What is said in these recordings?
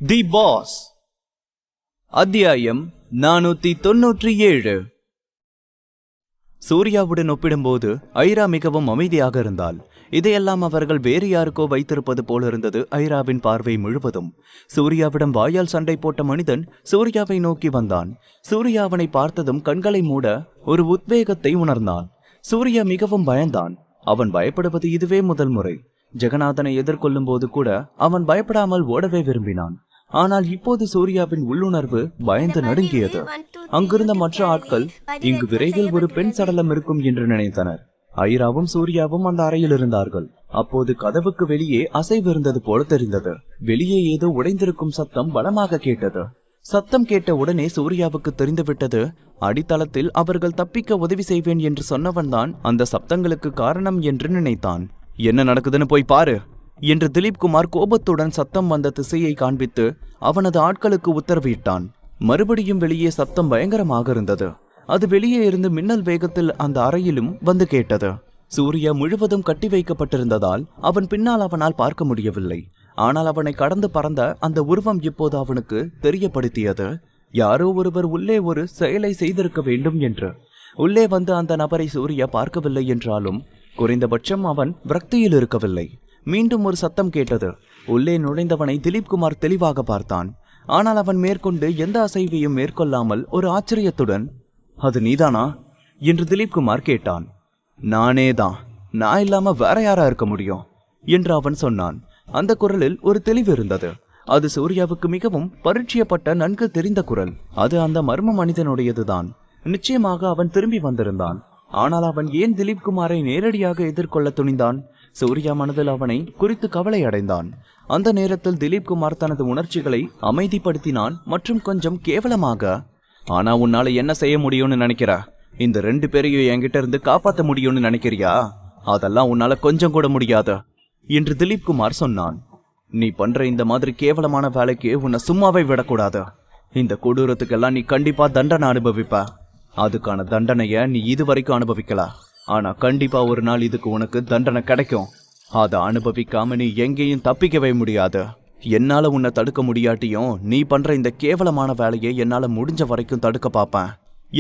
தி pass அத்தியாயம் 497. சூர்யாவுடன் ஒப்பிடும்போது ஐரா மிகவும் அமைதியாக இருந்தாள். இதையெல்லாம் அவர்கள் வேறு யாருக்கோ வைத்திருப்பது போலிருந்தது ஐராவின் பார்வை முழுவதும். சூர்யாவிடம் வாயால் சண்டை போட்ட மனிதன் சூர்யாவை நோக்கி வந்தான். சூர்யா அவனை பார்த்ததும் கண்களை மூட ஒரு உத்வேகத்தை உணர்ந்தான். சூர்யா மிகவும் பயந்தான். அவன் பயப்படுவது இதுவே முதல் முறை. ஜெகநாதனை எதிர்கொள்ளும் போது கூட அவன் பயப்படாமல் ஓடவே விரும்பினான். ஆனால் இப்போது சூர்யாவின் உள்ளுணர்வு பயந்து நடுங்கியது. அங்கிருந்த மற்ற ஆட்கள் இங்கு விரைவில் ஒரு பெண் சடலம் இருக்கும் என்று நினைத்தனர். ஐராவும் சூர்யாவும் அந்த அறையில் இருந்தார்கள். அப்போது கதவுக்கு வெளியே அசைவிருந்தது போல தெரிந்தது. வெளியே ஏதோ உடைந்திருக்கும் சத்தம் பலமாக கேட்டது. சத்தம் கேட்ட உடனே சூர்யாவுக்கு தெரிந்துவிட்டது, அடித்தளத்தில் அவர்கள் தப்பிக்க உதவி செய்வேன் என்று சொன்னவன்தான் அந்த சப்தங்களுக்கு காரணம் என்று நினைத்தான். என்ன நடக்குதுன்னு போய் பாரு என்று திலீப் குமார் கோபத்துடன் சத்தம் வந்த திசையை காண்பித்து அவனது ஆட்களுக்கு உத்தரவிட்டான். மறுபடியும் வெளியே சத்தம் பயங்கரமாக இருந்தது. அது வெளியே இருந்து மின்னல் வேகத்தில் அந்த அறையிலும் வந்து கேட்டது. சூர்யா முழுவதும் கட்டி வைக்கப்பட்டிருந்ததால் அவன் பின்னால் அவனால் பார்க்க முடியவில்லை. ஆனால் அவனை கடந்து பறந்த அந்த உருவம் இப்போது அவனுக்கு தெரியப்படுத்தியது, யாரோ ஒருவர் உள்ளே ஒரு செயலை செய்திருக்க வேண்டும் என்று. உள்ளே வந்து அந்த நபரை சூர்யா பார்க்கவில்லை என்றாலும் குறைந்தபட்சம் அவன் விரக்தியில் இருக்கவில்லை. மீண்டும் ஒரு சத்தம் கேட்டது. உள்ளே நுழைந்தவனை திலீப் குமார் தெளிவாக பார்த்தான். ஆனால் அவன் மேற்கொண்டு எந்த அசைவையும் மேற்கொள்ளாமல் ஒரு ஆச்சரியத்துடன், அது நீதானா என்று திலீப் குமார் கேட்டான். நானேதான், நான் இல்லாம வேற யாரா இருக்க முடியும் என்று அவன் சொன்னான். அந்த குரலில் ஒரு தெளிவு இருந்தது. அது சூர்யாவுக்கு மிகவும் பரிச்சயப்பட்ட நன்கு தெரிந்த குரல். அது அந்த மர்ம மனிதனுடையதுதான். நிச்சயமாக அவன் திரும்பி வந்திருந்தான். ஆனால் அவன் ஏன் திலீப் குமாரை நேரடியாக எதிர்கொள்ள துணிந்தான்? சூர்யா மனதில் அவனை குறித்து கவலை அடைந்தான். அந்த நேரத்தில் திலீப் குமார் தனது உணர்ச்சிகளை அமைதிப்படுத்தினான் மற்றும் கொஞ்சம் கேவலமாக, ஆனா உன்னால என்ன செய்ய முடியும்னு நினைக்கிற? இந்த 2 பேரையும் என்கிட்ட இருந்து காப்பாற்ற முடியும்னு நினைக்கிறியா? அதெல்லாம் உன்னால கொஞ்சம் கூட முடியாது என்று திலீப் குமார் சொன்னான். நீ பண்ற இந்த மாதிரி கேவலமான வேலைக்கு உன்னை சும்மாவே விடக்கூடாது. இந்த கொடூரத்துக்கெல்லாம் நீ கண்டிப்பா தண்டனை அனுபவிப்ப. அதுக்கான தண்டனைய நீ இதுவரைக்கும் அனுபவிக்கல. ஆனா கண்டிப்பா ஒரு நாள் இதுக்கு உனக்கு தண்டனை கிடைக்கும். அதை அனுபவிக்காம நீ எங்கேயும் தப்பிக்கவே முடியாது. என்னால உன்னை தடுக்க முடியாட்டியும் நீ பண்ற இந்த கேவலமான வேலையை என்னால முடிஞ்ச வரைக்கும் தடுக்க பார்ப்பேன்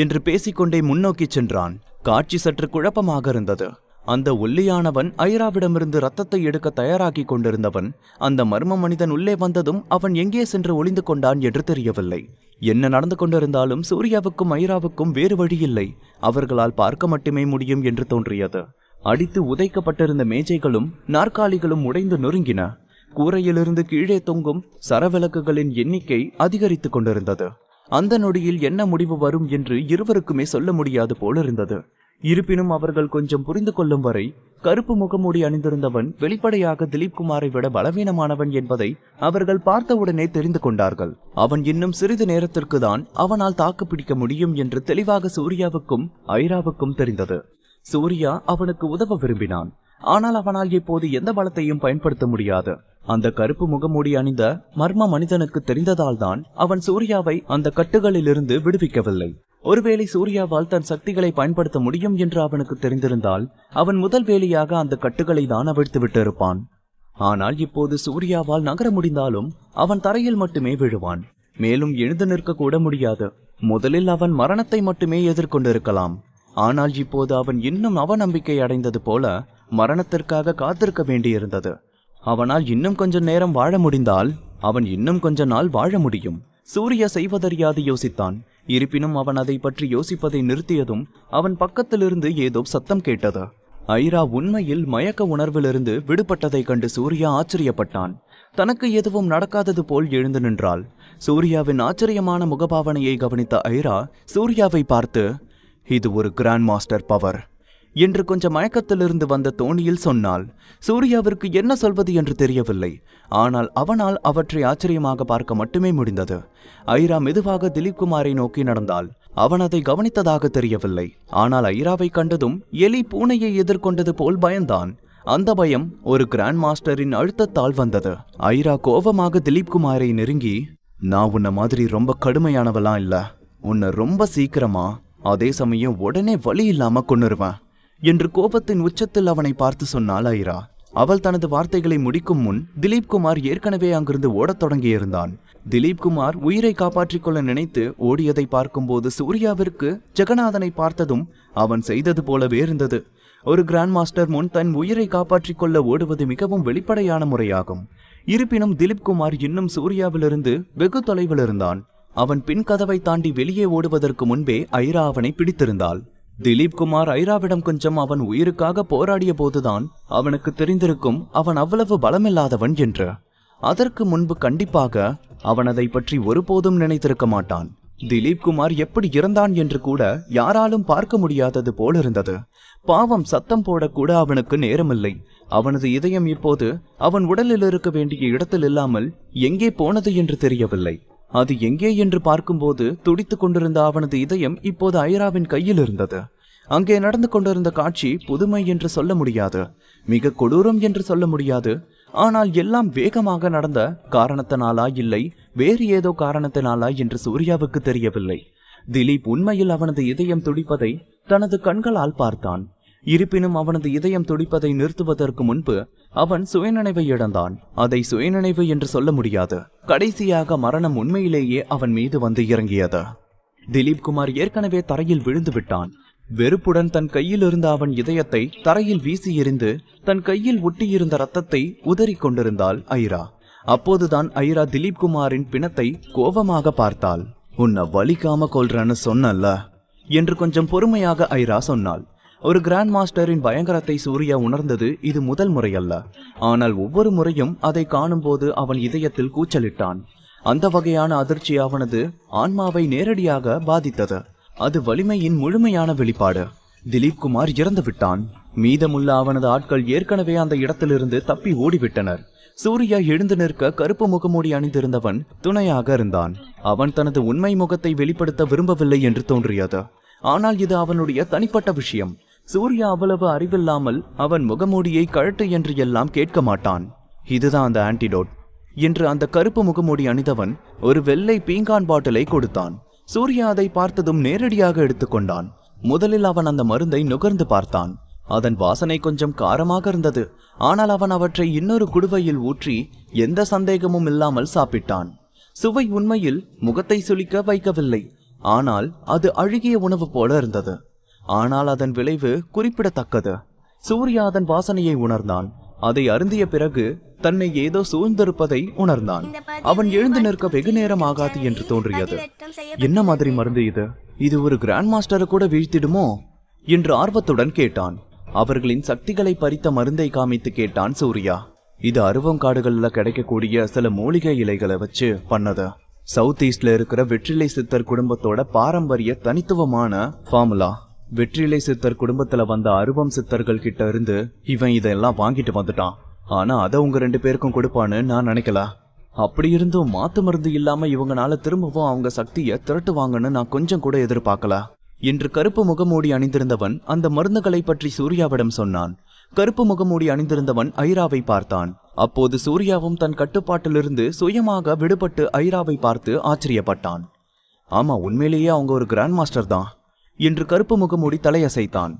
என்று பேசிக்கொண்டே முன்னோக்கி சென்றான். காட்சி சற்று குழப்பமாக இருந்தது. அந்த ஒல்லியானவன் ஐராவிடமிருந்து ரத்தத்தை எடுக்க தயாராகி கொண்டிருந்தவன். அந்த மர்ம மனிதன் உள்ளே வந்ததும் அவன் எங்கே சென்று ஒளிந்து கொண்டான் என்று தெரியவில்லை. என்ன நடந்து கொண்டிருந்தாலும் சூர்யாவுக்கும் ஐராவுக்கும் வேறு வழியில்லை. அவர்களால் பார்க்க மட்டுமே முடியும் என்று தோன்றியது. அடித்து உதைக்கப்பட்டிருந்த மேஜைகளும் நாற்காலிகளும் உடைந்து நொறுங்கின. கூரையிலிருந்து கீழே தொங்கும் சரவிளக்குகளின் எண்ணிக்கை அதிகரித்து கொண்டிருந்தது. அந்த நொடியில் என்ன முடிவு வரும் என்று இருவருக்குமே சொல்ல முடியாது போலிருந்தது. இருப்பினும் அவர்கள் கொஞ்சம் புரிந்து கொள்ளும் வரை கருப்பு முகமூடி அணிந்திருந்தவன் வெளிப்படையாக திலீப் குமாரை விட பலவீனமானவன் என்பதை அவர்கள் பார்த்தவுடனே தெரிந்து கொண்டார்கள். அவன் இன்னும் சிறிது நேரத்திற்கு தான் அவனால் தாக்கு பிடிக்க முடியும் என்று தெளிவாக சூர்யாவுக்கும் ஐராவுக்கும் தெரிந்தது. சூர்யா அவனுக்கு உதவ விரும்பினான். ஆனால் அவனால் இப்போது எந்த பலத்தையும் பயன்படுத்த முடியாது. அந்த கருப்பு முகமூடி அணிந்த மர்ம மனிதனுக்கு தெரிந்ததால் தான் அவன் சூர்யாவை அந்த கட்டுகளிலிருந்து விடுவிக்கவில்லை. ஒருவேளை சூர்யாவால் தன் சக்திகளை பயன்படுத்த முடியும் என்று அவனுக்கு தெரிந்திருந்தால் அவன் முதல் வேலையாக அந்த கட்டுகளை தான் அவிழ்த்து விட்டு இருப்பான். ஆனால் இப்போது சூர்யாவால் நகர முடிந்தாலும் அவன் தரையில் மட்டுமே விழுவான். மேலும் எழுந்து நிற்க கூட முடியாது. முதலில் அவன் மரணத்தை மட்டுமே எதிர்கொண்டிருக்கலாம். ஆனால் இப்போது அவன் இன்னும் அவநம்பிக்கை அடைந்தது போல மரணத்திற்காக காத்திருக்க வேண்டியிருந்தது. அவனால் இன்னும் கொஞ்ச நேரம் வாழ முடிந்தால் அவன் இன்னும் கொஞ்ச நாள் வாழ முடியும். சூர்யா செய்வதறியாது யோசித்தான். இருப்பினும் அவன் அதை பற்றி யோசிப்பதை நிறுத்தியதும் அவன் பக்கத்திலிருந்து ஏதோ சத்தம் கேட்டது. ஐரா உண்மையில் மயக்க உணர்விலிருந்து விடுபட்டதை கண்டு சூர்யா ஆச்சரியப்பட்டான். தனக்கு எதுவும் நடக்காதது போல் எழுந்து நின்றாள். சூர்யாவின் ஆச்சரியமான முகபாவனையை கவனித்த ஐரா சூர்யாவை பார்த்து, இது ஒரு கிராண்ட் மாஸ்டர் பவர் என்று கொஞ்சம் மயக்கத்திலிருந்து வந்த தோணியில் சொன்னாள். சூர்யாவிற்கு என்ன சொல்வது என்று தெரியவில்லை. ஆனால் அவனால் அவற்றை ஆச்சரியமாக பார்க்க மட்டுமே முடிந்தது. ஐரா மெதுவாக திலீப் குமாரை நோக்கி நடந்தாள். அவன் அதை கவனித்ததாக தெரியவில்லை. ஆனால் ஐராவை கண்டதும் எலி பூனையை எதிர்கொண்டது போல் பயந்தான். அந்த பயம் ஒரு கிராண்ட் மாஸ்டரின் அழுத்தத்தால் வந்தது. ஐரா கோபமாக திலீப் குமாரை நெருங்கி, நான் உன்ன மாதிரி ரொம்ப கடுமையானவெல்லாம் இல்ல. உன்னை ரொம்ப சீக்கிரமா அதே சமயம் உடனே வலி இல்லாம கொன்னுருவேன் என்று கோபத்தின் உச்சத்தில் அவனை பார்த்து சொன்னாள் ஐரா. அவள் தனது வார்த்தைகளை முடிக்கும் முன் திலீப் குமார் ஏற்கனவே அங்கிருந்து ஓடத் தொடங்கியிருந்தான். திலீப் குமார் உயிரை காப்பாற்றிக் கொள்ள நினைத்து ஓடியதை பார்க்கும்போது சூர்யாவிற்கு ஜெகநாதனை பார்த்ததும் அவன் செய்தது போலவே இருந்தது. ஒரு கிராண்ட் மாஸ்டர் முன் தன் உயிரை காப்பாற்றிக் கொள்ள ஓடுவது மிகவும் வெளிப்படையான முறையாகும். இருப்பினும் திலீப் குமார் இன்னும் சூர்யாவிலிருந்து வெகு தொலைவில் இருந்தான். அவன் பின் கதவை தாண்டி வெளியே ஓடுவதற்கு முன்பே ஐரா அவனை பிடித்திருந்தாள். திலீப் குமார் ஐராவிடம் கொஞ்சம் அவன் உயிருக்காக போராடிய போதுதான் அவனுக்கு தெரிந்திருக்கும் அவன் அவ்வளவு பலமில்லாதவன் என்று. அதற்கு முன்பு கண்டிப்பாக அவன் அதை பற்றி ஒருபோதும் நினைத்திருக்க மாட்டான். திலீப் குமார் எப்படி இறந்தான் என்று கூட யாராலும் பார்க்க முடியாதது போலிருந்தது. பாவம், சத்தம் போடக்கூட அவனுக்கு நேரமில்லை. அவனது இதயம் இப்போது அவன் உடலில் இருக்க வேண்டிய இடத்தில் இல்லாமல் எங்கே போனது என்று தெரியவில்லை. அது எங்கே என்று பார்க்கும்போது துடித்துக் கொண்டிருந்த அவனது இதயம் இப்போது ஐராவின் கையில் இருந்தது. அங்கே நடந்து கொண்டிருந்த காட்சி புதுமை என்று சொல்ல முடியாது, மிக கொடூரம் என்று சொல்ல முடியாது. ஆனால் எல்லாம் வேகமாக நடந்த காரணத்தினாலா இல்லை வேறு ஏதோ காரணத்தினாலா என்று சூர்யாவுக்கு தெரியவில்லை. திலீப் உண்மையில் அவனது இதயம் துடிப்பதை தனது கண்களால் பார்த்தான். இருப்பினும் அவனது இதயம் துடிப்பதை நிறுத்துவதற்கு முன்பு அவன் சுயநினைவை இழந்தான். அதை சுயநினைவு என்று சொல்ல முடியாது. கடைசியாக மரணம் உண்மையிலேயே அவன் மீது வந்து இறங்கியது. திலீப் குமார் ஏற்கனவே தரையில் விழுந்து விட்டான். வெறுப்புடன் தன் கையில் இருந்த அவன் இதயத்தை தரையில் வீசி எறிந்து தன் கையில் ஒட்டியிருந்த ரத்தத்தை உதறி கொண்டிருந்தாள் ஐரா. அப்போதுதான் ஐரா திலீப் குமாரின் பிணத்தை கோபமாக பார்த்தாள். உன்னை வலிக்காம கொல்றன்னு சொன்னல்ல என்று கொஞ்சம் பொறுமையாக ஐரா சொன்னாள். ஒரு கிராண்ட் மாஸ்டரின் பயங்கரத்தை சூர்யா உணர்ந்தது இது முதல் முறையல்ல. ஆனால் ஒவ்வொரு முறையும் அதை காணும் போது அவன் இதயத்தில் கூச்சலிட்டான். அந்த வகையான அதிர்ச்சி அவனது ஆன்மாவை நேரடியாக பாதித்தது. அது வலிமையின் முழுமையான வெளிப்பாடு. திலீப் குமார் இறந்து விட்டான். மீதமுள்ள அவனது ஆட்கள் ஏற்கனவே அந்த இடத்திலிருந்து தப்பி ஓடிவிட்டனர். சூர்யா எழுந்து நிற்க கருப்பு முகமூடி அணிந்திருந்தவன் துணையாக இருந்தான். அவன் தனது உண்மை முகத்தை வெளிப்படுத்த விரும்பவில்லை என்று தோன்றியது. ஆனால் இது அவனுடைய தனிப்பட்ட விஷயம். சூர்யா அவ்வளவு அறிவில்லாமல் அவன் முகமூடியை கழட்டு என்று எல்லாம் கேட்க மாட்டான். இதுதான் அந்த ஆன்டிடோட் என்று அந்த கருப்பு முகமூடி அணிந்தவன் ஒரு வெள்ளை பீங்கான் பாட்டிலை கொடுத்தான். சூர்யா அதை பார்த்ததும் நேரடியாக எடுத்துக்கொண்டான். முதலில் அவன் அந்த மருந்தை நுகர்ந்து பார்த்தான். அதன் வாசனை கொஞ்சம் காரமாக இருந்தது. ஆனால் அவன் அவற்றை இன்னொரு குடுவையில் ஊற்றி எந்த சந்தேகமும் இல்லாமல் சாப்பிட்டான். சுவை உண்மையில் முகத்தை சுளிக்க வைக்கவில்லை. ஆனால் அது அழுகிய உணவு போல இருந்தது. ஆனால் அதன் விளைவு குறிப்பிடத்தக்கது. சூர்யா அதன் வாசனையை உணர்ந்தான். அதை அருந்திய பிறகு தன்னை ஏதோ சூழ்ந்திருப்பதை உணர்ந்தான். அவன் எழுந்து நிற்க வெகு நேரம் ஆகாது என்று தோன்றியது. என்ன மாதிரி மருந்து இது? இது ஒரு கிராண்ட் மாஸ்டரை கூட வீழ்த்திடுமோ என்று ஆர்வத்துடன் கேட்டான். அவர்களின் சக்திகளை பறித்த மருந்தை காமித்து கேட்டான் சூர்யா. இது அருவங்காடுகள்ல கிடைக்கக்கூடிய சில மூலிகை இலைகளை வச்சு பண்ணது. சவுத் ஈஸ்ட்ல இருக்கிற வெற்றிலை சித்தர் குடும்பத்தோட பாரம்பரிய தனித்துவமான ஃபார்முலா. வெற்றிலை சித்தர் குடும்பத்துல வந்த அருவம் சித்தர்கள் கிட்ட இருந்து இவன் இதெல்லாம் வாங்கிட்டு வந்துட்டான். ஆனா அதை உங்க 2 பேருக்கும் கொடுப்பான்னு நான் நினைக்கல. அப்படி இருந்தும் மாத்து மருந்து இல்லாம இவங்கனால திரும்பவும் அவங்க சக்தியை திரட்டுவாங்கன்னு நான் கொஞ்சம் கூட எதிர்பார்க்கல என்று கருப்பு முகமூடி அணிந்திருந்தவன் அந்த மருந்துகளை பற்றி சூர்யாவிடம் சொன்னான். கருப்பு முகமூடி அணிந்திருந்தவன் ஐராவை பார்த்தான். அப்போது சூர்யாவும் தன் கட்டுப்பாட்டிலிருந்து சுயமாக விடுபட்டு ஐராவை பார்த்து ஆச்சரியப்பட்டான். ஆமா, உண்மையிலேயே அவங்க ஒரு கிராண்ட் மாஸ்டர் தான் என்று கருப்பு முகமூடி தலையசைத்தான்.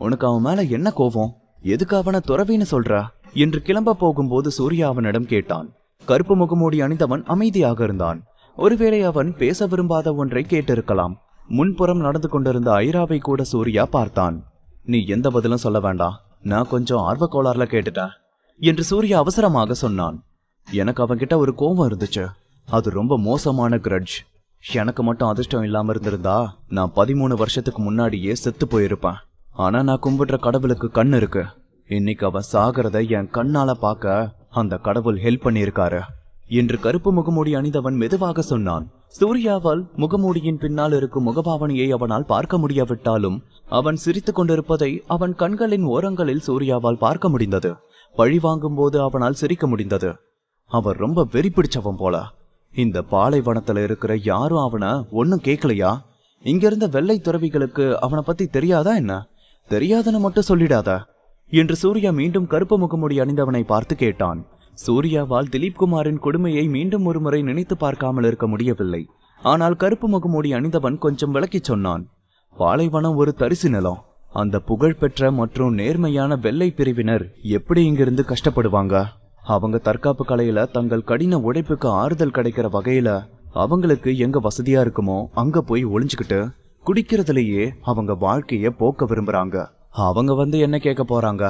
உனக்கு அவன் மேல என்ன கோபம்? எதுக்கு அவனை துறவின்னு சொல்ற என்று கிளம்ப போகும்போது சூர்யா அவனிடம் கேட்டான். கருப்பு முகமூடி அணிந்தவன் அமைதியாக இருந்தான். ஒருவேளை அவன் பேச விரும்பாத ஒன்றை கேட்டிருக்கலாம். முன்புறம் நடந்து கொண்டிருந்த ஐராவை கூட சூர்யா பார்த்தான். நீ எந்த பதிலும் சொல்ல வேண்டாம், நான் கொஞ்சம் ஆர்வக்கோளாறுல கேட்டுட்டேன் என்று சூர்யா அவசரமாக சொன்னான். எனக்கு அவன்கிட்ட ஒரு கோபம் இருந்துச்சு. அது ரொம்ப மோசமான கிரட்ஜ். எனக்கு மட்டும் அதிர்ஷ்டம் இல்லாம இருந்திருந்தா நான் 13 வருஷத்துக்கு முன்னாடியே செத்து போயிருப்பேன். ஆனா நான் கும்பிடுற கடவுளுக்கு கண் இருக்கு. இன்னைக்கு அவன் சாகிறத என் கண்ணால பார்க்க அந்த கடவுள் ஹெல்ப் பண்ணியிருக்காரு என்று கருப்பு முகமூடி அணிந்தவன் மெதுவாக சொன்னான். சூர்யாவால் முகமூடியின் பின்னால் இருக்கும் முகபாவனையை அவனால் பார்க்க முடியாவிட்டாலும் அவன் சிரித்து கொண்டிருப்பதை அவன் கண்களின் ஓரங்களில் சூர்யாவால் பார்க்க முடிந்தது. பழி வாங்கும் போது அவனால் சிரிக்க முடிந்தது. அவன் ரொம்ப வெறி பிடிச்சவன் போல. இந்த பாலைவனத்துல இருக்கிற யாரும் அவனை ஒன்னும் கேட்கலையா? இங்க இருந்த வெள்ளை துறவிகளுக்கு அவனை பத்தி தெரியாதா என்ன? தெரியாதுன்னு மட்டும் சொல்லிடாத என்று சூர்யா மீண்டும் கருப்பு முகமூடி அணிந்தவனை பார்த்து கேட்டான். சூர்யாவால் திலீப் குமாரின் கொடுமையை மீண்டும் ஒரு முறை நினைத்து பார்க்காமல் இருக்க முடியவில்லை. ஆனால் கருப்பு முகமூடி அணிந்தவன் கொஞ்சம் விளக்கி சொன்னான். பாலைவனம் ஒரு தரிசு நிலம். அந்த புகழ்பெற்ற மற்றும் நேர்மையான வெள்ளை பிரிவினர் எப்படி இங்கிருந்து கஷ்டப்படுவாங்க? அவங்க தற்காப்பு கலையில தங்கள் கடின உழைப்புக்கு ஆறுதல் கிடைக்கிற வகையில அவங்களுக்கு எங்க வசதியா இருக்குமோ அங்க போய் ஒளிஞ்சுக்கிட்டு குடிக்கிறதுலயே அவங்க வாழ்க்கைய போக்க விரும்புறாங்க. அவங்க என்ன கேட்க போறாங்க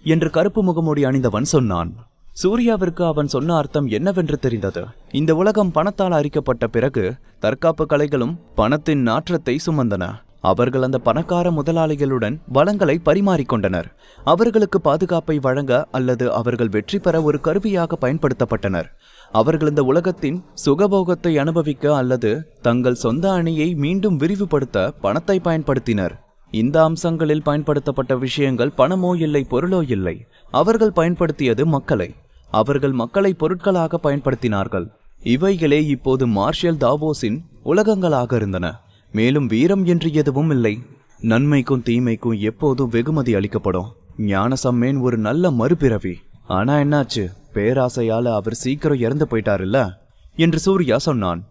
என்று கருப்பு முகமூடி அணிந்தவன் சொன்னான். சூர்யாவிற்கு அவன் சொன்ன அர்த்தம் என்னவென்று தெரிந்தது. இந்த உலகம் பணத்தால் அரிக்கப்பட்ட பிறகு தற்காப்பு கலைகளும் பணத்தின் நாற்றத்தை சுமந்தன. அவர்கள் அந்த பணக்கார முதலாளிகளுடன் வளங்களை பரிமாறிக்கொண்டனர். அவர்களுக்கு பாதுகாப்பை வழங்க அல்லது அவர்கள் வெற்றி பெற ஒரு கருவியாக பயன்படுத்தப்பட்டனர். அவர்கள் இந்த உலகத்தின் சுகபோகத்தை அனுபவிக்க அல்லது தங்கள் சொந்த அணியை மீண்டும் விரிவுபடுத்த பணத்தை பயன்படுத்தினர். இந்த அம்சங்களில் பயன்படுத்தப்பட்ட விஷயங்கள் பணமோ இல்லை, பொருளோ இல்லை. அவர்கள் பயன்படுத்தியது மக்களை. அவர்கள் மக்களை பொருட்களாக பயன்படுத்தினார்கள். இவைகளே இப்போது மார்ஷல் தாவோஸின் உலகங்களாக இருந்தன. மேலும் வீரம் என்று எதுவும் இல்லை. நன்மைக்கும் தீமைக்கும் எப்போதும் வெகுமதி அளிக்கப்படும். ஞானசம்மேன் ஒரு நல்ல மறுபிறவி. ஆனா என்னாச்சு, பேராசையால அவர் சீக்கிரம் இறந்து போயிட்டாருல்ல என்று சூர்யா சொன்னான்.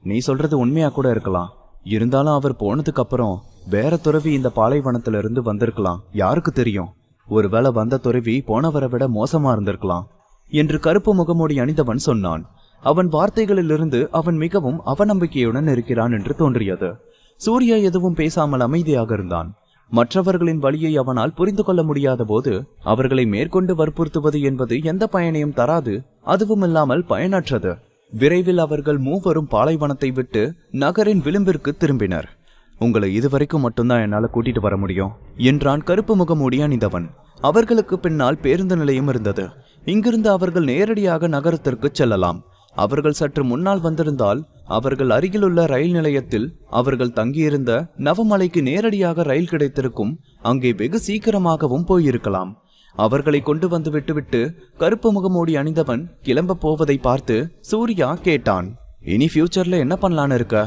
நீ சொல்றது உண்மையா கூட இருக்கலாம். இருந்தாலும் அவர் போனதுக்கு அப்புறம் வேற துறவி இந்த பாலைவனத்திலிருந்து வந்திருக்கலாம். யாருக்கு தெரியும்? ஒருவேளை வந்த துறவி போனவரை விட மோசமா இருந்திருக்கலாம் என்று கருப்பு முகமூடி அணிந்தவன் சொன்னான். அவன் வார்த்தைகளிலிருந்து அவன் மிகவும் அவநம்பிக்கையுடன் இருக்கிறான் என்று தோன்றியது. சூர்யா எதுவும் பேசாமல் அமைதியாக இருந்தான். மற்றவர்களின் வழியை அவனால் புரிந்து கொள்ள முடியாத போது அவர்களை மேற்கொண்டு வற்புறுத்துவது என்பது எந்த பயனையும் தராது, அதுவும் இல்லாமல் பயனற்றது. விரைவில் அவர்கள் மூவரும் பாலைவனத்தை விட்டு நகரின் விளிம்பிற்கு திரும்பினர். உங்களை இதுவரைக்கும் மட்டும்தான் என்னால கூட்டிட்டு வர முடியும் என்றான் கருப்பு முகமூடி அணிந்தவன். அவர்களுக்கு பின்னால் பேருந்து நிலையம் இருந்தது. இங்கிருந்து அவர்கள் நேரடியாக நகரத்திற்கு செல்லலாம். அவர்கள் சற்று முன்னால் வந்திருந்தால் அவர்கள் அருகிலுள்ள ரயில் நிலையத்தில் அவர்கள் தங்கியிருந்த நவமலைக்கு நேரடியாக ரயில் கிடைத்திருக்கும். அங்கே வெகு சீக்கிரமாகவும் போயிருக்கலாம். அவர்களை கொண்டு வந்து விட்டுவிட்டு கருப்பு முகமூடி அணிந்தவன் கிளம்ப போவதை பார்த்து சூர்யா கேட்டான், இனி ஃபியூச்சர்ல என்ன பண்ணலான்னு இருக்க?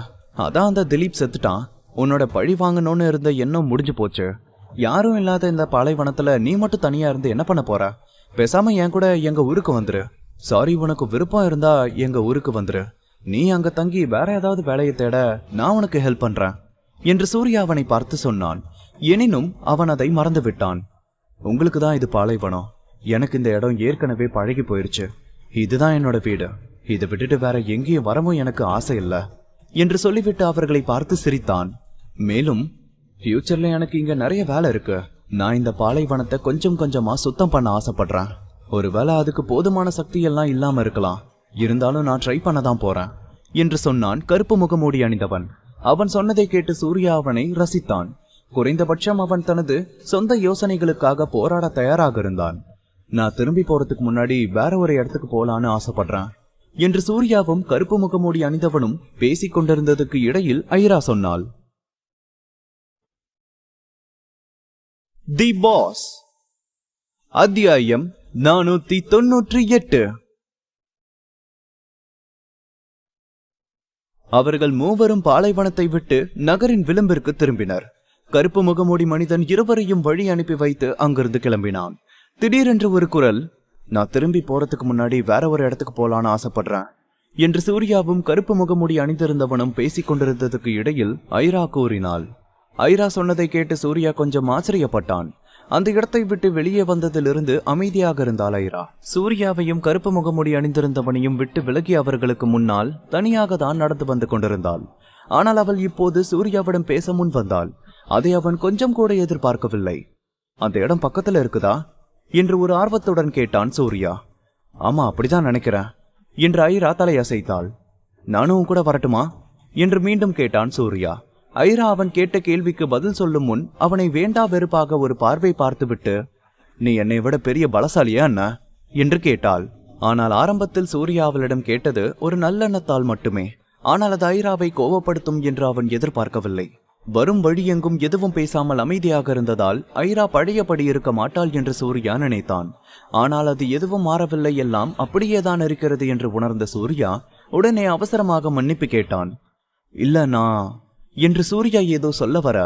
அதான் அந்த திலீப் செத்துட்டான். உன்னோட பழி வாங்கணும்னு இருந்த எண்ணம் முடிஞ்சு போச்சு. யாரும் இல்லாத இந்த பாலைவனத்துல நீ மட்டும் தனியா இருந்து என்ன பண்ண போற? பேசாம என் கூட எங்க ஊருக்கு வந்துரு. சாரி, உனக்கு விருப்பம் இருந்தா எங்க ஊருக்கு வந்துரு. நீ அங்க தங்கி வேற ஏதாவது வேலையை தேட நான் உனக்கு ஹெல்ப் பண்றேன் என்று சூர்யா அவனை பார்த்து சொன்னான். எனினும் அவன் அதை மறந்து விட்டான். உங்களுக்கு தான் இது பாலைவனம். எனக்கு இந்த இடம் ஏற்கனவே பழகி போயிருச்சு. இதுதான் என்னோட வீடு. இதை விட்டுட்டு வேற எங்கேயும் வரவும் எனக்கு ஆசை இல்லை என்று சொல்லிவிட்டு அவர்களை பார்த்து சிரித்தான். மேலும் ஃபியூச்சர்ல எனக்கு இங்க நிறைய வேலை இருக்கு. நான் இந்த பாலைவனத்தை கொஞ்சம் கொஞ்சமா சுத்தம் பண்ண ஆசைப்படுறேன். ஒருவேளை அதுக்கு போதுமான சக்தி எல்லாம் இல்லாம இருக்கலாம். இருந்தாலும் நான் ட்ரை பண்ண தான் போறேன் என்று சொன்னான் கருப்பு முகமூடி அணிந்தவன். அவன் சொன்னதை கேட்டு சூர்யா அவனை ரசித்தான். குறைந்தபட்சம் அவன் தனது சொந்த யோசனைகளுக்காக போராட தயாராக இருந்தான். நான் திரும்பி போறதுக்கு முன்னாடி வேற ஒரு இடத்துக்கு போலான்னு ஆசைப்படுறேன் என்று சூர்யாவும் கருப்பு முகமூடி அணிந்தவனும் பேசிக் கொண்டிருந்ததுக்கு இடையில் ஐரா சொன்னாள். தி பாஸ், அத்தியாயம் 498. அவர்கள் மூவரும் பாலைவனத்தை விட்டு நகரின் விளிம்பிற்கு திரும்பினர். கருப்பு முகமூடி மனிதன் இருவரையும் வழி அனுப்பி வைத்து அங்கிருந்து கிளம்பினான். திடீரென்று ஒரு குரல், நான் திரும்பி போறதுக்கு முன்னாடி வேற ஒரு இடத்துக்கு போலான்னு ஆசைப்படுறேன் என்று சூர்யாவும் கருப்பு முகமூடி அணிந்திருந்தவனும் பேசிக் கொண்டிருந்ததுக்கு இடையில் ஐரா கூறினாள். ஐரா சொன்னதை கேட்டு சூர்யா கொஞ்சம் ஆச்சரியப்பட்டான். அந்த இடத்தை விட்டு வெளியே வந்ததிலிருந்து அமைதியாக இருந்தாள் ஐரா. சூர்யாவையும் கருப்பு முகமூடி அணிந்திருந்தவனையும் விட்டு விலகி அவர்களுக்கு முன்னால் தனியாக தான் நடந்து வந்து கொண்டிருந்தாள். ஆனால் அவள் இப்போது சூர்யாவிடம் பேச முன் வந்தாள். அதை அவன் கொஞ்சம் கூட எதிர்பார்க்கவில்லை. அந்த இடம் பக்கத்துல இருக்குதா என்று ஒரு ஆர்வத்துடன் கேட்டான் சூர்யா. ஆமா, அப்படிதான் நினைக்கிறேன் என்று ஐரா தலையசைத்தாள். நானும் கூட வரட்டுமா என்று மீண்டும் கேட்டான் சூர்யா. ஐரா அவன் கேட்ட கேள்விக்கு பதில் சொல்லும் முன் அவனை வேண்டா வெறுப்பாக ஒரு பார்வை பார்த்துவிட்டு, நீ என்னை விட பெரிய பலசாலியா அண்ணா என்று கேட்டாள். ஆனால் ஆரம்பத்தில் சூர்யா அவளிடம் கேட்டது ஒரு நல்லெண்ணத்தால் மட்டுமே. ஆனால் அது ஐராவை கோபப்படுத்தும் என்று அவன் எதிர்பார்க்கவில்லை. வரும் வழியெங்கும் எதுவும் பேசாமல் அமைதியாக இருந்ததால் ஐரா பழையபடி இருக்க மாட்டாள் என்று சூர்யா நினைத்தான். ஆனால் அது எதுவும் மாறவில்லை, எல்லாம் அப்படியேதான் இருக்கிறது என்று உணர்ந்த சூர்யா உடனே அவசரமாக மன்னிப்பு கேட்டான். இல்ல நான் என்று சூர்யா ஏதோ சொல்ல வர,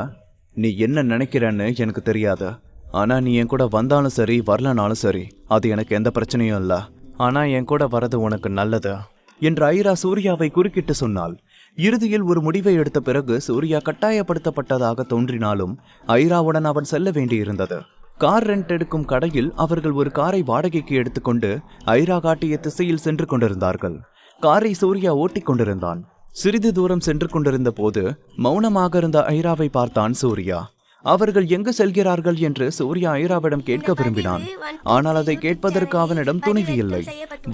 நீ என்ன நினைக்கிறன்னு எனக்கு தெரியாது. ஆனா நீ என் கூட வந்தாலும் சரி வரலனாலும் சரி அது எனக்கு எந்த பிரச்சனையும் இல்ல. ஆனா என் கூட வரது உனக்கு நல்லது என்று ஐரா சூர்யாவை குறுக்கிட்டு சொன்னாள். இறுதியில் ஒரு முடிவை எடுத்த பிறகு சூர்யா கட்டாயப்படுத்தப்பட்டதாக தோன்றினாலும் ஐராவுடன் அவன் செல்ல வேண்டியிருந்தது. கார் ரெண்ட் எடுக்கும் கடையில் அவர்கள் ஒரு காரை வாடகைக்கு எடுத்துக்கொண்டு ஐரா காட்டிய திசையில் சென்று கொண்டிருந்தார்கள். காரை சூர்யா ஓட்டிக் கொண்டிருந்தான். சிறிது தூரம் சென்று கொண்டிருந்த போது மௌனமாக இருந்த ஐராவை பார்த்தான் சூர்யா. அவர்கள் எங்கு செல்கிறார்கள் என்று சூர்யா ஐராவிடம் கேட்க விரும்பினான். ஆனால் அதை கேட்பதற்கு அவனிடம் துணிவு இல்லை.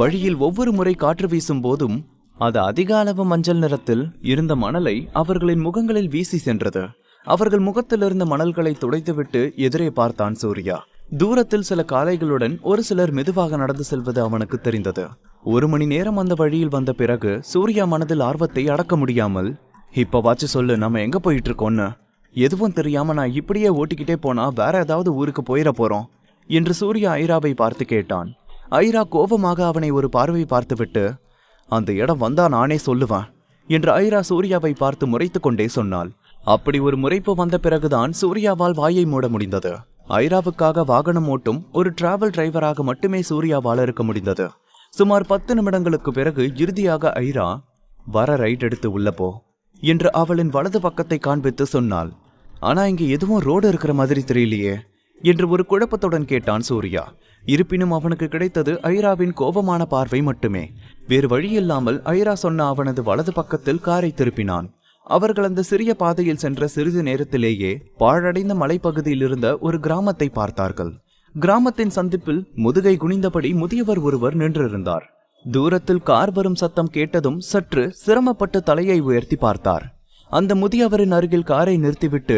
வழியில் ஒவ்வொரு முறை காற்று வீசும் போதும் அது அதிக அளவு மஞ்சள் நிறத்தில் இருந்த மணலை அவர்களின் முகங்களில் வீசி சென்றது. அவர்கள் முகத்தில் இருந்த மணல்களை துடைத்துவிட்டு எதிரே பார்த்தான் சூர்யா. தூரத்தில் சில காளைகளுடன் ஒரு சிலர் மெதுவாக நடந்து செல்வது அவனுக்கு தெரிந்தது. 1 மணி நேரம் அந்த வழியில் வந்த பிறகு சூர்யா மனதில் ஆர்வத்தை அடக்க முடியாமல், இப்ப வாச்சு சொல்லு, நம்ம எங்க போயிட்டு இருக்கோன்னு. எதுவும் தெரியாம நான் இப்படியே ஓட்டிக்கிட்டே போனா வேற ஏதாவது ஊருக்கு போயிட போறோம் என்று சூர்யா ஐராவை பார்த்து கேட்டான். ஐரா கோபமாக அவனை ஒரு பார்வை பார்த்துவிட்டு, அந்த இடம் வந்தா நானே சொல்லுவேன் என்று ஐரா சூர்யாவை பார்த்து முறைத்து கொண்டே சொன்னாள். அப்படி ஒரு முறைப்பு வந்த பிறகுதான் சூர்யாவால் வாயை மூட முடிந்தது. ஐராவுக்காக வாகனம் ஓட்டும் ஒரு டிராவல் டிரைவராக மட்டுமே சூர்யாவால் இருக்க முடிந்தது. சுமார் 10 நிமிடங்களுக்கு பிறகு இறுதியாக ஐரா, வர ரைட் எடுத்து உள்ள போ என்று அவளின் வலது பக்கத்தை காண்பித்து சொன்னாள். ஆனா இங்க எதுவும் ரோடு இருக்கிற மாதிரி தெரியலையே என்று ஒரு குழப்பத்துடன் கேட்டான் சூர்யா. இருப்பினும் அவனுக்கு கிடைத்தது ஐராவின் கோபமான பார்வை மட்டுமே. வேறு வழியில்லாமல் ஐரா சொன்ன அவனது வலது பக்கத்தில் காரை திருப்பினான். அவர்கள் அந்த சிறிய பாதையில் சென்ற சிறிது நேரத்திலேயே பாழடைந்த மலைப்பகுதியில் இருந்த ஒரு கிராமத்தை பார்த்தார்கள். கிராமத்தின் சந்திப்பில் முதுகை குனிந்தபடி முதியவர் ஒருவர் நின்றிருந்தார். தூரத்தில் கார் வரும் சத்தம் கேட்டதும் சற்று சிரமப்பட்டு தலையை உயர்த்தி பார்த்தார். அந்த முதியவரின் அருகில் காரை நிறுத்திவிட்டு,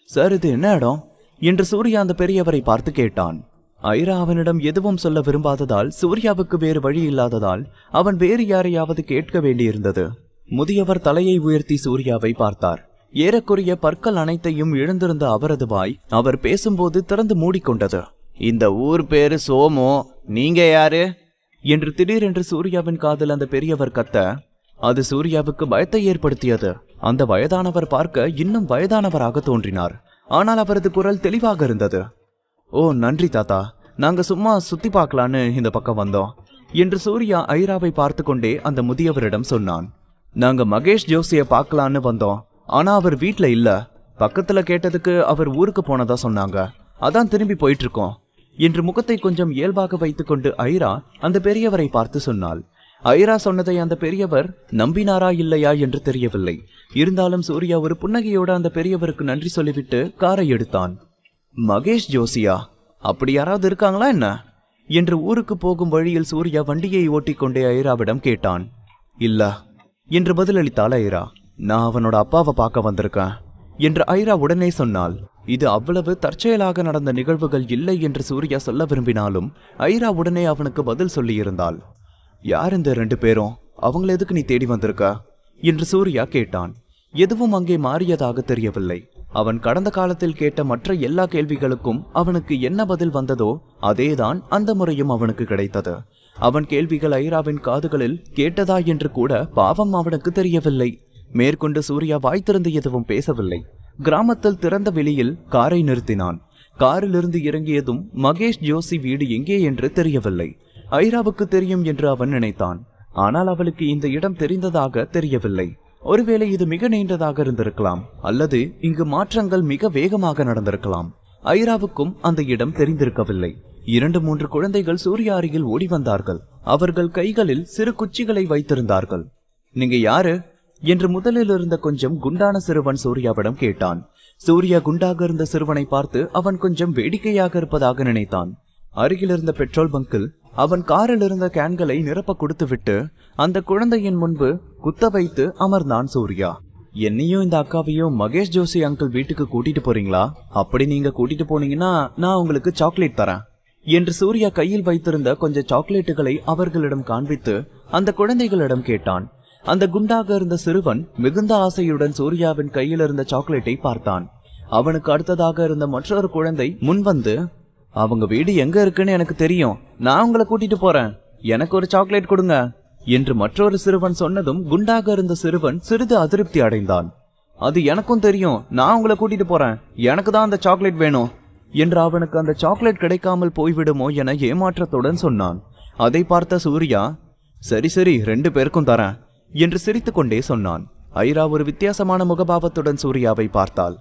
சார், இது என்ன இடம் என்று சூர்யா அந்த பெரியவரை பார்த்து கேட்டான். ஐரா அவனிடம் எதுவும் சொல்ல விரும்பாததால் சூர்யாவுக்கு வேறு வழி இல்லாததால் அவன் வேறு யாரையாவது கேட்க வேண்டியிருந்தது. முதியவர் தலையை உயர்த்தி சூர்யாவை பார்த்தார். ஏறக்குறைய பற்கள் அனைத்தையும் இழந்திருந்த அவரது வாய் அவர் பேசும்போது திறந்து மூடிக்கொண்டது. இந்த ஊர் பேரு சோமோ, நீங்க யாரு என்று திடீரென்று சூர்யாவின் காதில் அந்த பெரியவர் கத்த, அது சூர்யாவுக்கு பயத்தை ஏற்படுத்தியது. அந்த வயதானவர் பார்க்க இன்னும் வயதானவராக தோன்றினார். ஆனால் அவரது குரல் தெளிவாக இருந்தது. ஓ, நன்றி தாத்தா, நாங்க சும்மா சுத்தி பார்க்கலான்னு இந்த பக்கம் வந்தோம் என்று சூர்யா ஐராவை பார்த்து கொண்டே அந்த முதியவரிடம் சொன்னான். நாங்க மகேஷ் ஜோசிய பார்க்கலான்னு வந்தோம். ஆனா அவர் வீட்ல இல்ல. பக்கத்துல கேட்டதுக்கு அவர் ஊருக்கு போனதா சொன்னாங்க. அதான் திரும்பி போயிட்டு இருக்கோம் என்று முகத்தை கொஞ்சம் இயல்பாக வைத்துக்கொண்டு ஐரா அந்த பெரியவரை பார்த்து சொன்னாள். ஐரா சொன்னதை அந்த பெரியவர் நம்பினாரா இல்லையா என்று தெரியவில்லை. இருந்தாலும் சூர்யா ஒரு புன்னகையோடு அந்த பெரியவருக்கு நன்றி சொல்லிவிட்டு காரை எடுத்தான். மகேஷ் ஜோசியா, அப்படி யாராவது இருக்காங்களா என்ன என்று ஊருக்கு போகும் வழியில் சூர்யா வண்டியை ஓட்டிக்கொண்டே ஐராவிடம் கேட்டான். இல்ல என்று பதிலளித்தாள் ஐரா. நான் அவனோட அப்பாவை பார்க்க வந்திருக்கேன் என்று ஐரா உடனே சொன்னாள். இது அவ்வளவு தற்செயலாக நடந்த நிகழ்வுகள் இல்லை என்று சூர்யா சொல்ல விரும்பினாலும் ஐரா உடனே அவனுக்கு பதில் சொல்லியிருந்தாள். யார் இந்த 2 பேரும்? அவங்கள எதுக்கு நீ தேடி வந்திருக்க என்று சூர்யா கேட்டான். எதுவும் அங்கே மாறியதாக தெரியவில்லை. அவன் கடந்த காலத்தில் கேட்ட மற்ற எல்லா கேள்விகளுக்கும் அவனுக்கு என்ன பதில் வந்ததோ அதேதான் அந்த முறையும் அவனுக்கு கிடைத்தது. அவன் கேள்விகள் ஐராவின் காதுகளில் கேட்டதா என்று கூட பாவம் அவனுக்கு தெரியவில்லை. மேற்கொண்டு சூர்யா வாய்த்திருந்து எதுவும் பேசவில்லை. கிராமத்தில் திறந்த வெளியில் காரை நிறுத்தினான். காரிலிருந்து இறங்கியதும் மகேஷ் ஜோசி வீடு எங்கே என்று தெரியவில்லை. ஐராவுக்கு தெரியும் என்று அவன் நினைத்தான். ஆனால் அவளுக்கு இந்த இடம் தெரிந்ததாக தெரியவில்லை. ஒருவேளை இது மிக நீண்டதாக இருந்திருக்கலாம், அல்லது இங்கு மாற்றங்கள் மிக வேகமாக நடந்திருக்கலாம். ஐராவுக்கும் அந்த இடம் தெரிந்திருக்கவில்லை. 2-3 குழந்தைகள் சூர்யா அருகில் ஓடி வந்தார்கள். அவர்கள் கைகளில் சிறு குச்சிகளை வைத்திருந்தார்கள். நீங்க யாரு என்று முதலில் இருந்த கொஞ்சம் குண்டான சிறுவன் சூர்யாவிடம் கேட்டான். சூர்யா குண்டாக இருந்த சிறுவனை பார்த்து அவன் கொஞ்சம் வேடிக்கையாக இருப்பதாக நினைத்தான். அருகில் இருந்த பெட்ரோல் பங்கில் அவன் காரில் இருந்த கேன்களை நிரப்ப கொடுத்துவிட்டு அந்த குழந்தையின் முன்பு குத்த வைத்து அமர்ந்தான் சூர்யா. என்னையும் இந்த அக்காவையும் மகேஷ் ஜோசி அங்கிள் வீட்டுக்கு கூட்டிட்டு போறீங்களா? அப்படி நீங்க கூட்டிட்டு போனீங்கன்னா நான் உங்களுக்கு சாக்லேட் தரேன் என்று சூர்யா கையில் வைத்திருந்த கொஞ்சம் சாக்லேட்டுகளை அவர்களிடம் காண்பித்து அந்த குழந்தைகளிடம் கேட்டான். அந்த குண்டாக இருந்த சிறுவன் மிகுந்த ஆசையுடன் சூர்யாவின் கையில் இருந்த சாக்லேட்டை பார்த்தான். அவனுக்கு அடுத்ததாக இருந்த மற்றொரு குழந்தை முன்வந்து, அவங்க வீடு எங்க இருக்குன்னு எனக்கு தெரியும், நான் உங்களை கூட்டிட்டு போறேன், எனக்கு ஒரு சாக்லேட் கொடுங்க என்று மற்றொரு சிறுவன் சொன்னதும் குண்டாக இருந்த சிறுவன் சிறிது அதிருப்தி அடைந்தான். அது எனக்கும் தெரியும், நான் உங்களை கூட்டிட்டு போறேன், எனக்கு தான் அந்த சாக்லேட் வேணும் என்று அவனுக்கு அந்த சாக்லேட் கிடைக்காமல் போய்விடுமோ என ஏமாற்றத்துடன் சொன்னான். அதை பார்த்த சூர்யா, சரி சரி 2 பேருக்கும் தரேன் என்று சிரித்து கொண்டே சொன்னான். ஐரா ஒரு வித்தியாசமான முகபாவத்துடன் சூர்யாவை பார்த்தாள்.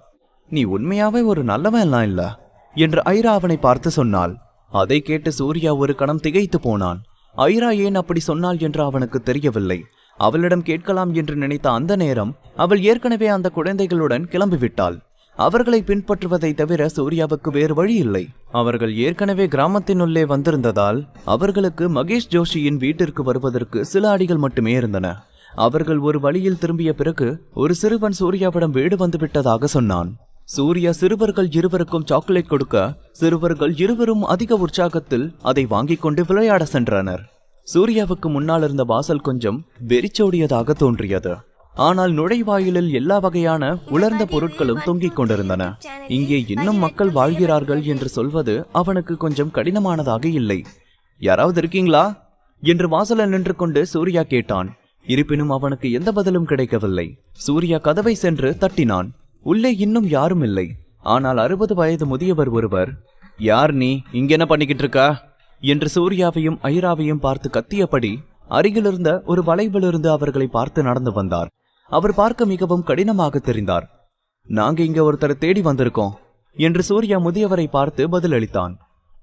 நீ உண்மையாவே ஒரு நல்லவன் எல்லாம் இல்ல என்று ஐரா அவனை பார்த்து சொன்னாள். அதை கேட்டு சூர்யா ஒரு கணம் திகைத்து போனான். ஐரா ஏன் அப்படி சொன்னாள் என்று அவனுக்கு தெரியவில்லை. அவளிடம் கேட்கலாம் என்று நினைத்த அந்த நேரம் அவள் ஏற்கனவே அந்த குழந்தைகளுடன் கிளம்பிவிட்டாள். அவர்களை பின்பற்றுவதை தவிர சூர்யாவுக்கு வேறு வழி இல்லை. அவர்கள் ஏற்கனவே கிராமத்தினுள்ளே வந்திருந்ததால் அவர்களுக்கு மகேஷ் ஜோஷியின் வீட்டிற்கு வருவதற்கு சில அடிகள் மட்டுமே இருந்தன. அவர்கள் ஒரு வழியில் திரும்பிய பிறகு ஒரு சிறுவன் சூர்யாவிடம் வீடு வந்து விட்டதாக சொன்னான். சூர்யா சிறுவர்கள் இருவருக்கும் சாக்லேட் கொடுக்க சிறுவர்கள் இருவரும் அதிக உற்சாகத்தில் அதை வாங்கிக் கொண்டு விளையாட சென்றனர். சூர்யாவுக்கு முன்னால் இருந்த வாசல் கொஞ்சம் வெறிச்சோடியதாக தோன்றியது. ஆனால் நுழைவாயிலில் எல்லா வகையான உலர்ந்த பொருட்களும் தொங்கிக் கொண்டிருந்தன. இங்கே இன்னும் மக்கள் வாழ்கிறார்கள் என்று சொல்வது அவனுக்கு கொஞ்சம் கடினமானதாக இல்லை. யாராவது இருக்கீங்களா என்று வாசலில் நின்று கொண்டு சூர்யா கேட்டான். இருப்பினும் அவனுக்கு எந்த பதிலும் கிடைக்கவில்லை. சூர்யா கதவை சென்று தட்டினான். உள்ளே இன்னும் யாரும் இல்லை. ஆனால் 60 வயது முதியவர் ஒருவர், யார் நீ, இங்க என்ன பண்ணிக்கிட்டு இருக்கா என்று சூர்யாவையும் ஐராவையும் பார்த்து கத்தியபடி அருகிலிருந்த ஒரு வளைவிலிருந்து அவர்களை பார்த்து நடந்து வந்தார். அவர் பார்க்க மிகவும் கடினமாக தெரிந்தார். நாங்க இங்க ஒருத்தரை தேடி வந்திருக்கோம் என்று சூர்யா முதியவரை பார்த்து பதிலளித்தான்.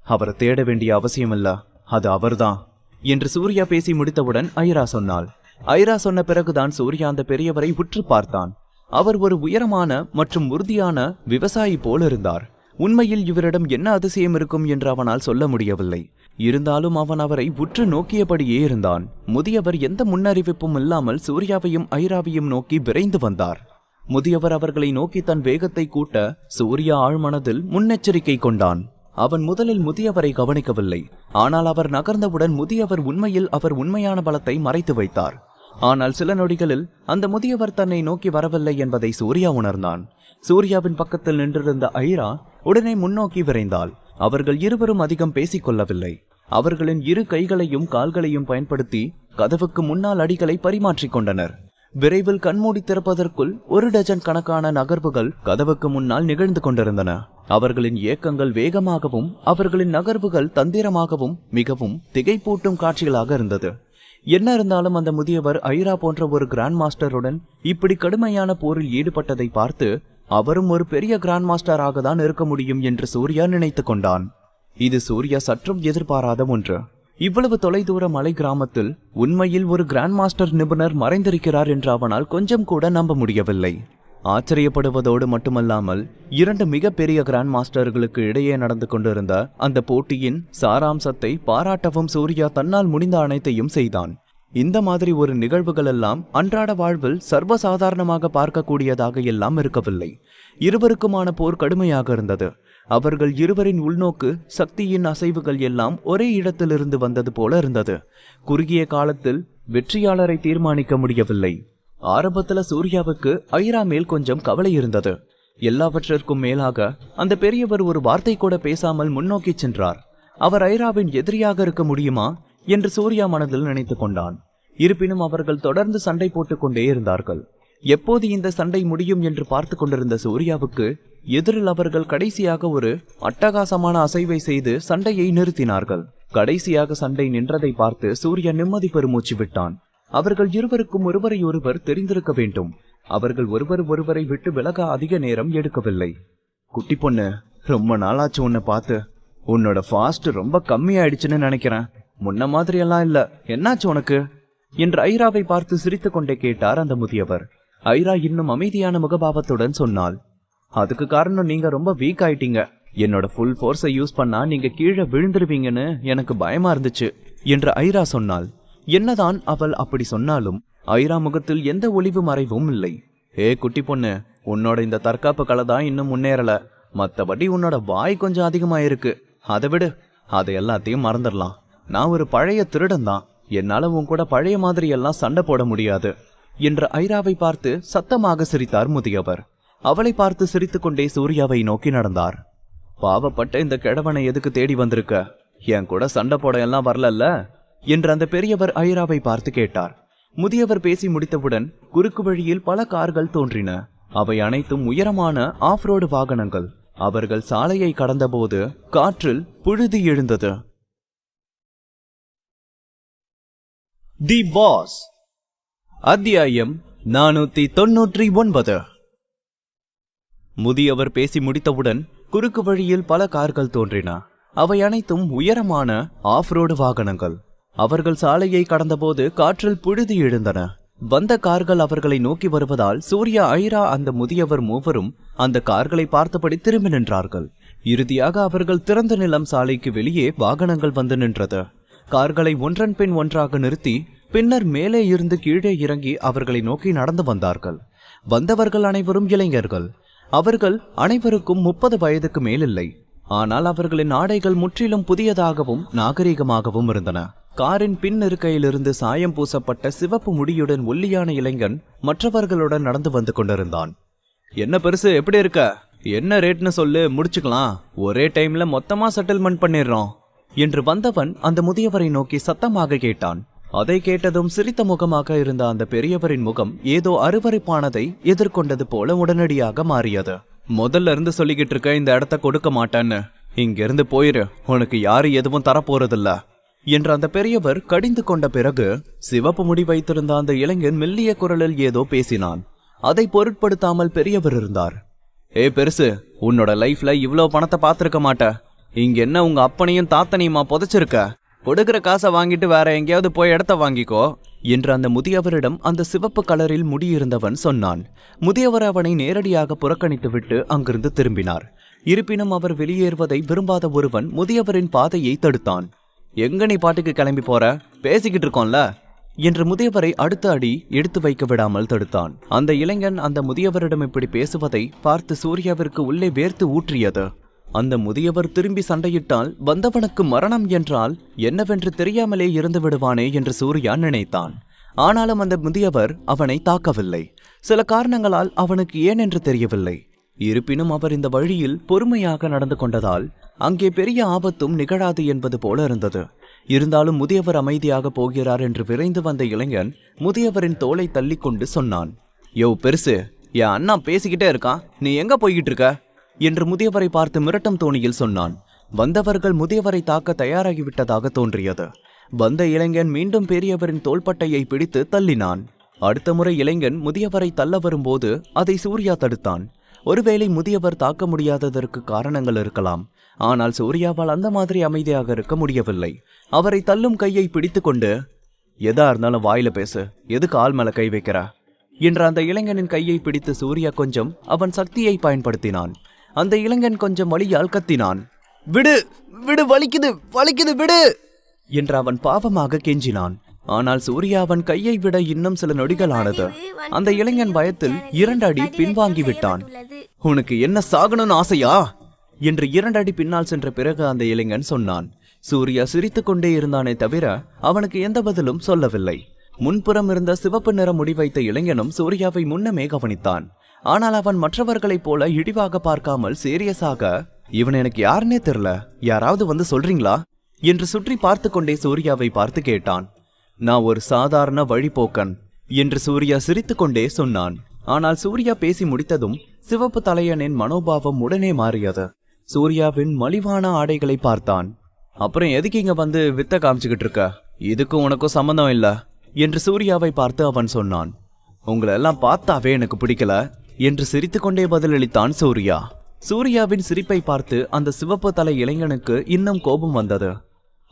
அவரை தேட வேண்டிய அவசியமில்ல, அது அவர்தான் என்று சூர்யா பேசி முடித்தவுடன் ஐரா சொன்னாள். ஐரா சொன்ன பிறகுதான் சூர்யா அந்த பெரியவரை உற்று பார்த்தான். அவர் ஒரு உயரமான மற்றும் உறுதியான விவசாயி போல் இருந்தார். உண்மையில் இவரிடம் என்ன அதிசயம் இருக்கும் என்று அவனால் சொல்ல முடியவில்லை. இருந்தாலும் அவன் அவரை உற்று நோக்கியபடியே இருந்தான். முதியவர் எந்த முன்னறிவிப்பும் இல்லாமல் சூர்யாவையும் ஐராவையும் நோக்கி விரைந்து வந்தார். முதியவர் அவர்களை நோக்கி தன் வேகத்தை கூட்ட சூர்யா ஆழ்மனதில் முன்னெச்சரிக்கை கொண்டான். அவன் முதலில் முதியவரை கவனிக்கவில்லை. ஆனால் அவர் நகர்ந்தவுடன் முதியவர் உண்மையில் அவர் உண்மையான பலத்தை மறைத்து வைத்தார். ஆனால் சில நொடிகளில் அந்த முதியவர் தன்னை நோக்கி வரவில்லை என்பதை சூர்யா உணர்ந்தான். சூர்யாவின் பக்கத்தில் நின்றிருந்த ஐரா உடனே முன்னோக்கி விரைந்தாள். அவர்கள் இருவரும் அதிகம் பேசிக்கொள்ளவில்லை. அவர்களின் இரு கைகளையும் கால்களையும் பயன்படுத்தி கதவுக்கு முன்னால் அடிகளை பரிமாற்றிக் கொண்டனர். விரைவில் கண்மூடி திறப்பதற்குள் 1 டஜன் கணக்கான நகர்வுகள் கதவுக்கு முன்னால் நிகழ்ந்து கொண்டிருந்தன. அவர்களின் இயக்கங்கள் வேகமாகவும் அவர்களின் நகர்வுகள் தந்திரமாகவும் மிகவும் திகைப்பூட்டும் காட்சிகளாக இருந்தது. என்ன இருந்தாலும் அந்த முதியவர் ஐரா போன்ற ஒரு கிராண்ட் மாஸ்டருடன் இப்படி கடுமையான போரில் ஈடுபட்டதை பார்த்து அவரும் ஒரு பெரிய கிராண்ட் மாஸ்டராக தான் இருக்க முடியும் என்று சூர்யா நினைத்து கொண்டான். இது சூர்யா சற்றும் எதிர்பாராத ஒன்று. இவ்வளவு தொலைதூர மலை கிராமத்தில் உண்மையில் ஒரு கிராண்ட் மாஸ்டர் நிபுணர் மறைந்திருக்கிறார் என்று அவனால் கொஞ்சம் கூட நம்ப முடியவில்லை. ஆச்சரியப்படுவதோடு மட்டுமல்லாமல் 2 மிகப்பெரிய கிராண்ட் மாஸ்டர்களுக்கு இடையே நடந்து கொண்டிருந்த அந்த போட்டியின் சாராம்சத்தை பாராட்டவும் சூர்யா தன்னால் முடிந்த அனைத்தையும் செய்தான். இந்த மாதிரி ஒரு நிகழ்வுகள் எல்லாம் அன்றாட வாழ்வில் சர்வசாதாரணமாக பார்க்கக்கூடியதாக எல்லாம் இருக்கவில்லை. இருவருக்குமான போர் கடுமையாக இருந்தது. அவர்கள் இருவரின் உள்நோக்கு சக்தியின் அசைவுகள் எல்லாம் ஒரே இடத்திலிருந்து வந்தது போல இருந்தது. குறுகிய காலத்தில் வெற்றியாளரை தீர்மானிக்க முடியவில்லை. ஆரம்பத்துல சூர்யாவுக்கு ஐரா மேல் கொஞ்சம் கவலை இருந்தது. எல்லாவற்றிற்கும் மேலாக அந்த பெரியவர் ஒரு வார்த்தை கூட பேசாமல் முன்னோக்கி சென்றார். அவர் ஐராவின் எதிரியாக இருக்க முடியுமா என்று சூர்யா மனதில் நினைத்து கொண்டான். இருப்பினும் அவர்கள் தொடர்ந்து சண்டை போட்டுக் கொண்டே இருந்தார்கள். எப்போது இந்த சண்டை முடியும் என்று பார்த்து கொண்டிருந்த சூர்யாவுக்கு எதிரில் அவர்கள் கடைசியாக ஒரு அட்டகாசமான அசைவை செய்து சண்டையை நிறுத்தினார்கள். கடைசியாக சண்டை நின்றதை பார்த்து சூர்யா நிம்மதி பெருமூச்சு விட்டான். அவர்கள் இருவருக்கும் ஒருவரை ஒருவர் தெரிந்திருக்க வேண்டும். அவர்கள் ஒருவரை விட்டு விலக அதிக நேரம் எடுக்கவில்லை. குட்டி பொண்ணு, ரொம்ப நாளாச்சு உன்னை பார்த்து. உன்னோட ஃபாஸ்ட் ரொம்ப கம்மியாயிடுச்சுன்னு நினைக்கிறேன். முன்ன மாதிரி எல்லாம் இல்ல, என்னாச்சு உனக்கு என்று ஐராவை பார்த்து சிரித்து கொண்டே கேட்டார் அந்த முதியவர். ஐரா இன்னும் அமைதியான முகபாவத்துடன் சொன்னாள், அதுக்கு காரணம் நீங்க ரொம்ப வீக் ஆயிட்டீங்க. என்னோட ஃபுல் ஃபோர்ஸை யூஸ் பண்ணா நீங்க கீழே விழுந்துருவீங்கன்னு எனக்கு பயமா இருந்துச்சு என்று ஐரா சொன்னாள். என்னதான் அவள் அப்படி சொன்னாலும் ஐரா முகத்தில் எந்த ஒளிவு மறைவும் இல்லை. ஏ குட்டி பொண்ணு, உன்னோட இந்த தற்காப்பு கலை தான் இன்னும் முன்னேறல. மற்றபடி உன்னோட வாய் கொஞ்சம் அதிகமாயிருக்கு. அதை விடு, அதை எல்லாத்தையும் மறந்துடலாம். நான் ஒரு பழைய திருடன் தான். என்னால உன் கூட பழைய மாதிரி எல்லாம் சண்டை போட முடியாது என்று ஐராவை பார்த்து சத்தமாக சிரித்தார் முதியவர். அவளை பார்த்து சிரித்துக்கொண்டே சூர்யாவை நோக்கி நடந்தார். பாவப்பட்ட இந்த கிழவனை எதுக்கு தேடி வந்திருக்க? என் கூட சண்டை போட எல்லாம் வரலல்ல என்று அந்த பெரியவர் ஐராவை பார்த்து கேட்டார். முதியவர் பேசி முடித்தவுடன் குறுக்கு வழியில் பல கார்கள் தோன்றின. அவை அனைத்தும் உயரமான ஆஃப் ரோடு வாகனங்கள். அவர்கள் சாலையை கடந்தபோது காற்றில் புழுதி எழுந்தது. தி பாஸ். அத்தியாயம் 499. முதியவர் பேசி முடித்தவுடன் குறுக்கு வழியில் பல கார்கள் தோன்றின. அவை அனைத்தும் உயரமான ஆஃப் ரோடு வாகனங்கள். அவர்கள் சாலையை கடந்தபோது காற்றில் புழுதி எழுந்தன. வந்த கார்கள் அவர்களை நோக்கி வருவதால் சூர்யா, ஐரா, அந்த முதியவர் மூவரும் அந்த கார்களை பார்த்தபடி திரும்பி நின்றார்கள். இறுதியாக அவர்கள் திறந்த நிலம் சாலைக்கு வெளியே வாகனங்கள் வந்து நின்றது. கார்களை ஒன்றன் பின் ஒன்றாக நிறுத்தி பின்னர் மேலே இருந்து கீழே இறங்கி அவர்களை நோக்கி நடந்து வந்தார்கள். வந்தவர்கள் அனைவரும் இளைஞர்கள். அவர்கள் அனைவருக்கும் 30 வயதுக்கு மேலில்லை. ஆனால் அவர்களின் ஆடைகள் முற்றிலும் புதியதாகவும் நாகரீகமாகவும் இருந்தன. காரின் பின் இருக்கையிலிருந்து சாயம் பூசப்பட்ட சிவப்பு முடியுடன் ஒல்லியான இளைஞன் மற்றவர்களுடன் நடந்து வந்து கொண்டிருந்தான். என்ன பெருசு, எப்படி இருக்க? என்ன ரேட்னு சொல்லு, முடிச்சுக்கலாம். ஒரே டைம்ல மொத்தமா செட்டில்மெண்ட் பண்ணிடுறோம் என்று வந்தவன் அந்த முதியவரை நோக்கி சத்தமாக கேட்டான். அதை கேட்டதும் சிரித்த முகமாக இருந்த அந்த பெரியவரின் முகம் ஏதோ அருவருப்பானதை எதிர்கொண்டது போல உடனடியாக மாறியது. முதல்ல இருந்து சொல்லிக்கிட்டு இருக்க, இந்த இடத்த கொடுக்க மாட்டேன்னு. இங்கிருந்து போயிரு, உனக்கு யாரு எதுவும் தரப்போறதில்ல என்று அந்த பெரியவர் கடிந்து கொண்ட பிறகு சிவப்பு முடி வைத்திருந்த அந்த இளைஞன் மெல்லிய குரலில் ஏதோ பேசினான். அதை பொருட்படுத்தாமல் பெரியவர் இருந்தார். ஏ பெருசு, உன்னோட லைஃப்ல இவ்வளோ பணத்தை பார்த்திருக்க மாட்ட. இங்க என்ன உங்க அப்பனையும் தாத்தனையுமா புதைச்சிருக்க? கொடுக்கிற காசை வாங்கிட்டு வேற எங்கேயாவது போய் இடத்த வாங்கிக்கோ என்று அந்த முதியவரிடம் அந்த சிவப்பு கலரில் முடியிருந்தவன் சொன்னான். முதியவர் அவனை நேரடியாக புறக்கணித்து விட்டு அங்கிருந்து திரும்பினார். இருப்பினும் அவர் வெளியேறுவதை விரும்பாத ஒருவன் முதியவரின் பாதையை தடுத்தான். எங்க நீ பாட்டுக்கு கிளம்பி போற? பேசிக்கிட்டு இருக்கோம்ல என்று முதியவரை அடுத்த அடி எடுத்து வைக்க விடாமல் தடுத்தான். அந்த இளைஞன் அந்த முதியவரிடம் இப்படி பேசுவதை பார்த்து சூர்யாவிற்கு உள்ளே வேர்த்து ஊற்றியது. அந்த முதியவர் திரும்பி சண்டையிட்டால் வந்தவனுக்கு மரணம் என்றால் என்னவென்று தெரியாமலே இருந்து விடுவானே என்று சூர்யா நினைத்தான். ஆனாலும் அந்த முதியவர் அவனை தாக்கவில்லை. சில காரணங்களால் அவனுக்கு ஏன் என்று தெரியவில்லை. இருப்பினும் அவர் இந்த வழியில் பொறுமையாக நடந்து கொண்டதால் அங்கே பெரிய ஆபத்தும் நிகழாது என்பது போல இருந்தது. இருந்தாலும் முதியவர் அமைதியாக போகிறார் என்று விரைந்து வந்த இளைஞன் முதியவரின் தோலை தள்ளி கொண்டு சொன்னான். யோ பெருசு, என் அண்ணா பேசிக்கிட்டே இருக்கான், நீ எங்க போய்கிட்டு இருக்க என்று முதியவரை பார்த்து மிரட்டும் தோணியில் சொன்னான். வந்தவர்கள் முதியவரை தாக்க தயாராகிவிட்டதாக தோன்றியது. வந்த இளைஞன் மீண்டும் பெரியவரின் தோள்பட்டையை பிடித்து தள்ளினான். அடுத்த முறை இளைஞன் முதியவரை தள்ள வரும்போது அதை சூர்யா தடுத்தான். ஒருவேளை முதியவர் தாக்க முடியாததற்கு காரணங்கள் இருக்கலாம். ஆனால் சூர்யாவால் அந்த மாதிரி அமைதியாக இருக்க முடியவில்லை. அவரை தள்ளும் கையை பிடித்து கொண்டு, எதா இருந்தாலும் வாயில பேசு, எதுக்கு ஆள் மேல கை வைக்கிற என்ற அந்த இளைஞனின் கையை பிடித்து சூர்யா கொஞ்சம் அவன் சக்தியை பயன்படுத்தினான். அந்த இளைஞன் கொஞ்சம் வலியால் கத்தினான். விடு விடு, வலிக்குது வலிக்குது, விடு என்று அவன் பாவமாக கெஞ்சினான். ஆனால் சூர்யா அவன் கையை விட இன்னும் சில நொடிகள் ஆனது. அந்த இளைஞன் பயத்தில் 2 அடி பின்வாங்கி விட்டான். உனக்கு என்ன சாகணும்னு ஆசையா என்று 2 அடி பின்னால் சென்ற பிறகு அந்த இளைஞன் சொன்னான். சூர்யா சிரித்துக் கொண்டே இருந்தானே தவிர அவனுக்கு எந்த பதிலும் சொல்லவில்லை. முன்புறம் இருந்த சிவப்பு நிற முடி வைத்த இளைஞனும் சூர்யாவை முன்னமே கவனித்தான். ஆனால் அவன் மற்றவர்களைப் போல இழிவாக பார்க்காமல் சீரியஸாக, இவன் எனக்கு யாருன்னே தெரியல, யாராவது வந்து சொல்றீங்களா என்று சுற்றி பார்த்து கொண்டே சூர்யாவை பார்த்து கேட்டான். நான் ஒரு சாதாரண வழிபோக்கன் என்று சூர்யா சிரித்து கொண்டே சொன்னான். ஆனால் சூர்யா பேசி முடித்ததும் சிவப்பு தலையனின் மனோபாவம் உடனே மாறியது. சூர்யாவின் மலிவான ஆடைகளை பார்த்தான். அப்புறம் எதுக்கு இங்க வந்து வித்த காமிச்சுக்கிட்டு இருக்க? இதுக்கும் உனக்கும் சம்பந்தம் இல்ல என்று சூர்யாவை பார்த்து அவன் சொன்னான். உங்களை எல்லாம் பார்த்தாவே எனக்கு பிடிக்கல என்று சிரித்துக்கொண்டே பதிலளித்தான் சூர்யா. சூர்யாவின் சிரிப்பை பார்த்து அந்த சிவப்பு தலை இளைஞனுக்கு இன்னும் கோபம் வந்தது.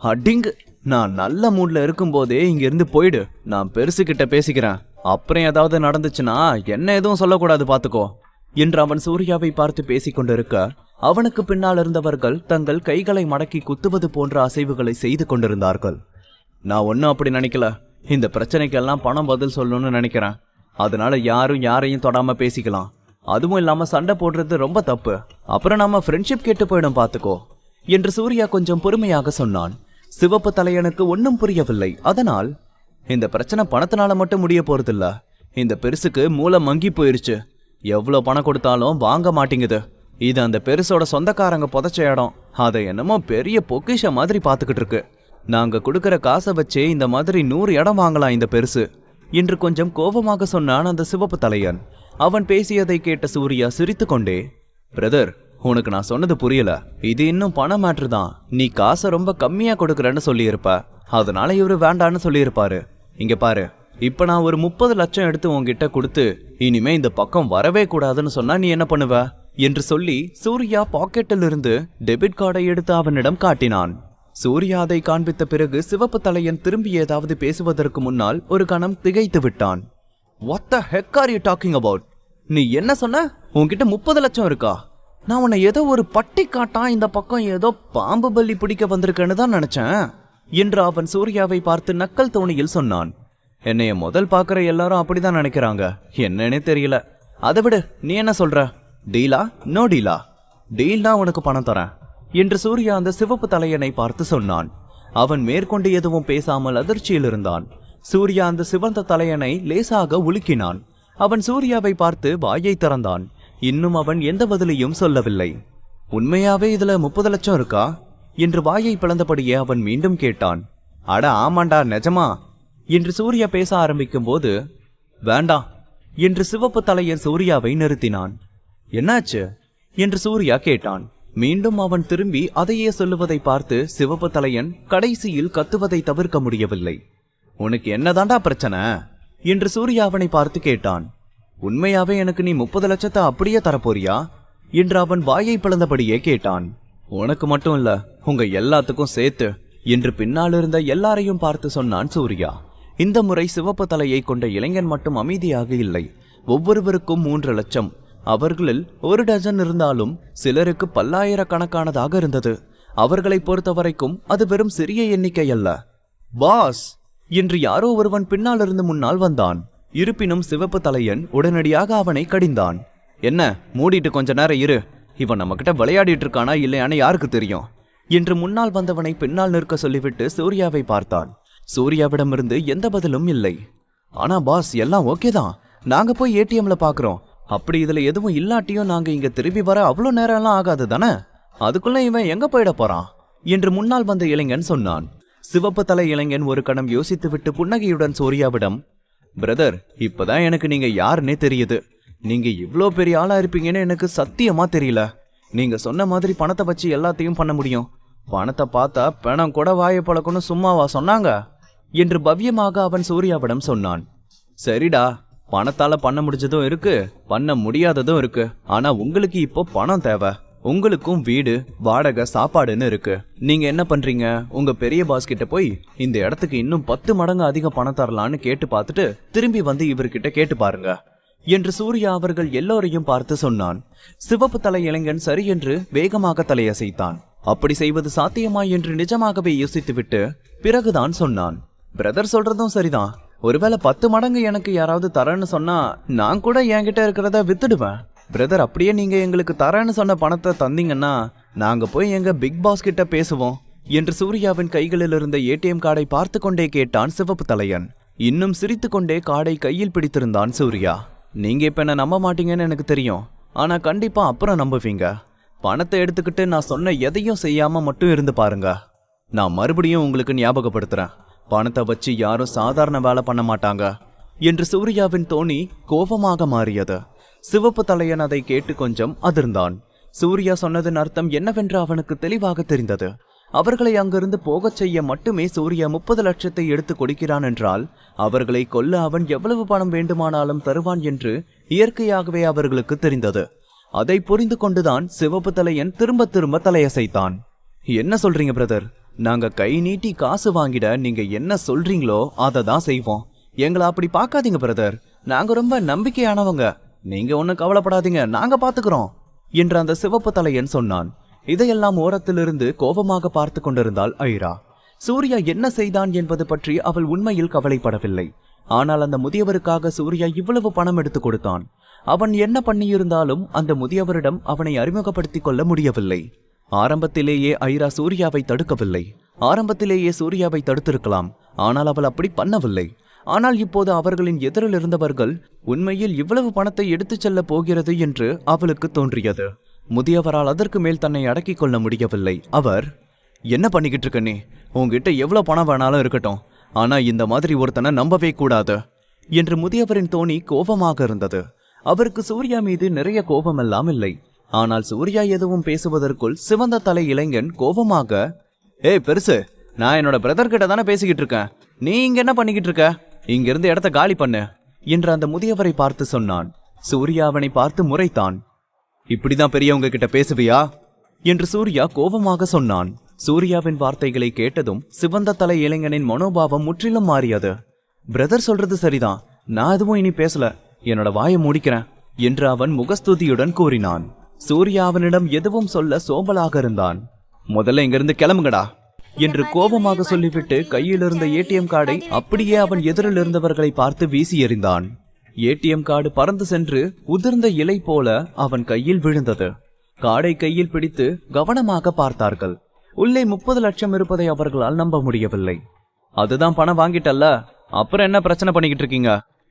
அடிங்கு, நான் நல்ல மூட்ல இருக்கும் போதே இங்க இருந்து போயிடு. நான் பெருசு கிட்ட பேசிக்கிறேன். அப்புறம் ஏதாவது நடந்துச்சுன்னா என்ன எதுவும் சொல்லக்கூடாது, பாத்துக்கோ என்று அவன் சூர்யாவை பார்த்து பேசிக் கொண்டிருக்க அவனுக்கு பின்னால் இருந்தவர்கள் தங்கள் கைகளை மடக்கி குத்துவது போன்ற அசைவுகளை செய்து கொண்டிருந்தார்கள். நான் ஒன்னும் அப்படி நினைக்கல. இந்த பிரச்சனைக்கெல்லாம் பணம் பதில் சொல்லணும்னு நினைக்கிறேன். அதனால யாரும் யாரையும் தொடாம பேசிக்கலாம். அதுவும் இல்லாம சண்டை போடுறது ரொம்ப தப்பு. அப்புறம் நாம ஃப்ரெண்ட்ஷிப் கேட்டு போயிடும், பாத்துக்கோ என்று சூர்யா கொஞ்சம் பொறுமையாக சொன்னான். சிவப்பு தலையனுக்கு ஒன்னும் புரியவில்லை. அதனால் இந்த பிரச்சனை பணத்தினால மட்டும் முடிய போறதில்ல. இந்த பெருசுக்கு மூளை மங்கி போயிருச்சு. எவ்வளவு பணம் கொடுத்தாலும் வாங்க மாட்டேங்குது. இது அந்த பெருசோட சொந்தக்காரங்க புதைச்ச இடம். அதை என்னமோ பெரிய பொக்கிஷ மாதிரி பாத்துக்கிட்டு இருக்கு. நாங்க கொடுக்கற காசை வச்சே இந்த மாதிரி 100 இடம் வாங்கலாம் இந்த பெருசு என்று கொஞ்சம் கோபமாக சொன்னான் அந்த சிவப்பு தலையன். அவன் பேசியதை கேட்ட சூர்யா சிரித்து கொண்டே, பிரதர், உனக்கு நான் சொன்னது புரியல. இது இன்னும் பண மேட்ரு தான். நீ காசை ரொம்ப கம்மியா கொடுக்கறன்னு சொல்லியிருப்ப. அதனால இவரு வேண்டான்னு சொல்லியிருப்பாரு. இங்க பாரு, இப்ப நான் ஒரு 30 லட்சம் எடுத்து உன்கிட்ட கொடுத்து இனிமே இந்த பக்கம் வரவே கூடாதுன்னு சொன்னா நீ என்ன பண்ணுவ என்று சொல்லி சூர்யா பாக்கெட்டில் இருந்து டெபிட் கார்டை எடுத்து அவனிடம் காட்டினான். சூர்யா அதை காண்பித்த பிறகு சிவப்பு தலையன் திரும்பி ஏதாவது பேசுவதற்கு முன்னால் ஒரு கணம் திகைத்து விட்டான். What the heck are you talking about? நீ என்ன சொன்ன? உன்கிட்ட 30 லட்சம் இருக்கா? நான் உன்னை ஏதோ ஒரு பட்டி காட்டான் இந்த பக்கம் ஏதோ பாம்பு பல்லி பிடிக்க வந்திருக்கேன்னு தான் நினைச்சேன் என்று அவன் சூர்யாவை பார்த்து நக்கல் தோணியில் சொன்னான். என்னைய முதல் பார்க்குற எல்லாரும் அப்படிதான் நினைக்கிறாங்க, என்னன்னே தெரியல. அதை விடு, நீ என்ன சொல்ற? டீலா? நோ டீலா? டீல்னா உனக்கு பணம் தரேன் என்று சூர்யா அந்த சிவப்பு தலையனை பார்த்து சொன்னான். அவன் மேற்கொண்டு எதுவும் பேசாமல் அதிர்ச்சியில் இருந்தான். சூர்யா அந்த சிவந்த தலையனை லேசாக உலுக்கினான். அவன் சூர்யாவை பார்த்து வாயை திறந்தான். இன்னும் அவன் எந்த பதிலையும் சொல்லவில்லை. உண்மையாவே இதுல 30 லட்சம் இருக்கா என்று வாயை பிளந்தபடியே அவன் மீண்டும் கேட்டான். அட ஆமாண்டா, நிஜமா என்று சூர்யா பேச ஆரம்பிக்கும் போது வேண்டாம் என்று சிவப்பு தலையன் சூர்யாவை நிறுத்தினான். என்னாச்சு என்று சூர்யா கேட்டான். மீண்டும் அவன் திரும்பி அதையே சொல்லுவதை பார்த்து சிவப்பு தலையன் கடைசியில் கத்துவதை தவிர்க்க முடியவில்லை. உனக்கு என்னதாண்டா பிரச்சனை என்று சூர்யா அவனை பார்த்து கேட்டான். உண்மையாவே எனக்கு நீ 30 லட்சத்தை அப்படியே தரப்போறியா என்று அவன் வாயை பிளந்தபடியே கேட்டான். உனக்கு மட்டும் இல்ல, உங்க எல்லாத்துக்கும் சேர்த்து என்று பின்னால் இருந்த எல்லாரையும் பார்த்து சொன்னான் சூர்யா. இந்த முறை சிவப்பு தலையை கொண்ட இளைஞன் மட்டும் அமைதியாக இல்லை. ஒவ்வொருவருக்கும் 3 லட்சம். அவர்களில் 1 டஜன் இருந்தாலும் சிலருக்கு பல்லாயிரக்கணக்கானதாக இருந்தது. அவர்களை பொறுத்தவரைக்கும் அது வெறும் சிறிய எண்ணிக்கை அல்ல. பாஸ் என்று யாரோ ஒருவன் பின்னால் இருந்து முன்னால் வந்தான். இருப்பினும் சிவப்பு தலையன் உடனடியாக அவனை கடிந்தான். என்ன, மூடிட்டு கொஞ்ச நேரம் இரு, இவன் நம்ம கிட்ட விளையாடிட்டு இருக்கானா இல்லையான்னு யாருக்கு தெரியும் என்று முன்னால் வந்தவனை பின்னால் நிற்க சொல்லிவிட்டு சூர்யாவை பார்த்தான். சூர்யாவிடமிருந்து எந்த பதிலும் இல்லை. ஆனா பாஸ், எல்லாம் ஓகே தான், நாங்க போய் ஏடிஎம்ல பாக்குறோம். அப்படி இதுல எதுவும் இல்லாட்டியும் நாங்க இங்க திரும்பி வர அவ்வளோ நேரம் எல்லாம் ஆகாது தானே? அதுக்குள்ள இவன் எங்க போயிட போறான் என்று முன்னால் வந்த இளைஞன் சொன்னான். சிவப்பு தலை இளைஞன் ஒரு கணம் யோசித்துவிட்டு புன்னகையுடன் சூர்யாவிடம், பிரதர், இப்பதான் எனக்கு நீங்க யாருன்னே தெரியுது. நீங்க இவ்ளோ பெரிய ஆளா இருப்பீங்கன்னு எனக்கு சத்தியமா தெரியல. நீங்க சொன்ன மாதிரி பணத்தை வச்சு எல்லாத்தையும் பண்ண முடியும். பணத்தை பார்த்தா பணம் கூட வாயை பழக்கணும் சும்மாவா சொன்னாங்க என்று பவ்யமாக அவன் சூர்யாவிடம் சொன்னான். சரிடா, பணத்தால பண்ண முடிஞ்சதும் இருக்கு, பண்ண முடியாததும் இருக்கு. ஆனா உங்களுக்கு இப்போ பணம் தேவை. உங்களுக்கும் வீடு, வாடகை, சாப்பாடுன்னு இருக்கு. நீங்க என்ன பண்றீங்க? உங்க பெரிய பாஸ் கிட்ட போய் இந்த இடத்துக்கு இன்னும் 10 மடங்கு அதிக பணம் தரலான்னு கேட்டு பார்த்துட்டு திரும்பி வந்து இவர்கிட்ட கேட்டு பாருங்க என்று சூர்யா அவர்கள் எல்லோரையும் பார்த்து சொன்னான். சிவப்பு தலை இளைஞன் சரி என்று வேகமாக தலையசைத்தான். அப்படி செய்வது சாத்தியமா என்று நிஜமாகவே யோசித்துவிட்டு பிறகுதான் சொன்னான். பிரதர் சொல்றதும் சரிதான். ஒருவேளை 10 மடங்கு எனக்கு யாராவது தரேன்னு சொன்னா நான் கூட என்கிட்ட இருக்கிறத வித்துடுவேன். பிரதர், அப்படியே நீங்க எங்களுக்கு தரேன்னு சொன்ன பணத்தை தந்தீங்கன்னா நாங்க போய் எங்க பிக் பாஸ் கிட்ட பேசுவோம் என்று சூர்யாவின் கைகளில் இருந்த ஏடிஎம் கார்டை பார்த்து கொண்டே கேட்டான் சிவப்பு தலையன். இன்னும் சிரித்து கொண்டே கார்டை கையில் பிடித்திருந்தான் சூர்யா. நீங்க இப்ப என்ன நம்ப மாட்டீங்கன்னு எனக்கு தெரியும், ஆனா கண்டிப்பா அப்புறம் நம்புவீங்க. பணத்தை எடுத்துக்கிட்டு நான் சொன்ன எதையும் செய்யாம மட்டும் இருந்து பாருங்க. நான் மறுபடியும் உங்களுக்கு ஞாபகப்படுத்துறேன், பணத்தை வச்சு யாரும் சாதாரண வேலை பண்ண மாட்டாங்க என்று சூர்யாவின் தோணி கோபமாக மாறியது. சிவப்பு தலையன் அதை கேட்டு கொஞ்சம் அதிர்ந்தான். சூர்யா சொன்னதன் அர்த்தம் என்னவென்று அவனுக்கு தெளிவாக தெரிந்தது. அவர்களை அங்கிருந்து போகச் செய்ய மட்டுமே சூர்யா 30 லட்சத்தை எடுத்து கொடுக்கிறான் என்றால் அவர்களை கொல்ல அவன் எவ்வளவு பணம் வேண்டுமானாலும் தருவான் என்று இயற்கையாகவே அவர்களுக்கு தெரிந்தது. அதை புரிந்து கொண்டுதான் சிவப்பு தலையன் திரும்ப திரும்ப தலையசைத்தான். என்ன சொல்றீங்க பிரதர்? நாங்க கை நீட்டி காசு வாங்கிட நீங்க என்ன சொல்றீங்களோ அதை தான் செய்வோம். எங்களை அப்படி பார்க்காதீங்க பிரதர், நாங்க ரொம்ப நம்பிக்கையானவங்க. நீங்க ஒன்னும் கவலைப்படாதீங்க, நாங்க பாத்துக்கிறோம் என்று அந்த சிவப்பு தலையன் சொன்னான். இதையெல்லாம் ஓரத்திலிருந்து கோபமாக பார்த்து கொண்டிருந்தாள் ஐரா. சூர்யா என்ன செய்தான் என்பது பற்றி அவள் உண்மையில் கவலைப்படவில்லை. ஆனால் அந்த முதியவருக்காக சூர்யா இவ்வளவு பணம் எடுத்து கொடுத்தான். அவன் என்ன பண்ணியிருந்தாலும் அந்த முதியவரிடம் அவனை அறிமுகப்படுத்திக் கொள்ள முடியவில்லை. ஆரம்பத்திலேயே ஐரா சூர்யாவை தடுக்கவில்லை. ஆரம்பத்திலேயே சூர்யாவை தடுத்திருக்கலாம், ஆனால் அவள் அப்படி பண்ணவில்லை. ஆனால் இப்போது அவர்களின் எதிரில் இருந்தவர்கள் உண்மையில் இவ்வளவு பணத்தை எடுத்துச் செல்ல போகிறது என்று அவளுக்கு தோன்றியது. முதியவரால் அதற்கு மேல் தன்னை அடக்கிக் கொள்ள முடியவில்லை. அவர், என்ன பண்ணிக்கிட்டு இருக்க நீ? உங்ககிட்ட எவ்வளவு பணம் வேணாலும் இருக்கட்டும், ஆனா இந்த மாதிரி ஒருத்தனை நம்பவே கூடாது என்று முதியவரின் தோணி கோபமாக இருந்தது. அவருக்கு சூர்யா மீது நிறைய கோபமெல்லாம் இல்லை. ஆனால் சூர்யா எதுவும் பேசுவதற்குள் சிவந்த தலை இளைஞன் கோபமாக, ஏய் பெருசு, நான் என்னோட பிரதர் கிட்ட தானே பேசிக்கிட்டு இருக்கேன், நீ இங்க என்ன பண்ணிக்கிட்டு இருக்க இங்கிருந்து இடத்த காலி பண்ணு என்று அந்த முதியவரை பார்த்து சொன்னான். சூர்யா அவனை பார்த்து முறைத்தான். இப்படிதான் பெரியவங்க கிட்ட பேசுவியா என்று சூர்யா கோபமாக சொன்னான். சூர்யாவின் வார்த்தைகளை கேட்டதும் சிவந்த தலை இளைஞனின் மனோபாவம் முற்றிலும் மாறியது. பிரதர் சொல்றது சரிதான், நான் எதுவும் இனி பேசல, என்னோட வாயை முடிக்கிறேன் என்று அவன் முகஸ்துதியுடன் கூறினான். சூர்யா அவனிடம் எதுவும் சொல்ல சோம்பலாக இருந்தான். முதல்ல இங்கிருந்து கிளம்புங்கடா என்று கோபமாக சொல்லிவிட்டு கையில் இருந்த ஏடிஎம் கார்டை அப்படியே அவன் எதிரில் இருந்தவர்களை பார்த்து வீசி எறிந்தான். ஏடிஎம் கார்டு பறந்து சென்று உதிர்ந்த இலை போல அவன் கையில் விழுந்தது. கார்டை கையில் பிடித்து கவனமாக பார்த்தார்கள். உள்ளே 30 லட்சம் இருப்பதை அவர்களால் நம்ப முடியவில்லை. அதுதான் பணம் வாங்கிட்டல்ல, அப்புறம் என்ன பிரச்சனை பண்ணிக்கிட்டு இருக்கீங்க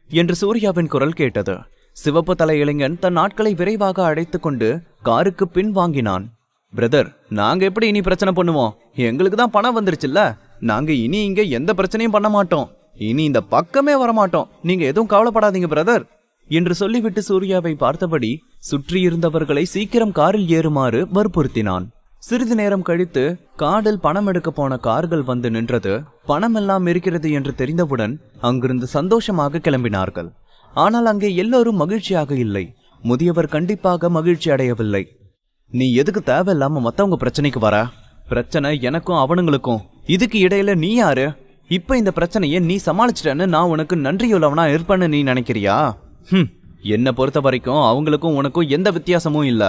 என்று சூர்யாவின் குரல் கேட்டது. சிவப்பு தலை இளைஞன் தன் ஆட்களை விரைவாக அழைத்து கொண்டு காருக்கு பின் வாங்கினான். பிரதர், நாங்க எப்படி இனி பிரச்சனை பண்ணுவோம்? எங்களுக்கு தான் பணம் வந்துருச்சுல்ல, நாங்க இனி இங்க எந்த பிரச்சனையும் பண்ண மாட்டோம், இனி இந்த பக்கமே வரமாட்டோம், நீங்க எதுவும் கவலைப்படாதீங்க பிரதர் என்று சொல்லிவிட்டு சூர்யாவை பார்த்தபடி சுற்றியிருந்தவர்களை சீக்கிரம் காரில் ஏறுமாறு வற்புறுத்தினான். சிறிது நேரம் கழித்து காடில் பணம் எடுக்க போன கார்கள் வந்து நின்றது. பணம் எல்லாம் இருக்கிறது என்று தெரிந்தவுடன் அங்கிருந்து சந்தோஷமாக கிளம்பினார்கள். ஆனால் அங்கே எல்லோரும் மகிழ்ச்சியாக இல்லை. முதியவர் கண்டிப்பாக மகிழ்ச்சி அடையவில்லை. நீ எதுக்கு தேவையில்லாம மத்தவங்க பிரச்சனைக்கு வர? பிரச்சனை எனக்கும் அவனுங்களுக்கும், இதுக்கு இடையில நீ யாரு? இப்ப இந்த பிரச்சனையை நீ சமாளிச்சிட்டன்னு நான் உனக்கு நன்றியுள்ளவனா இருப்பேன்னு நீ நினைக்கிறியா? என்ன பொறுத்த வரைக்கும் அவங்களுக்கும் உனக்கும் எந்த வித்தியாசமும் இல்ல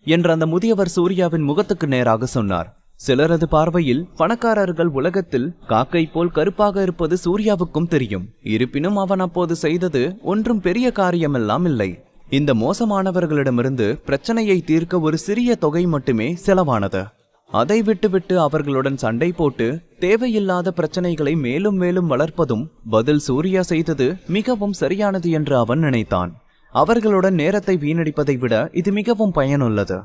என்று அந்த முதியவர் சூர்யாவின் முகத்துக்கு நேராக சொன்னார். சிலரது பார்வையில் பணக்காரர்கள் உலகத்தில் காக்கை போல் கருப்பாக இருப்பது சூர்யாவுக்கும் தெரியும். இருப்பினும் அவன் அப்போது செய்தது ஒன்றும் பெரிய காரியமெல்லாம் இல்லை. இந்த மோசமானவர்களிடமிருந்து பிரச்சனையை தீர்க்க ஒரு சிறிய தொகை மட்டுமே செலவானது. அதை விட்டுவிட்டு அவர்களுடன் சண்டை போட்டு தேவையில்லாத பிரச்சனைகளை மேலும் மேலும் வளர்ப்பதும் பதில் சூர்யா செய்தது மிகவும் சரியானது என்று அவன் நினைத்தான். அவர்களுடன் நேரத்தை வீணடிப்பதை விட இது மிகவும் பயனுள்ளது.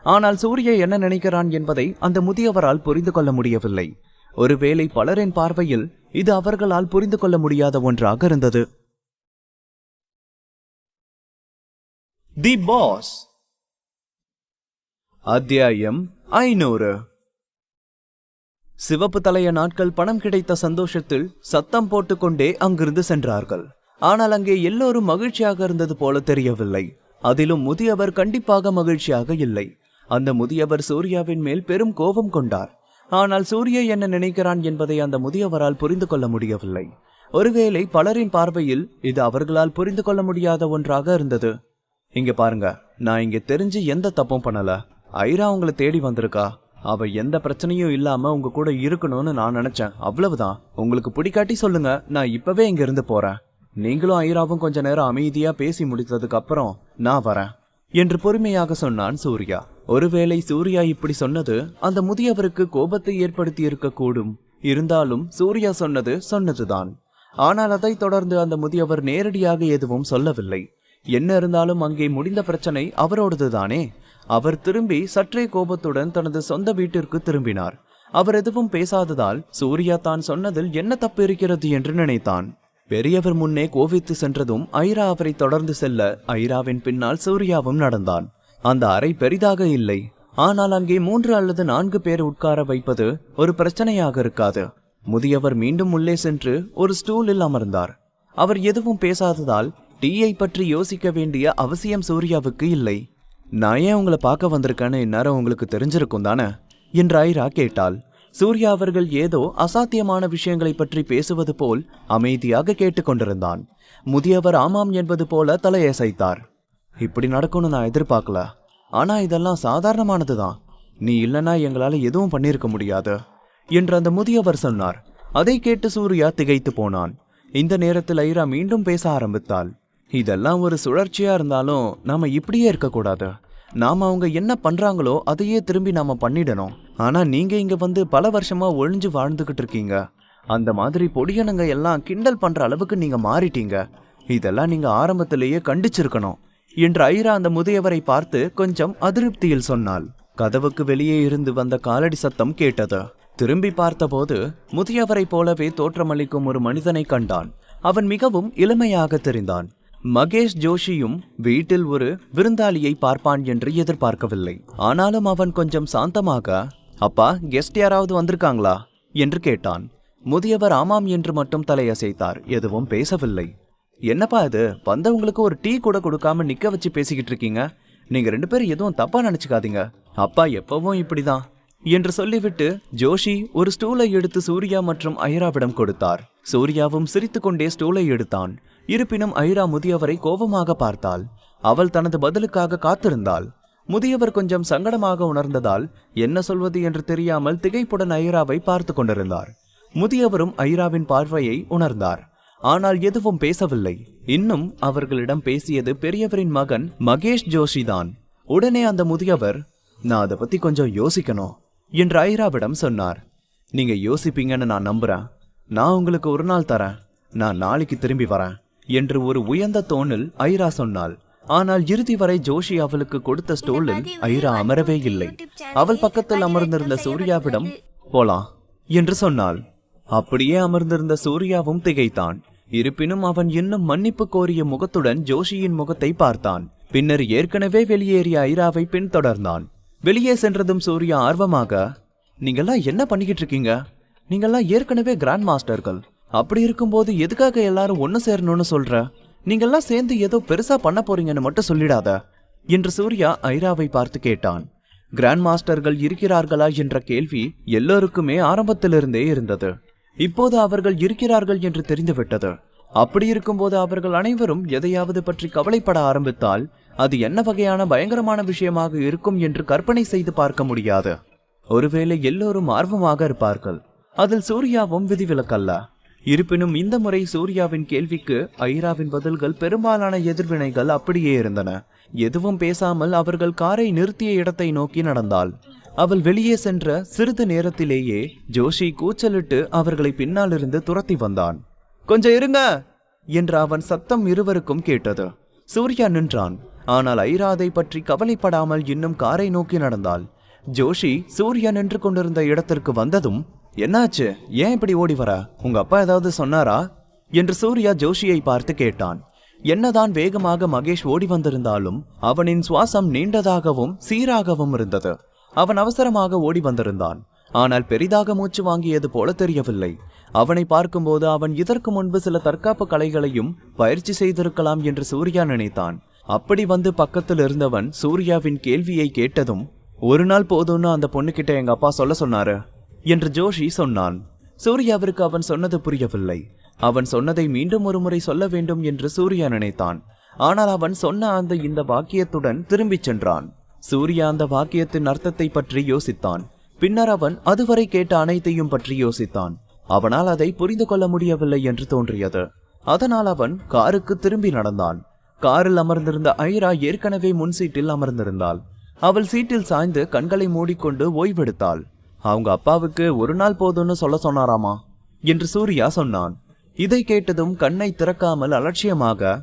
ஆனால் சூர்யா என்ன நினைக்கிறான் என்பதை அந்த முதியவரால் புரிந்து கொள்ள முடியவில்லை. ஒருவேளை பலரின் பார்வையில் இது அவர்களால் புரிந்து கொள்ள முடியாத ஒன்றாக இருந்தது. தி பாஸ், அத்தியாயம் 500. சிவப்பு தலைய நாட்கள் பணம் கிடைத்த சந்தோஷத்தில் சத்தம் போட்டுக்கொண்டே அங்கிருந்து சென்றார்கள். ஆனால் அங்கே எல்லோரும் மகிழ்ச்சியாக இருந்தது போல தெரியவில்லை. அதிலும் முதியவர் கண்டிப்பாக மகிழ்ச்சியாக இல்லை. அந்த முதியவர் சூர்யாவின் மேல் பெரும் கோபம் கொண்டார். ஆனால் சூர்யா என்ன நினைக்கிறான் என்பதை அந்த முதியவரால் புரிந்து கொள்ள முடியவில்லை. ஒருவேளை பலரின் பார்வையில் இது அவர்களால் புரிந்து கொள்ள முடியாத ஒன்றாக இருந்தது. இங்க பாருங்க, நான் இங்க தெரிஞ்சு எந்த தப்பும் பண்ணல. ஐரா உங்களை தேடி வந்திருக்கா. அவ எந்த பிரச்சனையும் இல்லாம உங்க கூட இருக்கணும்னு நான் நினைச்சேன், அவ்வளவுதான். உங்களுக்கு பிடிக்காட்டி சொல்லுங்க, நான் இப்பவே இங்க இருந்து போறேன். நீங்களும் ஐராவும் கொஞ்ச நேரம் அமைதியா பேசி முடித்ததுக்கு அப்புறம் நான் வரேன் என்று பொறுமையாக சொன்னான் சூர்யா. ஒருவேளை சூர்யா இப்படி சொன்னது அந்த முதியவருக்கு கோபத்தை ஏற்படுத்தி இருக்கக்கூடும். இருந்தாலும் சூர்யா சொன்னதுதான். ஆனால் அதை தொடர்ந்து அந்த முதியவர் நேரடியாக எதுவும் சொல்லவில்லை. என்ன இருந்தாலும் அங்கே முடிந்த பிரச்சனை அவரோடதுதானே. அவர் திரும்பி சற்றே கோபத்துடன் தனது சொந்த வீட்டிற்கு திரும்பினார். அவர் எதுவும் பேசாததால் சூர்யா தான் சொன்னதில் என்ன தப்பு இருக்கிறது என்று நினைத்தான். பெரியவர் முன்னே கோவித்து சென்றதும் ஐரா அவரை தொடர்ந்து செல்ல ஐராவின் பின்னால் சூர்யாவும் நடந்தான். அந்த அறை பெரிதாக இல்லை. ஆனால் அங்கே 3 அல்லது 4 பேர் உட்கார வைப்பது ஒரு பிரச்சனையாக இருக்காது. முதியவர் மீண்டும் உள்ளே சென்று ஒரு ஸ்டூலில் அமர்ந்தார். அவர் எதுவும் பேசாததால் டீயை பற்றி யோசிக்க வேண்டிய அவசியம் சூர்யாவுக்கு இல்லை. நான் ஏன் உங்களை பார்க்க வந்திருக்கேன்னு இந்நேரம் உங்களுக்கு தெரிஞ்சிருக்கும் தானே என்று ஐரா கேட்டாள். சூர்யா அவர்கள் ஏதோ அசாத்தியமான விஷயங்களை பற்றி பேசுவது போல் அமைதியாக கேட்டுக்கொண்டிருந்தான். முதியவர் ஆமாம் என்பது போல தலையசைத்தார். இப்படி நடக்கும்னு நான் எதிர்பார்க்கல. ஆனா இதெல்லாம் சாதாரணமானதுதான். நீ இல்லைன்னா எங்களால எதுவும் பண்ணியிருக்க முடியாது என்று அந்த முதியவர் சொன்னார். அதை கேட்டு சூர்யா திகைத்து போனான். இந்த நேரத்தில் ஐரா மீண்டும் பேச ஆரம்பித்தாள். இதெல்லாம் ஒரு சுழற்சியா இருந்தாலும் நாம இப்படியே இருக்கக்கூடாது. நாம அவங்க என்ன பண்றாங்களோ அதையே திரும்பி நாம பண்ணிடணும். ஆனா நீங்க இங்க வந்து பல வருஷமா ஒழிஞ்சு வாழ்ந்துகிட்டு இருக்கீங்க. அந்த மாதிரி பொடியனுங்க எல்லாம் கிண்டல் பண்ற அளவுக்கு நீங்க மாறிட்டீங்க. இதெல்லாம் நீங்க ஆரம்பத்திலேயே கண்டிச்சிருக்கணும் என்று ஐரா அந்த முதியவரை பார்த்து கொஞ்சம் அதிருப்தியில் சொன்னாள். கதவுக்கு வெளியே இருந்து வந்த காலடி சத்தம் கேட்டது. திரும்பி பார்த்தபோது முதியவரை போலவே தோற்றமளிக்கும் ஒரு மனிதனை கண்டான். அவன் மிகவும் இளமையாக தெரிந்தான். மகேஷ் ஜோஷியும் வீட்டில் ஒரு விருந்தாளியை பார்ப்பான் என்று எதிர்பார்க்கவில்லை. ஆனாலும் அவன் கொஞ்சம் சாந்தமாக, அப்பா கெஸ்ட் யாராவது வந்திருக்காங்களா என்று கேட்டான். முதியவர் ஆமாம் என்று மட்டும் தலையசைத்தார், எதுவும் பேசவில்லை. என்னப்பா இது, வந்தவங்களுக்கு ஒரு டீ கூட கொடுக்காம நிக்க வச்சு பேசிக்கிட்டு இருக்கீங்க? நீங்க 2 பேரும் எதுவும் தப்பா நினைச்சுக்காதீங்க, அப்பா எப்பவும் இப்படிதான் என்று சொல்லிவிட்டு ஜோஷி ஒரு ஸ்டூலை எடுத்து சூர்யா மற்றும் ஐராவிடம் கொடுத்தார். சூர்யாவும் சிரித்துக்கொண்டே ஸ்டூலை எடுத்தான். இருப்பினும் ஐரா முதியவரை கோபமாக பார்த்தாள். அவள் தனது பதிலுக்காக காத்திருந்தாள். முதியவர் கொஞ்சம் சங்கடமாக உணர்ந்ததால் என்ன சொல்வது என்று தெரியாமல் திகைப்புடன் ஐராவை பார்த்து கொண்டிருந்தார். முதியவரும் ஐராவின் பார்வையை உணர்ந்தார். ஆனால் எதுவும் பேசவில்லை. இன்னும் அவர்களிடம் பேசியது பெரியவரின் மகன் மகேஷ் ஜோஷி தான். உடனே அந்த முதியவர், நான் அதை பத்தி கொஞ்சம் யோசிக்கணும் என்று ஐராவிடம் சொன்னார். நீங்க யோசிப்பீங்கன்னு நான் நம்புறேன். நான் உங்களுக்கு ஒரு நாள் தரேன். நான் நாளைக்கு திரும்பி வரேன் என்று ஒரு உயர்ந்த தோணில் ஐரா சொன்னாள். ஆனால் இறுதி வரை ஜோஷி அவளுக்கு கொடுத்த ஸ்டூலில் ஐரா அமரவே இல்லை. அவள் பக்கத்தில் அமர்ந்திருந்த சூர்யாவிடம் போலாம் என்று சொன்னாள். அப்படியே அமர்ந்திருந்த சூர்யாவும் திகைத்தான். இருப்பினும் அவன் இன்னும் மன்னிப்பு கோரிய முகத்துடன் ஜோஷியின் முகத்தை பார்த்தான். பின்னர் ஏற்கனவே வெளியேறிய ஐராவை பின்தொடர்ந்தான். வெளியே சென்றதும் சூர்யா ஆர்வமாக, நீங்கெல்லாம் என்ன பண்ணிக்கிட்டு இருக்கீங்க? நீங்கெல்லாம் ஏற்கனவே கிராண்ட் மாஸ்டர்கள். அப்படி இருக்கும்போது எதுக்காக எல்லாரும் ஒன்னு சேரணும்னு சொல்ற? நீங்கெல்லாம் சேர்ந்து ஏதோ பெருசா பண்ண போறீங்கன்னு மட்டும் சொல்லிடாத என்று சூர்யா ஐராவை பார்த்து கேட்டான். கிராண்ட் மாஸ்டர்கள் இருக்கிறார்களா என்ற கேள்வி எல்லோருக்குமே ஆரம்பத்திலிருந்தே இருந்தது. இப்போது அவர்கள் இருக்கிறார்கள் என்று தெரிந்துவிட்டது. அப்படி இருக்கும்போது அவர்கள் அனைவரும் எதையாவது பற்றி கவலைப்பட ஆரம்பித்தால் அது என்ன வகையான பயங்கரமான விஷயமாக இருக்கும் என்று கற்பனை செய்து பார்க்க முடியாது. ஒருவேளை எல்லோரும் ஆர்வமாக இருப்பார்கள். அதில் சூர்யாவும் விதிவிலக்கல்ல. இருப்பினும் இந்த முறை சூர்யாவின் கேள்விக்கு ஐராவின் பதில்கள் பெரும்பாலான எதிர்வினைகள் அப்படியே இருந்தன. எதுவும் பேசாமல் அவர்கள் காரை நிறுத்திய இடத்தை நோக்கி நடந்தாள். அவள் வெளியே சென்ற சிறிது நேரத்திலேயே ஜோஷி கூச்சலிட்டு அவர்களை பின்னாலிருந்து துரத்தி வந்தான். கொஞ்சம் இருங்க என்ற அவன் சத்தம் இருவருக்கும் கேட்டது. சூர்யா நின்றான். ஆனால் ஐரா அதை பற்றி கவலைப்படாமல் இன்னும் காரை நோக்கி நடந்தாள். ஜோஷி சூர்யா நின்று கொண்டிருந்த இடத்திற்கு வந்ததும், என்னாச்சு, ஏன் இப்படி ஓடி வர? உங்க அப்பா ஏதாவது சொன்னாரா என்று சூர்யா ஜோஷியை பார்த்து கேட்டான். என்னதான் வேகமாக மகேஷ் ஓடி வந்திருந்தாலும் அவனின் சுவாசம் நீண்டதாகவும் சீராகவும் இருந்தது. அவன் அவசரமாக ஓடி வந்திருந்தான். ஆனால் பெரிதாக மூச்சு வாங்கியது போல தெரியவில்லை. அவனை பார்க்கும்போது அவன் இதற்கு முன்பு சில தற்காப்பு கலைகளையும் பயிற்சி செய்திருக்கலாம் என்று சூர்யா நினைத்தான். அப்படி வந்து பக்கத்தில் இருந்தவன் சூர்யாவின் கேள்வியை கேட்டதும், ஒரு நாள் போதும்னு அந்த பொண்ணுகிட்ட எங்க அப்பா சொல்ல சொன்னாரு என்று ஜோஷி சொன்னான். சூர்யாவிற்கு அவன் சொன்னது புரியவில்லை. அவன் சொன்னதை மீண்டும் ஒரு முறை சொல்ல வேண்டும் என்று சூர்யா நினைத்தான். ஆனால் அவன் சொன்ன இந்த வாக்கியத்துடன் திரும்பிச் சென்றான். சூர்யா அந்த வாக்கியத்தின் அர்த்தத்தை பற்றி யோசித்தான். பின்னர் அவன் அதுவரை கேட்ட அனைத்தையும் பற்றி யோசித்தான். அவனால் அதை புரிந்து கொள்ள முடியவில்லை என்று தோன்றியது. அதனால் அவன் காருக்கு திரும்பி நடந்தான். காரில் அமர்ந்திருந்த ஐரா ஏற்கனவே முன் சீட்டில் அமர்ந்திருந்தாள். அவள் சீட்டில் சாய்ந்து கண்களை மூடிக்கொண்டு ஓய்வெடுத்தாள். அவங்க அப்பாவுக்கு ஒரு நாள் போதும்னு சொல்ல சொன்னாராமா என்று சூர்யா சொன்னான். இதை கேட்டதும் கண்ணை திறக்காமல் அலட்சியமாக,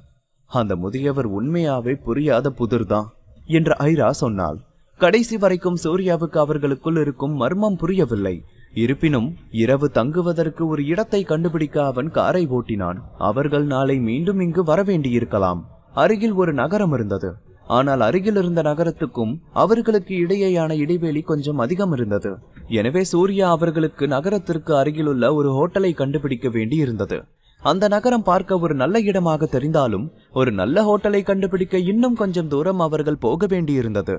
அந்த முதியவர் உண்மையாவே புரியாத புதிர்தான் என்று ஐரா சொன்னாள். கடைசி வரைக்கும் சூர்யாவுக்கு அவர்களுக்குள் இருக்கும் மர்மம் புரியவில்லை. இருப்பினும் இரவு தங்குவதற்கு ஒரு இடத்தை கண்டுபிடிக்க அவன் காரை ஓட்டினான். அவர்கள் நாளை மீண்டும் இங்கு வரவேண்டியிருக்கலாம். அருகில் ஒரு நகரம் இருந்தது. ஆனால் அருகில் இருந்த நகரத்துக்கும் அவர்களுக்கு இடையேயான இடைவெளி கொஞ்சம் அதிகம் இருந்தது. எனவே சூர்யா அவர்களுக்கு நகரத்திற்கு அருகிலுள்ள ஒரு ஹோட்டலை கண்டுபிடிக்க வேண்டி இருந்தது. அந்த நகரம் பார்க்க ஒரு நல்ல இடமாக தெரிந்தாலும் ஒரு நல்ல ஹோட்டலை கண்டுபிடிக்க இன்னும் கொஞ்சம் தூரம் அவர்கள் போக வேண்டியிருந்தது.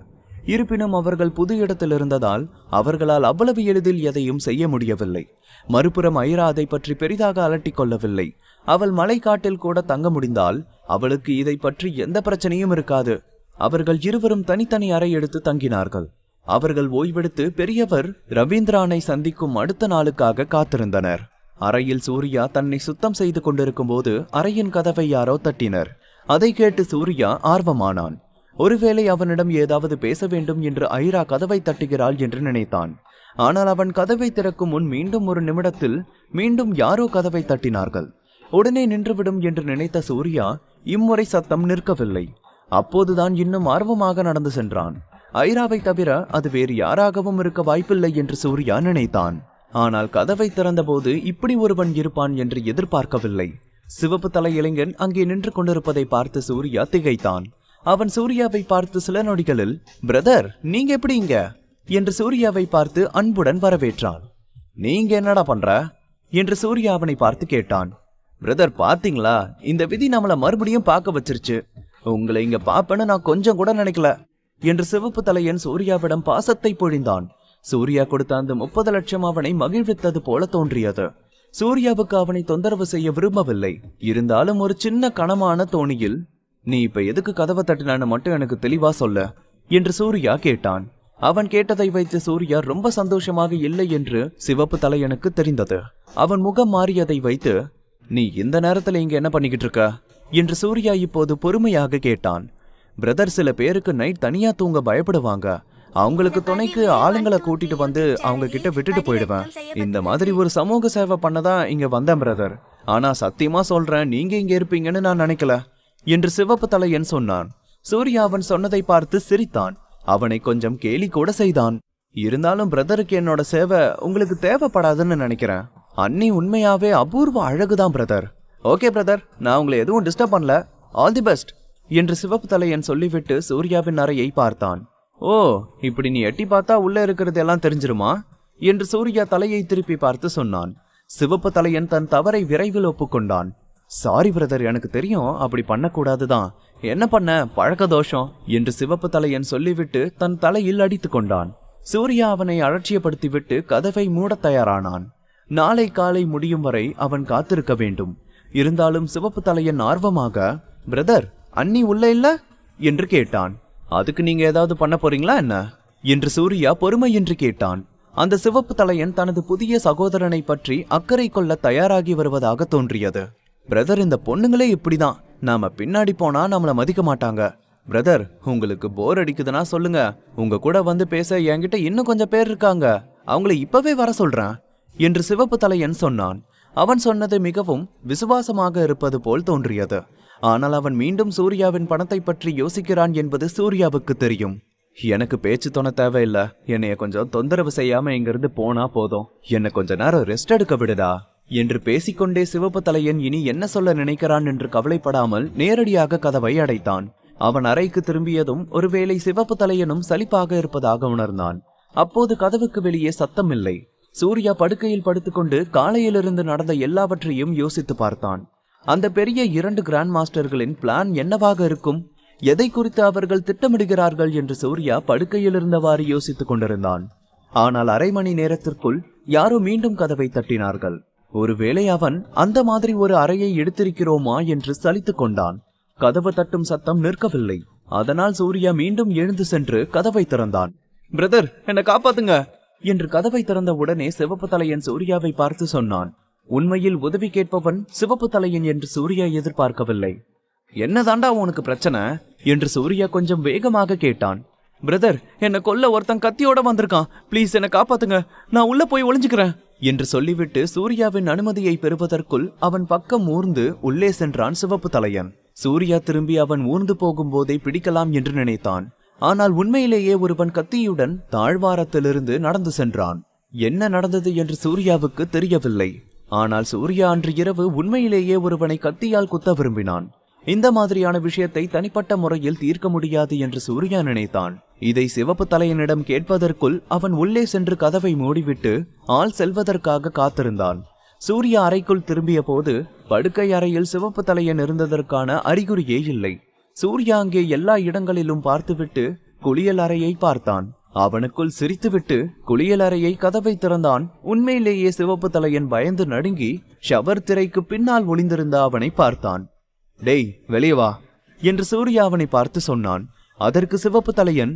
இருப்பினும் அவர்கள் புது இடத்தில் இருந்ததால் அவர்களால் அவ்வளவு எளிதில் எதையும் செய்ய முடியவில்லை. மறுபுறம் ஐரா அதை பற்றி பெரிதாக அலட்டிக் கொள்ளவில்லை. அவள் மலைக்காட்டில் கூட தங்க முடிந்தால் அவளுக்கு இதை பற்றி எந்த பிரச்சனையும் இருக்காது. அவர்கள் இருவரும் தனித்தனி அறை எடுத்து தங்கினார்கள். அவர்கள் ஓய்வெடுத்து பெரியவர் ரவீந்திரானை சந்திக்கும் அடுத்த நாளுக்காக காத்திருந்தனர். அறையில் சூர்யா தன்னை சுத்தம் செய்து கொண்டிருக்கும் போது அறையின் கதவை யாரோ தட்டினர். அதை கேட்டு சூர்யா ஆர்வமானான். ஒருவேளை அவனிடம் ஏதாவது பேச வேண்டும் என்று ஐரா கதவை தட்டுகிறாள் என்று நினைத்தான். ஆனால் அவன் கதவை திறக்கும் முன் மீண்டும் ஒரு நிமிடத்தில் மீண்டும் யாரோ கதவை தட்டினார்கள். உடனே நின்றுவிடும் என்று நினைத்த சூர்யா இம்முறை சத்தம் நிற்கவில்லை. அப்போதுதான் இன்னும் ஆர்வமாக நடந்து சென்றான். ஐராவை தவிர அது வேறு யாராகவும் இருக்க வாய்ப்பில்லை என்று சூர்யா நினைத்தான். ஆனால் கதவை திறந்தபோது இப்படி ஒருவன் இருப்பான் என்று எதிர்பார்க்கவில்லை. சிவப்பு தலை இளைஞன் அங்கே நின்று கொண்டிருப்பதை பார்த்து சூர்யா திகைத்தான். அவன் சூர்யாவை பார்த்து சில நொடிகளில், பிரதர், நீங்க எப்படி இங்க என்று சூர்யாவை பார்த்து அன்புடன் வரவேற்றான். நீங்க என்னடா பண்ற என்று சூர்யா அவனை பார்த்து கேட்டான். பிரதர், பாத்தீங்களா, இந்த விதி நம்மள மறுபடியும் பார்க்க வச்சிருச்சு. உங்களை இங்க பாப்பேன்னு நான் கொஞ்சம் கூட நினைக்கல என்று சிவப்பு தலையன் சூர்யாவிடம் பாசத்தை பொழிந்தான். சூர்யா கொடுத்த அந்த 30 லட்சம் அவனை மகிழ்வித்தது போல தோன்றியது. சூர்யாவுக்கு அவனை தொந்தரவு செய்ய விரும்பவில்லை. இருந்தாலும் ஒரு சின்ன கனமான தோணியில், நீ இப்ப எதுக்கு கதவை தட்டினான்னு மட்டும் எனக்கு தெளிவா சொல்ல என்று சூர்யா கேட்டான். அவன் கேட்டதை வைத்து சூர்யா ரொம்ப சந்தோஷமாக இல்லை என்று சிவப்பு தலையனுக்கு தெரிந்தது. அவன் முகம் மாறியதை வைத்து, நீ இந்த நேரத்துல இங்க என்ன பண்ணிக்கிட்டு இருக்க என்று சூர்யா இப்போது பொறுமையாக கேட்டான். பிரதர், சில பேருக்கு நைட் தனியா தூங்க பயப்படுவாங்க. அவங்களுக்கு துணைக்கு ஆளுங்களை கூட்டிட்டு வந்து அவங்க கிட்ட விட்டுட்டு போயிடுவேன். இந்த மாதிரி ஒரு சமூக சேவை பண்ணதான் இங்க வந்தேன் பிரதர். ஆனா சத்தியமா சொல்றேன், நீங்க இங்க இருப்பீங்கன்னு நான் நினைக்கல என்று சிவப்பு தலையன் சொன்னான். சூர்யா அவன் சொன்னதை பார்த்து சிரித்தான். அவனை கொஞ்சம் கேலி கூட செய்தான். இருந்தாலும் பிரதருக்கு என்னோட சேவை உங்களுக்கு தேவைப்படாதுன்னு நினைக்கிறேன். அண்ணி உண்மையாவே அபூர்வ அழகுதான் பிரதர். ஓகே பிரதர், நான் உங்களை எதுவும் டிஸ்டர்ப் பண்ணல. ஆல் தி பெஸ்ட் என்று சிவப்பு தலையன் சொல்லிவிட்டு சூர்யாவின் அறையை பார்த்தான். ஓ, இப்படி நீ எட்டி பார்த்தா உள்ள இருக்கிறது எல்லாம் தெரிஞ்சிருமா என்று சூர்யா தலையை திருப்பி பார்த்து சொன்னான். சிவப்பு தலையன் தன் தவறை விரைவில் ஒப்புக்கொண்டான். சாரி பிரதர், எனக்கு தெரியும், அப்படி பண்ணக்கூடாதுதான். என்ன பண்ண, பழக்க தோஷம் என்று சிவப்பு தலையன் சொல்லிவிட்டு தன் தலையில் அடித்து கொண்டான். சூர்யா அவனை அலட்சியப்படுத்திவிட்டு கதவை மூட தயாரானான். நாளை காலை முடியும் வரை அவன் காத்திருக்க வேண்டும். இருந்தாலும் சிவப்பு தலையன் ஆர்வமாக, பிரதர், அண்ணி உள்ள இல்ல என்று கேட்டான். அதுக்கு நீங்க ஏதாவது பண்ண போறீங்களா என்ன என்று சூர்யா பொறுமையின்றி கேட்டான். அந்த சிவப்பு தலையன் தனது புதிய சகோதரனை பற்றி அக்கறை கொள்ள தயாராகி வருவதாக தோன்றியது. பிரதர், இந்த பொண்ணுங்களே இப்படிதான். நாம பின்னாடி போனா நம்மள மதிக்க மாட்டாங்க. பிரதர், உங்களுக்கு போர் அடிக்குதுன்னா சொல்லுங்க, உங்க கூட வந்து பேச என்கிட்ட இன்னும் கொஞ்சம் பேர் இருக்காங்க. அவங்கள இப்பவே வர சொல்றேன் என்று சிவப்பு தலையன் சொன்னான். அவன் சொன்னது மிகவும் விசுவாசமாக இருப்பது போல் தோன்றியது. ஆனால் அவன் மீண்டும் சூர்யாவின் பணத்தை பற்றி யோசிக்கிறான் என்பது சூர்யாவுக்கு தெரியும். எனக்கு பேச்சு துணை தேவையில்லை. என்னைய கொஞ்சம் தொந்தரவு செய்யாம இங்கிருந்து போனா போதும். என்ன கொஞ்ச நேரம் ரெஸ்ட் எடுக்க விடுடா என்று பேசிக்கொண்டே சிவப்பு தலையன் இனி என்ன சொல்ல நினைக்கிறான் என்று கவலைப்படாமல் நேரடியாக கதவை அடைத்தான். அவன் அறைக்கு திரும்பியதும் ஒருவேளை சிவப்பு தலையனும் சலிப்பாக இருப்பதாக உணர்ந்தான். அப்போது கதவுக்கு வெளியே சத்தம் இல்லை. சூர்யா படுக்கையில் படுத்துக்கொண்டு காலையிலிருந்து நடந்த எல்லாவற்றையும் யோசித்து பார்த்தான். அந்த பெரிய 2 கிராண்ட் மாஸ்டர்களின் பிளான் என்னவாக இருக்கும், எதை குறித்து அவர்கள் திட்டமிடுகிறார்கள் என்று சூர்யா படுக்கையில் இருந்தவாறு யோசித்துக் கொண்டிருந்தான். ஆனால் அரை மணி நேரத்திற்குள் யாரோ மீண்டும் கதவை தட்டினார்கள். ஒருவேளை அவன் அந்த மாதிரி ஒரு அறையை எடுத்திருக்கிறோமா என்று சலித்துக் கொண்டான். கதவு தட்டும் சத்தம் நிற்கவில்லை. அதனால் சூர்யா மீண்டும் எழுந்து சென்று கதவை திறந்தான். பிரதர், என்ன காப்பாத்துங்க என்று கதவை திறந்த உடனே சிவப்பு தலையன் சூர்யாவை பார்த்து சொன்னான். உண்மையில் உதவி கேட்பவன் சிவப்பு தலையன் என்று சூர்யா எதிர்பார்க்கவில்லை. என்னதாண்டா உனக்கு பிரச்சனை என்று சூர்யா கொஞ்சம் வேகமாக கேட்டான். பிரதர், என்ன கொல்ல ஒருத்தன் கத்தியோட வந்திருக்கான். ப்ளீஸ் என்ன காப்பாத்துங்க, நான் உள்ள போய் ஒளிஞ்சுக்கிறேன் என்று சொல்லிவிட்டு சூர்யாவின் அனுமதியை பெறுவதற்குள் அவன் பக்கம் ஊர்ந்து உள்ளே சென்றான் சிவப்பு தலையன். சூர்யா திரும்பி அவன் ஊர்ந்து போகும்போதே பிடிக்கலாம் என்று நினைத்தான். ஆனால் உண்மையிலேயே ஒருவன் கத்தியுடன் தாழ்வாரத்திலிருந்து நடந்து சென்றான். என்ன நடந்தது என்று சூர்யாவுக்கு தெரியவில்லை. ஆனால் சூர்யா அன்று இரவு உண்மையிலேயே ஒருவனை கத்தியால் குத்த விரும்பினான். இந்த மாதிரியான விஷயத்தை தனிப்பட்ட முறையில் தீர்க்க முடியாது என்று சூர்யா நினைத்தான். இதை சிவப்பு தலையனிடம் கேட்பதற்குள் அவன் உள்ளே சென்று கதவை மூடிவிட்டு ஆள் செல்வதற்காக காத்திருந்தான். சூர்யா அறைக்குள் திரும்பிய போது படுக்கை அறையில் சிவப்பு தலையன் இருந்ததற்கான அறிகுறியே இல்லை. சூர்யா அங்கே எல்லா இடங்களிலும் பார்த்துவிட்டு குளியல் அறையை பார்த்தான். அவனுக்குள் சிரித்துவிட்டு குளியல் அறையை கதவை திறந்தான். உண்மையிலேயே சிவப்பு தலையன் பயந்து நடுங்கி ஷவர் திரைக்கு பின்னால் ஒளிந்திருந்த அவனை பார்த்தான். டேய், வெளியே வா என்று சூர்யா அவனை பார்த்து சொன்னான். அதற்கு சிவப்பு தலையன்,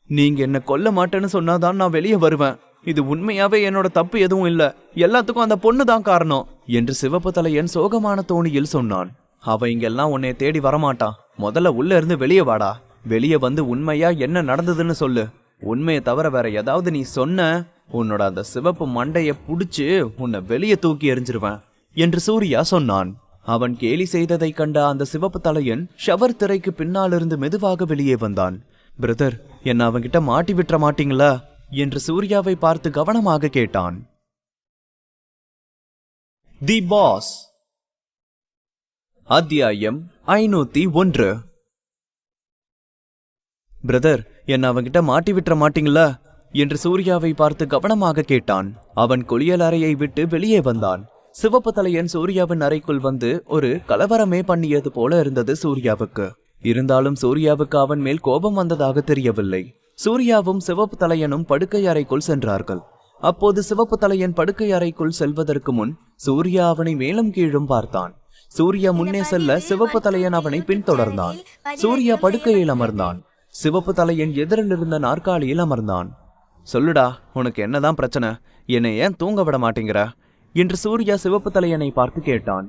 நீங்க என்ன கொல்ல மாட்டேன்னு சொன்னாதான் நான் வெளியே வருவேன். இது உண்மையாவே என்னோட தப்பு எதுவும் இல்ல, எல்லாத்துக்கும் அந்த பொண்ணு தான் காரணம் என்று சிவப்பு தலையன் சோகமான தோணியில் சொன்னான். அவ இங்கெல்லாம் உன்னை தேடி வரமாட்டான். முதல்ல உள்ள இருந்து வெளியே வாடா. வெளியே வந்து உண்மையா என்ன நடந்ததுன்னு சொல்லு. உண்மையை தவிர வேற ஏதாவது நீ சொன்ன, உன்னோட அந்த சிவப்பு மண்டைய புடிச்சு உன்னை வெளியே தூக்கி எறிஞ்சிருவேன் என்று சூர்யா சொன்னான். அவன் கேலி செய்ததை கண்ட அந்த சிவப்பு தலையன் ஷவர் திரைக்கு பின்னாலிருந்து மெதுவாக வெளியே வந்தான். பிரதர், என்ன அவன்கிட்ட மாட்டி விட்டுற மாட்டீங்களா என்று சூர்யாவை பார்த்து கவனமாக கேட்டான். தி பாஸ், அத்தியாயம் 501. பிரதர், என்ன அவன்கிட்ட மாட்டி விட்டுற மாட்டீங்களா என்று சூர்யாவை பார்த்து கவனமாக கேட்டான். அவன் குளியல் அறையை விட்டு வெளியே வந்தான். சிவப்பு தலையன் சூர்யாவின் அறைக்குள் வந்து ஒரு கலவரமே பண்ணியது போல இருந்தது சூர்யாவுக்கு. இருந்தாலும் சூர்யாவுக்கு அவன் மேல் கோபம் வந்ததாக தெரியவில்லை. சூர்யாவும் சிவப்பு தலையனும் படுக்கை அறைக்குள் சென்றார்கள். அப்போது சிவப்பு தலையன் படுக்கை அறைக்குள் செல்வதற்கு முன் சூர்யா அவனை மேலும் கீழும் பார்த்தான். சூர்யா முன்னே செல்ல சிவப்பு தலையன் அவனை பின்தொடர்ந்தான். சூர்யா படுக்கையில் அமர்ந்தான். சிவப்பு தலையன் எதிரில் இருந்த நாற்காலியில் அமர்ந்தான். சொல்லுடா, உனக்கு என்னதான் பிரச்சனை? என்னை ஏன் தூங்க விட மாட்டேங்கிற என்று சூர்யா சிவப்பு தலையனை பார்த்து கேட்டான்.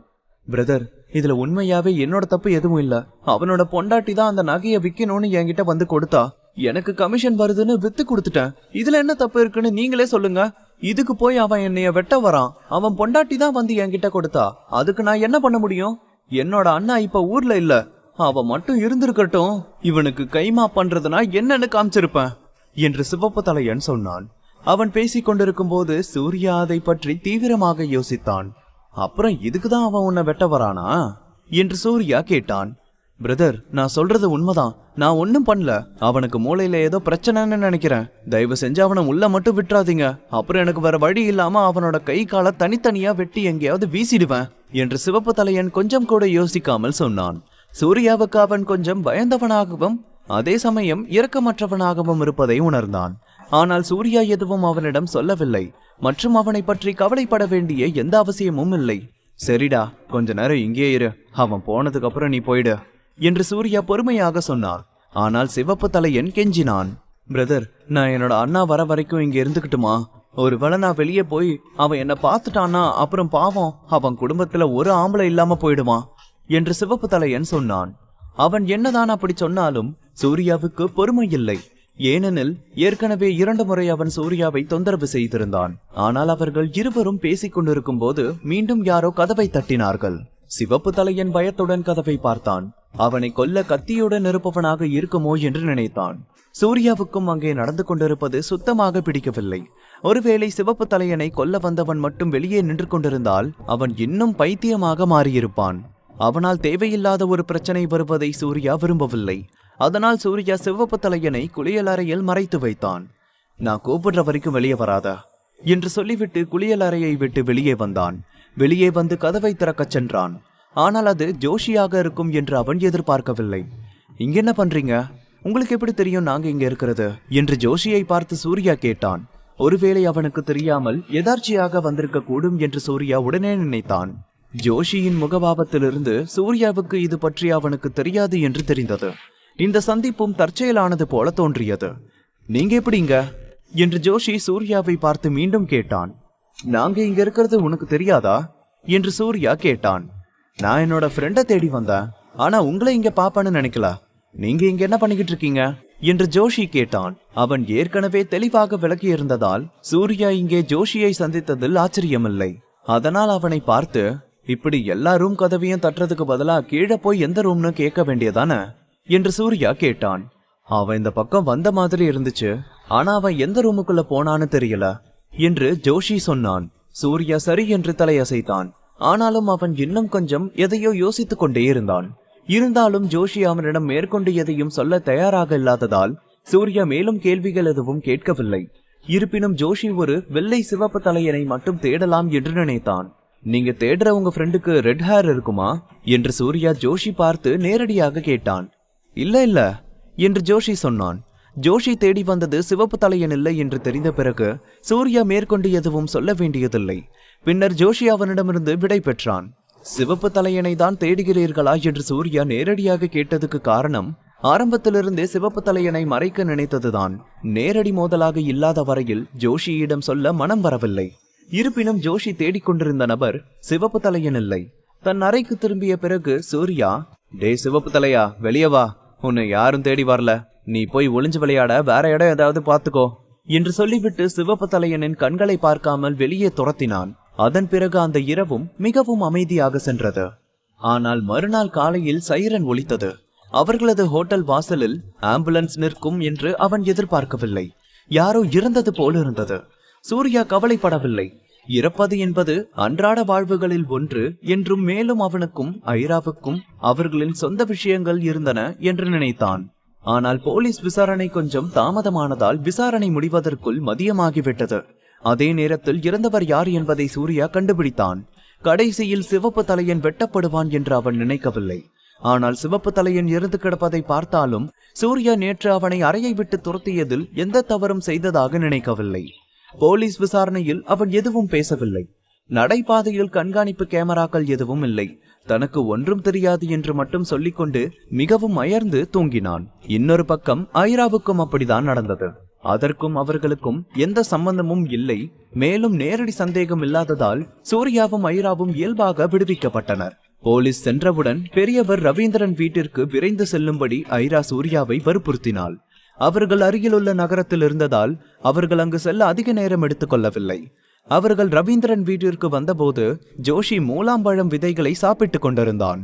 பிரதர், இதுல உண்மையாவே என்னோட தப்பு எதுவும் இல்ல. அவனோட பொண்டாட்டி தான் அந்த நகையை விக்கணும்னு என்கிட்ட வந்து கொடுத்தா. எனக்கு கமிஷன் வருதுன்னு வித்து கொடுத்துட்டேன். இதுல என்ன தப்பு இருக்குன்னு நீங்களே சொல்லுங்க. இதுக்கு போய் அவன் என்னைய வெட்ட வரான். அவன் பொண்டாட்டி தான் வந்து என்கிட்ட கொடுத்தா. அதுக்கு நான் என்ன பண்ண முடியும்? என்னோட அண்ணா இப்ப ஊர்ல இல்ல. அவன் மட்டும் இருந்திருக்கட்டும், இவனுக்கு கைமா பண்றதுனா என்னன்னு காமிச்சிருப்பேன் என்று சிவப்பு தலையன் சொன்னான். அவன் பேசிக் கொண்டிருக்கும் போது சூர்யா அதை பற்றி தீவிரமாக யோசித்தான். அப்புறம் இதுக்குதான் அவன் உன்னை வெட்ட வரானா என்று சூர்யா கேட்டான். பிரதர், நான் சொல்றது உண்மைதான். நான் ஒன்னும் பண்ணல. அவனுக்கு மூளையில ஏதோ பிரச்சனைன்னு நினைக்கிறேன். தயவு செஞ்சு அவனை உள்ள மட்டும் விட்டுறாதீங்க. அப்புறம் எனக்கு வேற வழி இல்லாம அவனோட கை காலை தனித்தனியா வெட்டி எங்கேயாவது வீசிடுவேன் என்று சிவப்பு தலையன் கொஞ்சம் கூட யோசிக்காமல் சொன்னான். சூர்யாவுக்கு அவன் கொஞ்சம் பயந்தவனாகவும் அதே சமயம் இரக்கமற்றவனாகவும் இருப்பதை உணர்ந்தான். ஆனால் சூர்யா எதுவும் அவனிடம் சொல்லவில்லை மற்றும் அவனை பற்றி கவலைப்பட வேண்டிய எந்த அவசியமும் இல்லை. சரிடா, கொஞ்ச நேரம் இங்கே இரு. அவன் போனதுக்கு அப்புறம் நீ போயிடு என்று சூர்யா பொறுமையாக சொன்னார். ஆனால் சிவப்பு தலையன் கெஞ்சினான். பிரதர், நான் என்னோட அண்ணா வர வரைக்கும் இங்க இருந்துக்கிட்டுமா? ஒருவேளை நான் வெளியே போய் அவன் என்ன பார்த்துட்டானா அப்புறம் பாவம் அவன் குடும்பத்துல ஒரு ஆம்பளை இல்லாம போயிடுவான் என்று சிவப்பு தலையன் சொன்னான். அவன் என்னதான் அப்படி சொன்னாலும் சூர்யாவுக்கு பொறுமை இல்லை. ஏனெனில் ஏற்கனவே 2 முறை அவன் சூர்யாவை தொந்தரவு செய்திருந்தான். ஆனால் அவர்கள் இருவரும் பேசிக் கொண்டிருக்கும் போது மீண்டும் யாரோ கதவை தட்டினார்கள். சிவப்பு தலையன் பயத்துடன் கதவை பார்த்தான். அவனை கொல்ல கத்தியுடன் இருப்பவனாக இருக்குமோ என்று நினைத்தான். சூர்யாவுக்கும் அங்கே நடந்து கொண்டிருப்பது சுத்தமாக பிடிக்கவில்லை. ஒருவேளை சிவப்பு தலையனை கொல்ல வந்தவன் மட்டும் வெளியே நின்று கொண்டிருந்தால் அவன் இன்னும் பைத்தியமாக மாறியிருப்பான். அவனால் தேவையில்லாத ஒரு பிரச்சனை வருவதை சூர்யா விரும்பவில்லை. அதனால் சூர்யா சிவப்பு தலையனை குளியலறையில் மறைத்து வைத்தான். நான் கூப்பிடுற வரைக்கும் வெளியே வராதா என்று சொல்லிவிட்டு குளியலறையை விட்டு வெளியே வந்தான். வெளியே வந்து கதவை திறக்கச் சென்றான். ஆனால் அது ஜோஷியாக இருக்கும் என்று அவன் எதிர்பார்க்கவில்லை. இங்க என்ன பண்றீங்க? உங்களுக்கு எப்படி தெரியும் நாங்க இங்க இருக்கிறது என்று ஜோஷியை பார்த்து சூர்யா கேட்டான். ஒருவேளை அவனுக்கு தெரியாமல் எதார்ச்சியாக வந்திருக்க கூடும் என்று சூர்யா உடனே நினைத்தான். ஜோஷியின் முகபாவத்திலிருந்து சூர்யாவுக்கு இது பற்றி அவனுக்கு தெரியாது என்று தெரிந்தது. இந்த சந்திப்பும் தற்செயலானது போல தோன்றியது. நீங்க எப்படிங்க என்று ஜோஷி சூர்யாவை பார்த்து மீண்டும் கேட்டான். நாங்க இங்க இருக்கிறது உனக்கு தெரியாதா என்று சூர்யா கேட்டான். நான் என்னோட ஃப்ரெண்டை தேடி வந்தேன். ஆனா உங்களை இங்க பாப்பான்னு நினைக்கல. நீங்க இங்க என்ன பண்ணிக்கிட்டு இருக்கீங்க என்று ஜோஷி கேட்டான். அவன் ஏற்கனவே தெளிவாக விளக்கி இருந்ததால் சூர்யா இங்கே ஜோஷியை சந்தித்ததில் ஆச்சரியமில்லை. அதனால் அவனை பார்த்து, இப்படி எல்லா ரூம் கதவையும் தட்டுறதுக்கு பதிலா கீழே போய் எந்த ரூம்னு கேட்க வேண்டியதானே என்று சூர்யா கேட்டான். அவன் இந்த பக்கம் வந்த மாதிரி இருந்துச்சு. ஆனா அவன் எந்த ரூமுக்குள்ள போனான்னு தெரியல என்று ஜோஷி சொன்னான். சூர்யா சரி என்று தலையசைத்தான். ஆனாலும் அவன் இன்னும் கொஞ்சம் எதையோ யோசித்துக் கொண்டே இருந்தான். இருந்தாலும் ஜோஷி அவனிடம் மேற்கொண்டு எதையும் சொல்ல தயாராக இல்லாததால் சூர்யா மேலும் கேள்விகள் எதுவும் கேட்கவில்லை. இருப்பினும் ஜோஷி ஒரு வெள்ளை சிவப்பு தலையனை மட்டும் தேடலாம் என்று நினைத்தான். நீங்க தேடுற உங்க ஃப்ரெண்டுக்கு ரெட் ஹேர் இருக்குமா என்று சூர்யா ஜோஷி பார்த்து நேரடியாக கேட்டான். இல்ல இல்ல என்று ஜோஷி சொன்னான். ஜோஷி தேடி வந்தது சிவப்பு தலையன் இல்லை என்று தெரிந்த பிறகு சூர்யா மேற்கொண்டு எதுவும் சொல்ல வேண்டியதில்லை. பின்னர் ஜோஷி அவனிடமிருந்து விடை பெற்றான். சிவப்பு தலையனை தான் தேடுகிறீர்களா என்று சூர்யா நேரடியாக கேட்டதுக்கு காரணம் ஆரம்பத்திலிருந்தே சிவப்பு தலையனை மறைக்க நினைத்ததுதான். நேரடி மோதலாக இல்லாத வரையில் ஜோஷியிடம் சொல்ல மனம் வரவில்லை. இருப்பினும் ஜோஷி தேடிக்கொண்டிருந்த நபர் சிவப்பு தலையன் இல்லை. தன் அறைக்கு திரும்பிய பிறகு சூர்யா, டே சிவப்பு தலையா, வெளியே வா. உன்னை யாரும் தேடி வரல. நீ போய் ஒளிஞ்சு விளையாட வேற இடம் ஏதாவது பார்த்துக்கோ என்று சொல்லிவிட்டு சிவப்பு தலையனின் கண்களை பார்க்காமல் வெளியே துரத்தினான். அதன் பிறகு அந்த இரவும் மிகவும் அமைதியாக சென்றது. ஆனால் மறுநாள் காலையில் சைரன் ஒலித்தது. அவர்களது ஹோட்டல் வாசலில் ஆம்புலன்ஸ் நிற்கும் என்று அவன் எதிர்பார்க்கவில்லை. யாரோ இறந்தது போல் இருந்தது. சூர்யா கவலைப்படவில்லை. இறப்பது என்பது அன்றாட வாழ்வுகளில் ஒன்று என்றும், மேலும் அவனுக்கும் ஐராவுக்கும் அவர்களின் சொந்த விஷயங்கள் இருந்தன என்று நினைத்தான். ஆனால் போலீஸ் விசாரணை கொஞ்சம் தாமதமானதால் விசாரணை முடிவதற்குள் மதியமாகிவிட்டது. அதே நேரத்தில் இறந்தவர் யார் என்பதை சூர்யா கண்டுபிடித்தான். கடைசியில் சிவப்பு தலையன் வெட்டப்படுவான் என்று அவன் நினைக்கவில்லை. ஆனால் சிவப்பு தலையன் இருந்து கிடப்பதை பார்த்தாலும் சூர்யா நேற்று அவனை அறையை விட்டு துரத்தியதில் எந்த தவறும் செய்ததாக நினைக்கவில்லை. போலீஸ் விசாரணையில் அவன் எதுவும் பேசவில்லை. நடைபாதையில் கண்காணிப்பு கேமராக்கள் எதுவும் இல்லை. தனக்கு ஒன்றும் தெரியாது என்று மட்டும் சொல்லிக்கொண்டு மிகவும் அயர்ந்து தூங்கினான். இன்னொரு பக்கம் ஐராவுக்கும் அப்படிதான் நடந்தது. அதற்கும் அவர்களுக்கும் எந்த சம்பந்தமும் இல்லை. மேலும் நேரடி சந்தேகம் இல்லாததால் சூர்யாவும் ஐராவும் இயல்பாக விடுவிக்கப்பட்டனர். போலீஸ் சென்றவுடன் பெரியவர் ரவீந்திரன் வீட்டிற்கு விரைந்து செல்லும்படி ஐரா சூர்யாவை வற்புறுத்தினாள். அவர்கள் அருகிலுள்ள நகரத்தில் இருந்ததால் அவர்கள் அங்கு செல்ல அதிக நேரம் எடுத்துக்கொள்ளவில்லை. அவர்கள் ரவீந்திரன் வீட்டிற்கு வந்தபோது ஜோஷி மூலாம்பழம் விதைகளை சாப்பிட்டுக் கொண்டிருந்தான்.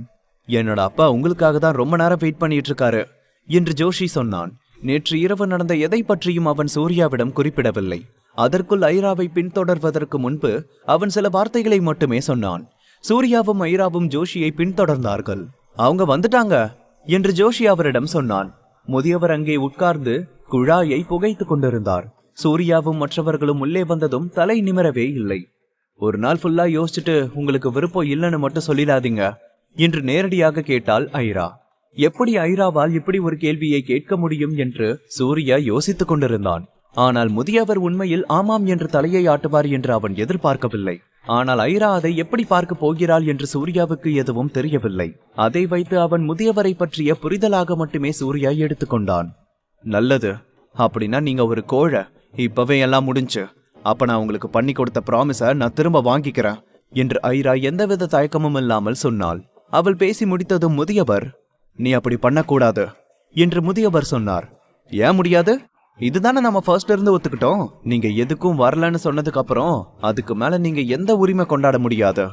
என்னோட அப்பா உங்களுக்காக தான் ரொம்ப நேரம் வெயிட் பண்ணிட்டு இருக்காரு என்று ஜோஷி சொன்னான். நேற்று இரவு நடந்த எதை பற்றியும் அவன் சூர்யாவிடம் குறிப்பிடவில்லை. அதற்குள் ஐராவை பின்தொடர்வதற்கு முன்பு அவன் சில வார்த்தைகளை மட்டுமே சொன்னான். சூர்யாவும் ஐராவும் ஜோஷியை பின்தொடர்ந்தார்கள். அவங்க வந்துட்டாங்க என்று ஜோஷி அவரிடம் சொன்னான். முதியவர் அங்கே உட்கார்ந்து குழாயை புகைத்துக் கொண்டிருந்தார். சூர்யாவும் மற்றவர்களும் உள்ளே வந்ததும் தலை நிமிரவே இல்லை. ஒரு நாள் ஃபுல்லா யோசிச்சுட்டு உங்களுக்கு விருப்பம் இல்லைன்னு மட்டும் சொல்லிடாதீங்க என்று நேரடியாக கேட்டாள் ஐரா. எப்படி ஐராவால் இப்படி ஒரு கேள்வியை கேட்க முடியும் என்று சூர்யா யோசித்துக் கொண்டிருந்தான். ஆனால் முதியவர் உண்மையில் ஆமாம் என்று தலையை ஆட்டுவார் என்று அவன் எதிர்பார்க்கவில்லை. ஆனால் ஐரா அதை எப்படி பார்க்க போகிறாள் என்று சூர்யாவுக்கு எதுவும் தெரியவில்லை. அதை வைத்து அவன் முதியவரை பற்றிய புரிதலாக மட்டுமே சூர்யா எடுத்துக்கொண்டான். நல்லது, அப்படின்னா நீங்க ஒரு கோழை, இப்பவே எல்லாம் முடிஞ்சு. அப்ப நான் உங்களுக்கு பண்ணி கொடுத்த ப்ராமிஸை நான் திரும்ப வாங்கிக்கிறேன் என்று ஐரா எந்தவித தயக்கமும் இல்லாமல் சொன்னாள். அவள் பேசி முடித்ததும் முதியவர், நீ அப்படி பண்ணக்கூடாது என்று முதியவர் சொன்னார். ஏன் முடியாது? இதுதானே நம்ம ஃபர்ஸ்ட்ல இருந்து ஒத்துக்கிட்டோம். நீங்க எதுக்கும் வரலன்னு சொன்னதுக்கு அப்புறம் அதுக்கு மேல நீங்க எந்த உரிமை கொண்டாட முடியாது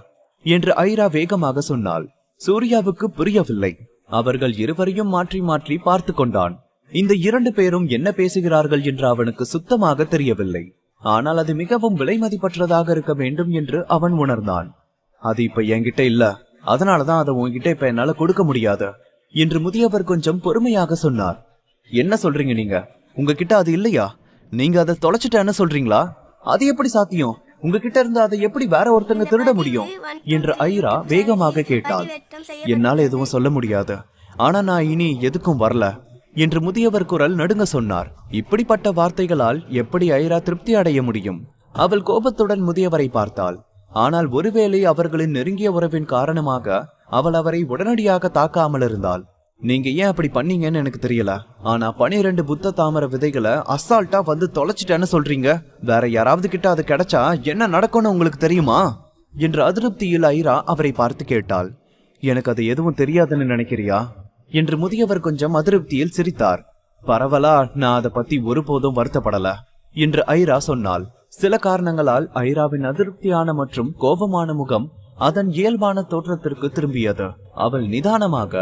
என்று ஐரா வேகமாக சொன்னாள். சூர்யாவுக்கு புரியவில்லை. அவர்கள் இருவரையும் மாற்றி மாற்றி பார்த்து கொண்டான். இந்த இரண்டு பேரும் என்ன பேசுகிறார்கள் என்று அவனுக்கு சுத்தமாக தெரியவில்லை. ஆனால் அது மிகவும் விலை மதிப்பற்றதாக இருக்க வேண்டும் என்று அவன் உணர்ந்தான். அது இப்ப என்கிட்ட இல்ல, அதனாலதான் அதை உன்கிட்ட இப்ப என்னால கொடுக்க முடியாது என்று முதியவர் கொஞ்சம் பொறுமையாக சொன்னார். என்ன சொல்றீங்க நீங்க? உங்ககிட்ட அது இல்லையா? நீங்க அதை தொலைச்சிட்டேன்னு சொல்றீங்களா? அது எப்படி சாத்தியம்? உங்ககிட்ட இருந்து அதை எப்படி வேற ஒருத்தங்க திருட முடியும் என்று ஐரா வேகமாக கேட்டாள். என்னால எதுவும் சொல்ல முடியாது, ஆனா நான் இனி எதுக்கும் வரல என்று முதியவர் குரல் நடுங்க சொன்னார். இப்படிப்பட்ட வார்த்தைகளால் எப்படி ஐரா திருப்தி அடைய முடியும்? அவள் கோபத்துடன் முதியவரை பார்த்தாள். ஆனால் ஒருவேளை அவர்களின் நெருங்கிய உறவின் காரணமாக அவள் அவரை உடனடியாக தாக்காமல் இருந்தாள். நீங்க ஏன் அப்படி பண்ணீங்கன்னு எனக்கு தெரியல, ஆனா 12 புத்த தாமர விதைகளை அசால்ட்டா வந்து தொலைச்சிட்டேன்னு சொல்றீங்க. வேற யாராவது கிட்ட அது கிடைச்சா என்ன நடக்கும்னு உங்களுக்கு தெரியுமா என்று அதிருப்தியில் ஐரா அவரை பார்த்து கேட்டாள். எனக்கு அது எதுவும் தெரியாதுன்னு நினைக்கிறியா என்று முதியவர் கொஞ்சம் அதிருப்தியில் சிரித்தார். பரவலா, நான் அதை பத்தி ஒருபோதும் வருத்தப்படல என்று ஐரா சொன்னாள். சில காரணங்களால் ஐராவின் அதிருப்தியான மற்றும் கோபமான முகம் அதன் இயல்பான தோற்றத்திற்கு திரும்பியது. அவள் நிதானமாக,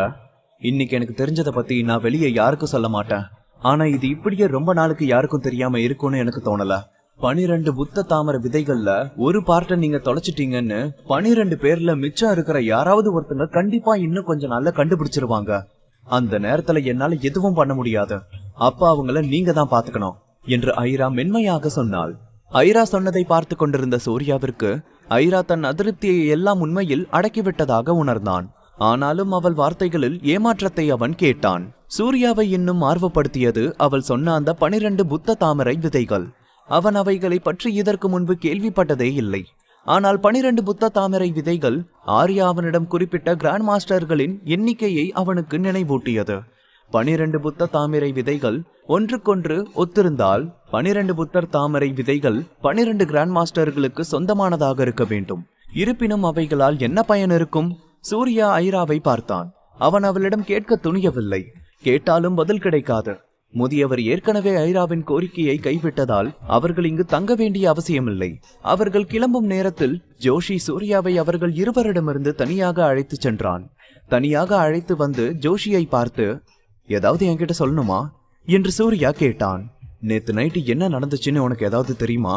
இன்னைக்கு எனக்கு தெரிஞ்சதை பத்தி நான் வெளியே யாருக்கும் சொல்ல மாட்டேன், ஆனா இது இப்படியே ரொம்ப நாளுக்கு யாருக்கும் தெரியாம இருக்கும்னு எனக்கு தோணல. 12 புத்த தாமர விதைகள்ல ஒரு பார்ட்டை நீங்க தொலைச்சிட்டீங்கன்னு 12 பேர்ல மிச்சம் இருக்கிற யாராவது ஒருத்தங்க கண்டிப்பா இன்னும் கொஞ்ச நாள்ல கண்டுபிடிச்சிருவாங்க. அந்த நேரத்துல என்னால எதுவும் பண்ண முடியாது. அப்ப அவங்கள நீங்க தான் பாத்துக்கணும் என்று ஐரா மென்மையாக சொன்னாள். ஐரா சொன்னதை பார்த்து கொண்டிருந்த சூர்யாவிற்கு ஐரா தன் அதிருப்தியை எல்லாம் உண்மையில் அடக்கிவிட்டதாக உணர்ந்தான். ஆனாலும் அவள் வார்த்தைகளில் ஏமாற்றத்தை அவன் கேட்டான். சூர்யாவை இன்னும் ஆர்வப்படுத்தியது அவள் சொன்ன அந்த 12 புத்த தாமரை விதைகள். அவன் அவைகளை பற்றி இதற்கு முன்பு கேள்விப்பட்டதே இல்லை. ஆனால் 12 புத்த தாமரை விதைகள் ஆர்யா அவனிடம் குறிப்பிட்ட கிராண்ட் மாஸ்டர்களின் எண்ணிக்கையை அவனுக்கு நினைவூட்டியது. 12 புத்த தாமரை விதைகள் ஒன்றுக்கொன்று ஒத்திருந்தால் 12 புத்தர் தாமரை விதைகள் 12 கிராண்ட் மாஸ்டர்களுக்கு சொந்தமானதாக இருக்க வேண்டும். இருப்பினும் அவைகளால் என்ன பயன் இருக்கும்? சூர்யா ஐராவை பார்த்தான். அவன் அவளிடம் கேட்க துணியவில்லை. கேட்டாலும் பதில் கிடைக்காது. முதியவர் ஏற்கனவே ஐராவின் கோரிக்கையை கைவிட்டதால் அவர்கள் இங்கு தங்க வேண்டிய அவசியமில்லை. அவர்கள் கிளம்பும் நேரத்தில் ஜோஷி சூர்யாவை அவர்கள் இருவரிடமிருந்து தனியாக அழைத்து சென்றான். தனியாக அழைத்து வந்து ஜோஷியை பார்த்து, ஏதாவது என்கிட்ட சொல்லணுமா என்று சூர்யா கேட்டான். நேத்து நைட்டு என்ன நடந்துச்சுன்னு உனக்கு ஏதாவது தெரியுமா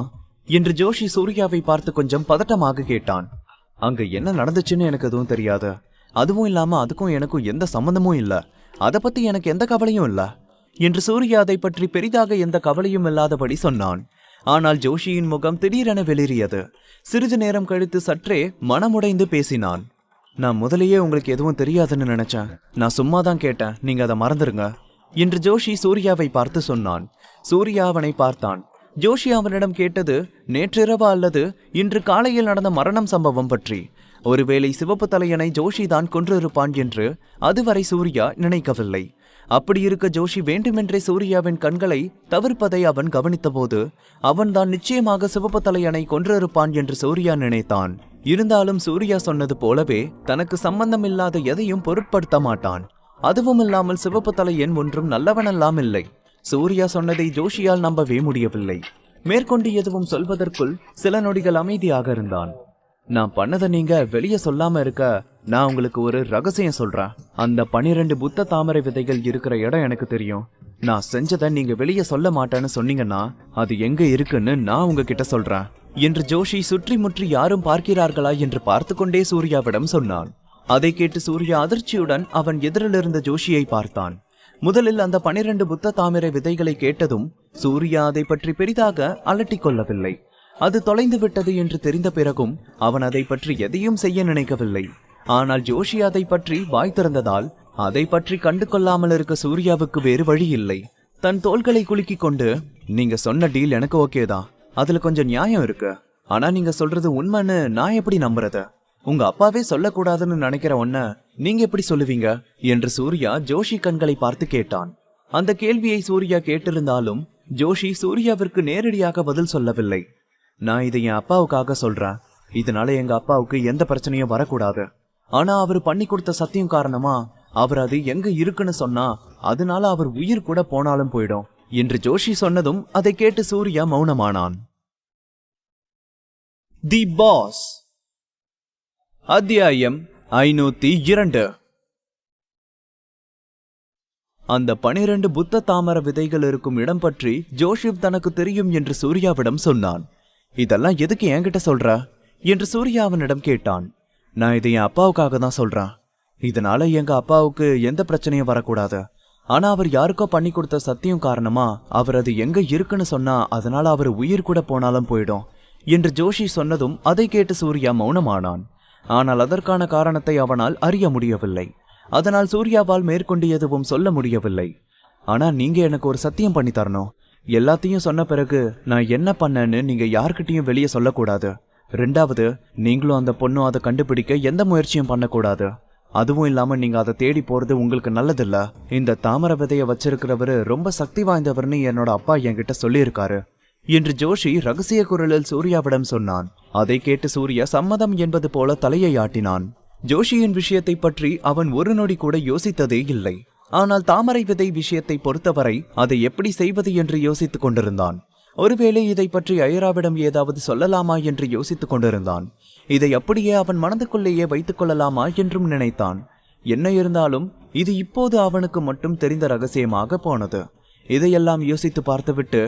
என்று ஜோஷி சூர்யாவை பார்த்து கொஞ்சம் பதட்டமாக கேட்டான். அங்க என்ன நடந்துச்சுன்னு எனக்கு எதுவும் தெரியாது. அதுவும் இல்லாம அதுக்கும் எனக்கும் எந்த சம்பந்தமும் இல்ல. அதை பத்தி எனக்கு எந்த கவலையும் இல்ல என்று சூர்யா அதை பற்றி பெரிதாக எந்த கவலையும் இல்லாதபடி சொன்னான். ஆனால் ஜோஷியின் முகம் திடீரென வெளிரியது. சிறிது நேரம் கழித்து சற்றே மனமுடைந்து பேசினான். நான் முதலையே உங்களுக்கு எதுவும் தெரியாதுன்னு நினைச்சேன். நான் சும்மா தான் கேட்டேன், நீங்க அதை மறந்துருங்க என்று ஜோஷி சூர்யாவை பார்த்து சொன்னான். சூர்யா அவனை பார்த்தான். ஜோஷி அவனிடம் கேட்டது நேற்றிரவு அல்லது இன்று காலையில் நடந்த மரணம் சம்பவம் பற்றி. ஒருவேளை சிவப்பு தலையனை ஜோஷி தான் கொன்றிருப்பான் என்று அதுவரை சூர்யா நினைக்கவில்லை. அப்படி இருக்க ஜோஷி வேண்டுமென்றே சூர்யாவின் கண்களை தவிர்ப்பதை அவன் கவனித்தபோது அவன்தான் நிச்சயமாக சிவப்பு தலையனை கொன்றிருப்பான் என்று சூர்யா நினைத்தான். இருந்தாலும் சூர்யா சொன்னது போலவே தனக்கு சம்பந்தமில்லாத எதையும் பொருட்படுத்த மாட்டான். அதுவும் இல்லாமல் சிவப்பு தலையன் ஒன்றும் நல்லவனெல்லாம் இல்லை. சூர்யா சொன்னதை ஜோஷியால் நம்பவே முடியவில்லை. மேற்கொண்டு எதுவும் சொல்வதற்குள் சில நொடிகள் அமைதியாக இருந்தான். நான் பண்ணதை நீங்க வெளியே சொல்லாம இருக்க நான் உங்களுக்கு ஒரு ரகசியம் சொல்றேன். அந்த 12 புத்த தாமரை விதைகள் இருக்கிற இடம் எனக்கு தெரியும். நான் செஞ்சதை நீங்க வெளியே சொல்ல மாட்டேன்னு சொன்னீங்கன்னா அது எங்க இருக்குன்னு நான் உங்ககிட்ட சொல்றேன் என்று ஜோஷி சுற்றி முற்றி யாரும் பார்க்கிறார்களா என்று பார்த்து கொண்டே சூர்யாவிடம் சொன்னான். அதை கேட்டு சூர்யா அதிர்ச்சியுடன் அவன் எதிரிலிருந்த ஜோஷியை பார்த்தான். முதலில் அந்த 12 புத்த தாமரை விதைகளை கேட்டதும் சூர்யா அதை பற்றி பெரிதாக அலட்டிக் கொள்ளவில்லை. அது தொலைந்து விட்டது என்று தெரிந்த பிறகும் அவன் அதை பற்றி எதையும் செய்ய நினைக்கவில்லை. ஆனால் ஜோஷி அதை பற்றி வாய் திறந்ததால் அதை பற்றி கண்டு கொள்ளாமல் இருக்க சூர்யாவுக்கு வேறு வழி இல்லை. தன் தோள்களை குலுக்கிக் கொண்டு, நீங்க சொன்ன டீல் எனக்கு ஓகேதான், அதுல கொஞ்சம் நியாயம் இருக்கு. ஆனா நீங்க சொல்றது உண்மைன்னு நான் எப்படி நம்புறது? உங்க அப்பாவே சொல்லக்கூடாதுன்னு நினைக்கிற ஒன்ன நீங்க எப்படி சொல்லுவீங்க என்று சூர்யா ஜோஷி கண்களை பார்த்து கேட்டான். அந்த கேள்வியை சூர்யா கேட்டிருந்தாலும் ஜோஷி சூர்யாவிற்கு நேரடியாக பதில் சொல்லவில்லை. நான் இதை என் அப்பாவுக்காக சொல்றேன். இதனால எங்க அப்பாவுக்கு எந்த பிரச்சனையும் வரக்கூடாது. ஆனா அவர் பண்ணி கொடுத்த சத்தியம் காரணமா அவர் அது எங்க இருக்குன்னு சொன்னா அதனால அவர் உயிர் கூட போனாலும் போயிடும் என்று ஜோஷி சொன்னதும் அதை கேட்டு சூர்யா மௌனமானான். தி பாஸ் அத்தியாயம் 502. அந்த 12 புத்த தாமர விதைகள் இருக்கும் இடம் பற்றி ஜோஷிப் தனக்கு தெரியும் என்று சூர்யாவிடம் சொன்னான். இதெல்லாம் எதுக்கு என்கிட்ட சொல்ற என்று சூர்யா அவனிடம் கேட்டான். நான் இதை என் அப்பாவுக்காக தான் சொல்றேன். இதனால எங்க அப்பாவுக்கு எந்த பிரச்சனையும் வரக்கூடாது. ஆனா அவர் யாருக்கோ பண்ணி கொடுத்த சத்தியம் காரணமா அவர் அது எங்க இருக்குன்னு சொன்னா அதனால அவர் உயிர் கூட போனாலும் போயிடும் என்று ஜோஷி சொன்னதும் அதை கேட்டு சூர்யா மௌனமானான். ஆனால் அதற்கான காரணத்தை அவனால் அறிய முடியவில்லை. அதனால் சூர்யாவால் மேற்கொண்டு எதுவும் சொல்ல முடியவில்லை. ஆனா நீங்க எனக்கு ஒரு சத்தியம் பண்ணி தரணும். எல்லாத்தையும் சொன்ன பிறகு நான் என்ன பண்ணேன்னு நீங்க யார்கிட்டையும் வெளியே சொல்லக்கூடாது. 2வது, நீங்களும் அந்த பொண்ணும் அதை கண்டுபிடிக்க எந்த முயற்சியும் பண்ணக்கூடாது. அதுவும் இல்லாம நீங்க அதை தேடி போறது உங்களுக்கு நல்லதில்ல. இந்த தாமர விதைய வச்சிருக்கிறவரு ரொம்ப சக்தி வாய்ந்தவர்னு என்னோட அப்பா என்கிட்ட சொல்லியிருக்காரு என்று ஜோஷி ரகசிய குரலில் சூர்யாவிடம் சொன்னான். அதை கேட்டு சூர்யா சம்மதம் என்பது போல தலையை ஆட்டினான். ஜோஷியின் விஷயத்தை பற்றி அவன் ஒரு நொடி கூட யோசித்ததே இல்லை. ஆனால் தாமரை விதை விஷயத்தை பொறுத்தவரை அதை எப்படி செய்வது என்று யோசித்துக் கொண்டிருந்தான். ஒருவேளை இதை பற்றி ஐராவிடம் ஏதாவது சொல்லலாமா என்று யோசித்துக் கொண்டிருந்தான். இதை அப்படியே அவன் மனதுக்குள்ளேயே வைத்துக் கொள்ளலாமா என்றும் நினைத்தான். என்ன இருந்தாலும் இது இப்போது அவனுக்கு மட்டும் தெரிந்த ரகசியமாக போனது. இதையெல்லாம் யோசித்து பார்த்துவிட்டு,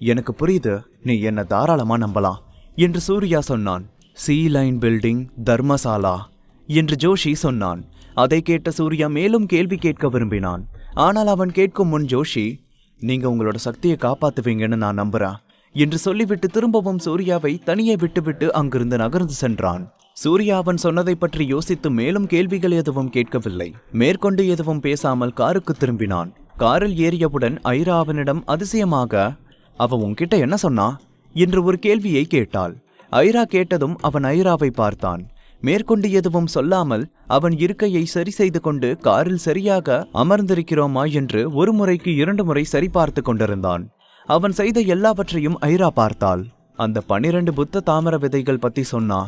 எனக்கு புரியுது, நீ என்ன தாராளமா நம்பலாம் என்று சூர்யா சொன்னான். சி லைன் பில்டிங் தர்மசாலா என்று ஜோஷி சொன்னான். அதை கேட்ட சூர்யா மேலும் கேள்வி கேட்க விரும்பினான். ஆனால் அவன் கேட்கும் முன் ஜோஷி, நீங்க உங்களோட சக்தியை காப்பாத்துவீங்கன்னு நான் நம்புறேன் என்று சொல்லிவிட்டு திரும்பவும் சூர்யாவை தனியே விட்டுவிட்டு அங்கிருந்து நகர்ந்து சென்றான். சூர்யா அவன் சொன்னதை பற்றி யோசித்து மேலும் கேள்விகள் எதுவும் கேட்கவில்லை. மேற்கொண்டு எதுவும் பேசாமல் காருக்கு திரும்பினான். காரில் ஏறியவுடன் ஐரா அவனிடம் அதிசயமாக, அவ உன்கிட்ட என்ன சொன்னா என்று ஒரு கேள்வியை கேட்டாள். ஐரா கேட்டதும் அவன் ஐராவை பார்த்தான். மேற்கொண்டு எதுவும் சொல்லாமல் அவன் இருக்கையை சரி செய்து கொண்டு காரில் சரியாக அமர்ந்திருக்கிறோமா என்று ஒரு முறைக்கு 2 முறை சரி பார்த்து கொண்டிருந்தான். அவன் செய்த எல்லாவற்றையும் ஐரா பார்த்தாள். அந்த 12 புத்த தாமர விதைகள் பத்தி சொன்னா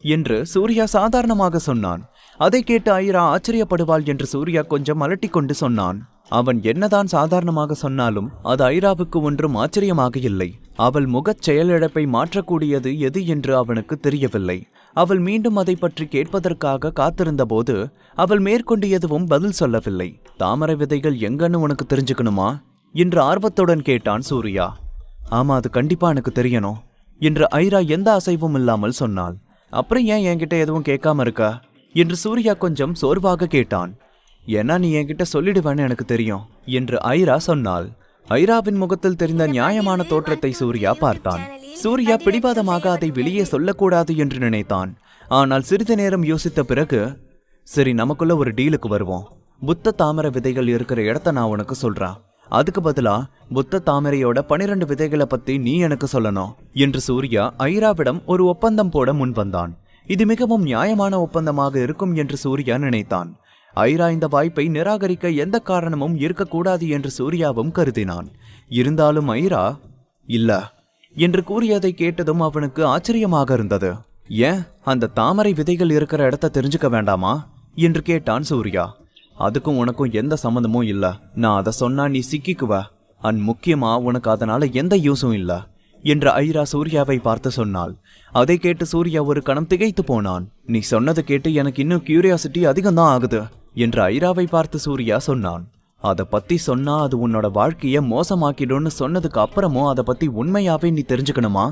என்று சூர்யா சாதாரணமாக சொன்னான். அதை கேட்டு ஐரா ஆச்சரியப்படுவாள் என்று சூர்யா கொஞ்சம் அலட்டிக்கொண்டு சொன்னான். அவன் என்னதான் சாதாரணமாக சொன்னாலும் அது ஐராவுக்கு ஒன்றும் ஆச்சரியமாக இல்லை. அவள் முகச் செயலிழப்பை மாற்றக்கூடியது எது என்று அவனுக்கு தெரியவில்லை. அவள் மீண்டும் அதை பற்றி கேட்பதற்காக காத்திருந்த போது அவள் மேற்கொண்டு எதுவும் பதில் சொல்லவில்லை. தாமரை விதைகள் எங்கன்னு உனக்கு தெரிஞ்சுக்கணுமா என்று ஆர்வத்துடன் கேட்டான் சூர்யா. ஆமா, அது கண்டிப்பா எனக்கு தெரியணும் என்று ஐரா எந்த அசைவும் இல்லாமல் சொன்னாள். அப்புறம் ஏன் என்கிட்ட எதுவும் கேட்காம இருக்க என்று சூர்யா கொஞ்சம் சோர்வாக கேட்டான். ஏன்னா நீ என்கிட்ட சொல்லிடுவேன்னு எனக்கு தெரியும் என்று ஐரா சொன்னாள். ஐராவின் முகத்தில் தெரிந்த நியாயமான தோற்றத்தை சூர்யா பார்த்தான். சூர்யா பிடிவாதமாக அதை வெளியே சொல்லக்கூடாது என்று நினைத்தான். ஆனால் சிறிது நேரம் யோசித்த பிறகு, சரி, நமக்குள்ள ஒரு டீலுக்கு வருவோம். புத்த தாமரை விதைகள் இருக்கிற இடத்த நான் உனக்கு சொல்றேன். அதுக்கு பதிலா புத்த தாமரையோட 12 விதைகளை பத்தி நீ எனக்கு சொல்லணும் என்று சூர்யா ஐராவிடம் ஒரு ஒப்பந்தம் போட முன் வந்தான். இது மிகவும் நியாயமான ஒப்பந்தமாக இருக்கும் என்று சூர்யா நினைத்தான். ஐரா இந்த வாய்ப்பை நிராகரிக்க எந்த காரணமும் இருக்கக்கூடாது என்று சூர்யாவும் கருதினான். இருந்தாலும் ஐரா இல்ல என்று கூறியதை கேட்டதும் அவனுக்கு ஆச்சரியமாக இருந்தது. ஏன், அந்த தாமரை விதைகள் இருக்கிற இடத்த தெரிஞ்சுக்க வேண்டாமா என்று கேட்டான் சூர்யா. அதுக்கும் உனக்கும் எந்த சம்மந்தமும் இல்ல. நான் அதை சொன்னா நீ சிக்கிக்குவ. முக்கியமா உனக்கு அதனால எந்த யூஸும் இல்ல என்று ஐரா சூர்யாவை பார்த்து சொன்னாள். அதை கேட்டு சூர்யா ஒரு கணம் திகைத்து போனான். நீ சொன்னதை கேட்டு எனக்கு இன்னும் கியூரியாசிட்டி அதிகம்தான் ஆகுது என்று ஐராவை பார்த்து சூர்யா சொன்னான். அதை பத்தி சொன்னா அது உன்னோட வாழ்க்கைய மோசமாக்கிடும்னு சொன்னதுக்கு அப்புறமும் அதை பத்தி உண்மையாவே நீ தெரிஞ்சுக்கணுமா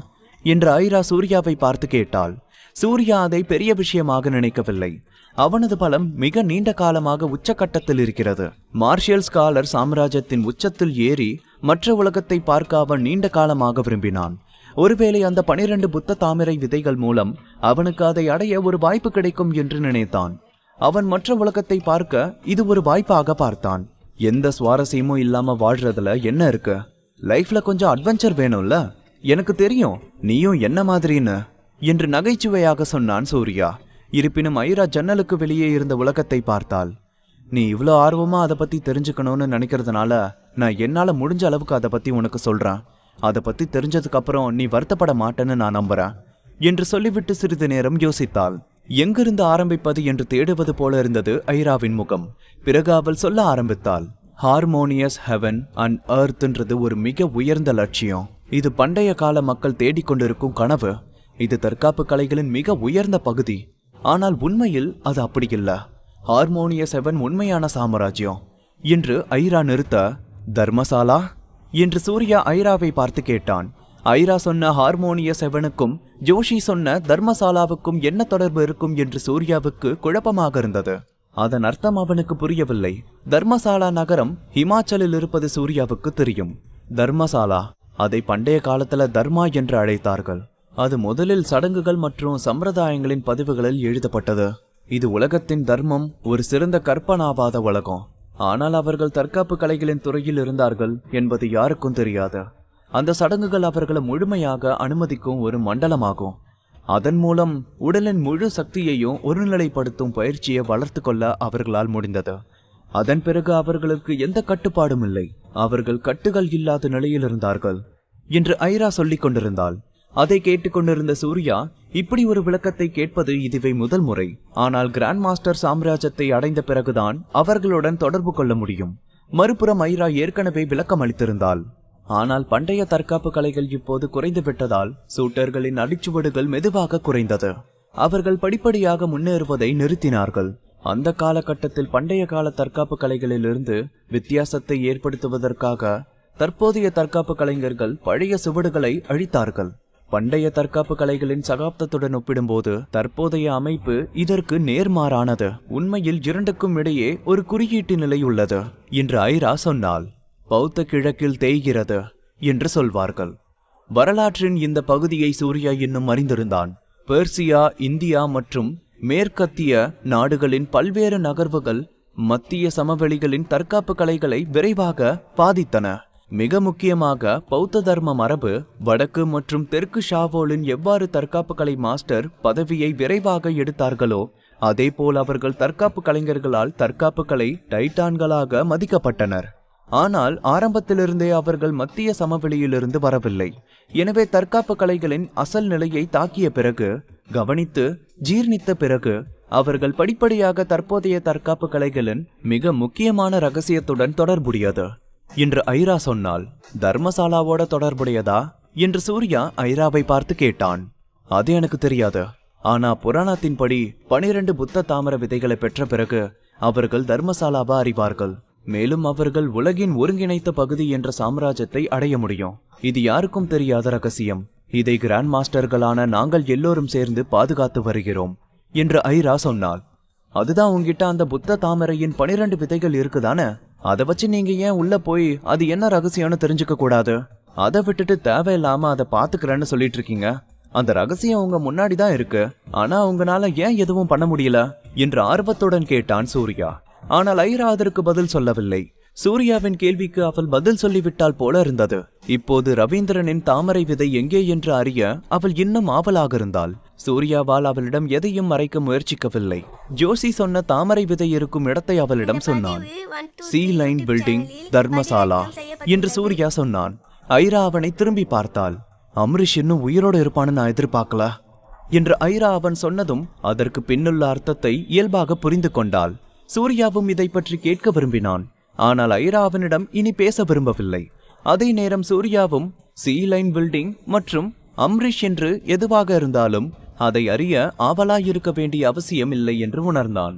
என்று ஐரா சூர்யாவை பார்த்து கேட்டாள். சூர்யா அதை பெரிய விஷயமாக நினைக்கவில்லை. அவனது பலம் மிக நீண்ட காலமாக உச்சக்கட்டத்தில் இருக்கிறது. மார்ஷியல் ஸ்காலர் சாம்ராஜ்யத்தின் உச்சத்தில் ஏறி மற்ற உலகத்தை பார்க்க அவன் நீண்ட காலமாக விரும்பினான். ஒருவேளை அந்த 12 புத்த தாமரை விதைகள் மூலம் அவனுக்கு அதை அடைய ஒரு வாய்ப்பு கிடைக்கும் என்று நினைத்தான். அவன் மற்ற உலகத்தை பார்க்க இது ஒரு வாய்ப்பாக பார்த்தான். எந்த சுவாரஸ்யமும் இல்லாம வாழ்றதுல என்ன இருக்கு? லைஃப்ல கொஞ்சம் அட்வென்ச்சர் வேணும்ல. எனக்கு தெரியும் நீயும் என்ன மாதிரின்னு என்று நகைச்சுவையாக சொன்னான் சூர்யா. இருப்பினும் ஐரா ஜன்னலுக்கு வெளியே இருந்த உலகத்தை பார்த்தாள். நீ இவ்வளோ ஆர்வமா அதை பத்தி தெரிஞ்சுக்கணும்னு நினைக்கிறதுனால நான் என்னால முடிஞ்ச அளவுக்கு அதை பத்தி உனக்கு சொல்றேன். அதை பத்தி தெரிஞ்சதுக்கு அப்புறம் நீ வருத்தப்பட மாட்டேன்னு நான் நம்புறேன் என்று சொல்லிவிட்டு சிறிது நேரம் யோசித்தாள். எங்கிருந்து ஆரம்பிப்பது என்று தேடுவது போல இருந்தது ஐராவின் முகம். பிறகு அவள் சொல்ல ஆரம்பித்தாள். ஹார்மோனியஸ் ஹெவன் அண்ட் எர்த்ன்றது ஒரு மிக உயர்ந்த லட்சியம். இது பண்டைய கால மக்கள் தேடிக்கொண்டிருக்கும் கனவு. இது தற்காப்பு கலைகளின் மிக உயர்ந்த பகுதி. ஆனால் உண்மையில் அது அப்படி இல்ல. ஹார்மோனியஸ் ஹெவன் உண்மையான சாம்ராஜ்யம் என்று ஐரா நிறுத்த, தர்மசாலா என்று சூர்யா ஐராவை பார்த்து கேட்டான். ஐரா சொன்ன ஹார்மோனியஸ் ஹெவனுக்கும் ஜோஷி சொன்ன தர்மசாலாவுக்கும் என்ன தொடர்பு இருக்கும் என்று சூர்யாவுக்கு குழப்பமாக இருந்தது. அதன் அர்த்தம் அவனுக்கு புரியவில்லை. தர்மசாலா நகரம் ஹிமாச்சலில் இருப்பது சூர்யாவுக்கு தெரியும். தர்மசாலா, அதை பண்டைய காலத்துல தர்மா என்று அழைத்தார்கள். அது முதலில் சடங்குகள் மற்றும் சம்பிரதாயங்களின் பதிவுகளில் எழுதப்பட்டது. இது உலகத்தின் தர்மம், ஒரு சிறந்த கற்பனாவாத உலகம். ஆனால் அவர்கள் தற்காப்பு கலைகளின் துறையில் இருந்தார்கள் என்பது யாருக்கும் தெரியாது. அந்த சடங்குகள் அவர்களை முழுமையாக அனுமதிக்கும் ஒரு மண்டலமாகும். அதன் மூலம் உடலின் முழு சக்தியையும் ஒருநிலைப்படுத்தும் பயிற்சியை வளர்த்து கொள்ள அவர்களால் முடிந்தது. அதன் பிறகு அவர்களுக்கு எந்த கட்டுப்பாடும் இல்லை. அவர்கள் கட்டுகள் இல்லாத நிலையில் இருந்தார்கள் என்று ஐரா சொல்லிக் கொண்டிருந்தாள். அதை கேட்டுக்கொண்டிருந்த சூர்யா, இப்படி ஒரு விளக்கத்தை கேட்பது இதுவே முதல் முறை. ஆனால் கிராண்ட் மாஸ்டர் சாம்ராஜ்யத்தை அடைந்த பிறகுதான் அவர்களுடன் தொடர்பு கொள்ள முடியும். மறுபுறம் ஐரா ஏற்கனவே விளக்கம் அளித்திருந்தாள். ஆனால் பண்டைய தற்காப்பு கலைகள் இப்போது குறைந்து விட்டதால் சூட்டர்களின் அடிச்சுவடுகள் மெதுவாக குறைந்தது. அவர்கள் படிப்படியாக முன்னேறுவதை நிறுத்தினார்கள். அந்த காலகட்டத்தில் பண்டைய கால தற்காப்பு கலைகளிலிருந்து வித்தியாசத்தை ஏற்படுத்துவதற்காக தற்போதைய தற்காப்பு கலைஞர்கள் பழைய சுவடுகளை அழித்தார்கள். பண்டைய தற்காப்பு கலைகளின் சகாப்தத்துடன் ஒப்பிடும்போது தற்போதைய அமைப்பு இதற்கு நேர்மாறானது. உண்மையில் இரண்டுக்கும் இடையே ஒரு குறியீட்டு நிலை உள்ளது என்று ஐரா சொன்னாள். பௌத்த கிழக்கில் தேய்கிறது என்று சொல்வார்கள். வரலாற்றின் இந்த பகுதியை சூர்யா இன்னும் அறிந்திருந்தான். பெர்சியா, இந்தியா மற்றும் மேற்கத்திய நாடுகளின் பல்வேறு நகர்வுகள் மத்திய சமவெளிகளின் தற்காப்பு கலைகளை விரைவாக பாதித்தன. மிக முக்கியமாக பௌத்த தர்ம மரபு வடக்கு மற்றும் தெற்கு ஷாவோலின் எவ்வாறு தற்காப்பு கலை மாஸ்டர் பதவியை விரைவாக எடுத்தார்களோ அதேபோல் அவர்கள் தற்காப்பு கலைஞர்களால் தற்காப்பு கலை டைட்டான்களாக மதிக்கப்பட்டனர். ஆனால் ஆரம்பத்திலிருந்தே அவர்கள் மத்திய சமவெளியிலிருந்து வரவில்லை. எனவே தற்காப்பு கலைகளின் அசல் நிலையை தாக்கிய பிறகு, கவனித்து ஜீர்ணித்த பிறகு அவர்கள் படிப்படியாக தற்போதைய தற்காப்பு கலைகளின் மிக முக்கியமான ரகசியத்துடன் தொடர்புடையது என்று ஐரா சொன்னாள். தர்மசாலாவோட தொடர்புடையதா என்று சூர்யா ஐராவை பார்த்து கேட்டான். அது எனக்கு தெரியாது. ஆனா புராணத்தின்படி 12 புத்த தாமர விதைகளை பெற்ற பிறகு அவர்கள் தர்மசாலாவை அறிவார்கள். மேலும் அவர்கள் உலகின் ஒருங்கிணைத்த பகுதி என்ற சாம்ராஜ்யத்தை அடைய முடியும். இது யாருக்கும் தெரியாத ரகசியம். இதை கிராண்ட் மாஸ்டர்களான நாங்கள் எல்லோரும் சேர்ந்து பாதுகாத்து வருகிறோம் என்று ஐரா சொன்னாள். அதுதான் உங்ககிட்ட அந்த புத்த தாமரையின் 12 விதைகள் இருக்குதானே? அதை வச்சு நீங்க ஏன் உள்ள போய் அது என்ன ரகசியம்னு தெரிஞ்சுக்க கூடாது? அதை விட்டுட்டு தேவையில்லாம அதை பாத்துக்கிறேன்னு சொல்லிட்டு இருக்கீங்க. அந்த ரகசியம் உங்க முன்னாடி தான் இருக்கு, ஆனா உங்களால ஏன் எதுவும் பண்ண முடியல என்று ஆர்வத்துடன் கேட்டான் சூர்யா. ஆனால் ஐரா அதற்கு பதில் சொல்லவில்லை. சூர்யாவின் கேள்விக்கு அவள் பதில் சொல்லிவிட்டால் போல இருந்தது. இப்போது ரவீந்திரனின் தாமரை விதை எங்கே என்று அறிய அவள் இன்னும் ஆவலாக இருந்தாள். சூர்யாவால் அவளிடம் எதையும் மறைக்க முயற்சிக்கவில்லை. ஜோசி சொன்ன தாமரை விதை இருக்கும் இடத்தை அவளிடம் சொன்னான். சி லைன் பில்டிங் தர்மசாலா என்று சூர்யா சொன்னான். ஐரா அவனை திரும்பி பார்த்தாள். அம்ரிஷ் இன்னும் உயிரோடு இருப்பான்னு நான் எதிர்பார்க்கல என்று ஐரா அவன் சொன்னதும் அதற்கு பின்னுள்ள அர்த்தத்தை இயல்பாக புரிந்து கொண்டாள். சூர்யாவும் இதை பற்றி கேட்க விரும்பினான். ஆனால் ஐரா அவனிடம் இனி பேச விரும்பவில்லை. அதே நேரம் சூர்யாவும் சி லைன் பில்டிங் மற்றும் அம்ரிஷ் என்று எதுவாக இருந்தாலும் அதை அறிய ஆவலாயிருக்க வேண்டிய அவசியம் இல்லை என்று உணர்ந்தான்.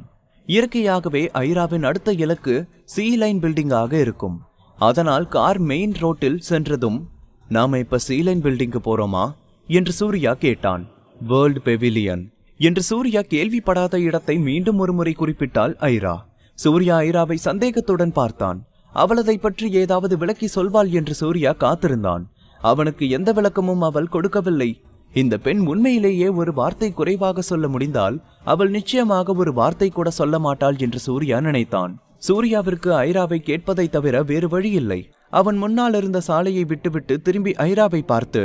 இயற்கையாகவே ஐராவின் அடுத்த இலக்கு சி லைன் பில்டிங்காக இருக்கும். அதனால் கார் மெயின் ரோட்டில் சென்றதும் நாம இப்ப சி லைன் பில்டிங்கு போறோமா என்று சூர்யா கேட்டான். வேர்ல்ட் பெவிலியன் என்று சூர்யா கேள்விப்படாத இடத்தை மீண்டும் ஒருமுறை குறிப்பிட்டாள் ஐரா. சூர்யா ஐராவை சந்தேகத்துடன் பார்த்தான். அவளதை பற்றி ஏதாவது விளக்கி சொல்வாள் என்று சூர்யா காத்திருந்தான். அவனுக்கு எந்த விளக்கமும் அவள் கொடுக்கவில்லை. இந்த பெண் உண்மையிலேயே ஒரு வார்த்தை குறைவாக சொல்ல முடிந்தால் அவள் நிச்சயமாக ஒரு வார்த்தை கூட சொல்ல மாட்டாள் என்று சூர்யா நினைத்தான். சூர்யாவிற்கு ஐராவை கேட்பதை தவிர வேறு வழி இல்லை. அவன் முன்னால் இருந்த சாலையை விட்டுவிட்டு திரும்பி ஐராவை பார்த்து,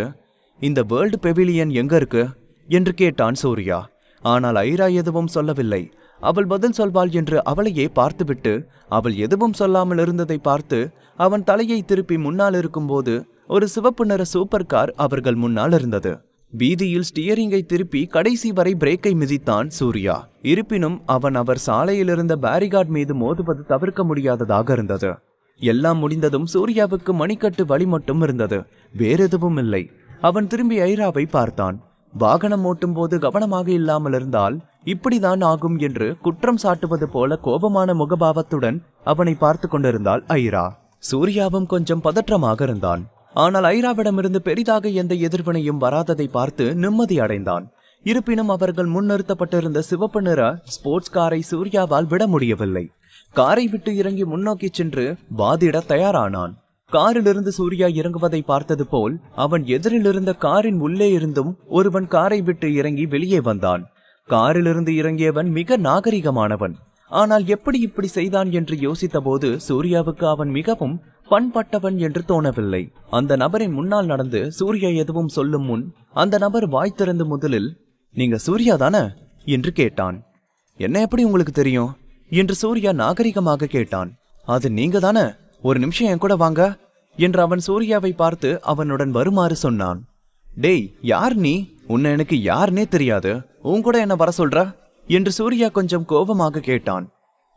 இந்த வேர்ல்டு பெவிலியன் எங்க இருக்கு என்று கேட்டான் சூர்யா. ஆனால் ஐரா எதுவும் சொல்லவில்லை. அவள் பதில் சொல்வாள் என்று அவளையே பார்த்துவிட்டு அவள் எதுவும் சொல்லாமல் இருந்ததை பார்த்து அவன் தலையை திருப்பி முன்னால் இருக்கும்போது ஒரு சிவப்பு நிற சூப்பர் கார் அவர்கள் முன்னால் இருந்தது. வீதியில் ஸ்டியரிங்கை திருப்பி கடைசி வரை பிரேக்கை மிதித்தான் சூர்யா. இருப்பினும் அவன் அவர் சாலையில் இருந்த பேரிகார்ட் மீது மோதுவது தவிர்க்க முடியாததாக இருந்தது. எல்லாம் முடிந்ததும் சூர்யாவுக்கு மணிக்கட்டு வலி மட்டும் இருந்தது, வேறெதுவும் இல்லை. அவன் திரும்பி ஐராவை பார்த்தான். வாகனம் ஓட்டும் போது கவனமாக இல்லாமல் இருந்தால் இப்படிதான் ஆகும் என்று குற்றம் சாட்டுவது போல கோபமான முகபாவத்துடன் அவனை பார்த்து கொண்டிருந்தாள் ஐரா. சூர்யாவும் கொஞ்சம் பதற்றமாக இருந்தான். ஆனால் ஐராவிடமிருந்து பெரிதாக எந்த எதிர்வினையும் வராததை பார்த்து நிம்மதி அடைந்தான். இருப்பினும் அவர்கள் முன்னிறுத்தப்பட்டிருந்த சிவப்பு நிற ஸ்போர்ட்ஸ் காரை சூர்யாவால் விட முடியவில்லை. காரை விட்டு இறங்கி முன்னோக்கி சென்று வாதிட தயாரானான். காரிலிருந்து சூர்யா இறங்குவதை பார்த்தது போல் அவன் எதிரில் இருந்த காரின் உள்ளே இருந்தும் ஒருவன் காரை விட்டு இறங்கி வெளியே வந்தான். காரிலிருந்து இறங்கியவன் மிக நாகரிகமானவன். ஆனால் எப்படி இப்படி செய்தான் என்று யோசித்த போது சூர்யாவுக்கு அவன் மிகவும் பண்பட்டவன் என்று தோணவில்லை. அந்த நபரின் முன்னால் நடந்து சூர்யா எதுவும் சொல்லும் முன் அந்த நபர் வாய் திறந்து முதலில், நீங்க சூர்யா தானே என்று கேட்டான். என்ன எப்படி உங்களுக்கு தெரியும் என்று சூர்யா நாகரிகமாக கேட்டான். அது நீங்க தானே, ஒரு நிமிஷம் என் கூட வாங்க என்று அவன் சூர்யாவை பார்த்து அவனுடன் வருமாறு சொன்னான். டேய், யார் நீ? உன்னை எனக்கு யாருன்னே தெரியாது, உன் கூட என்ன வர சொல்ற என்று சூர்யா கொஞ்சம் கோபமாக கேட்டான்.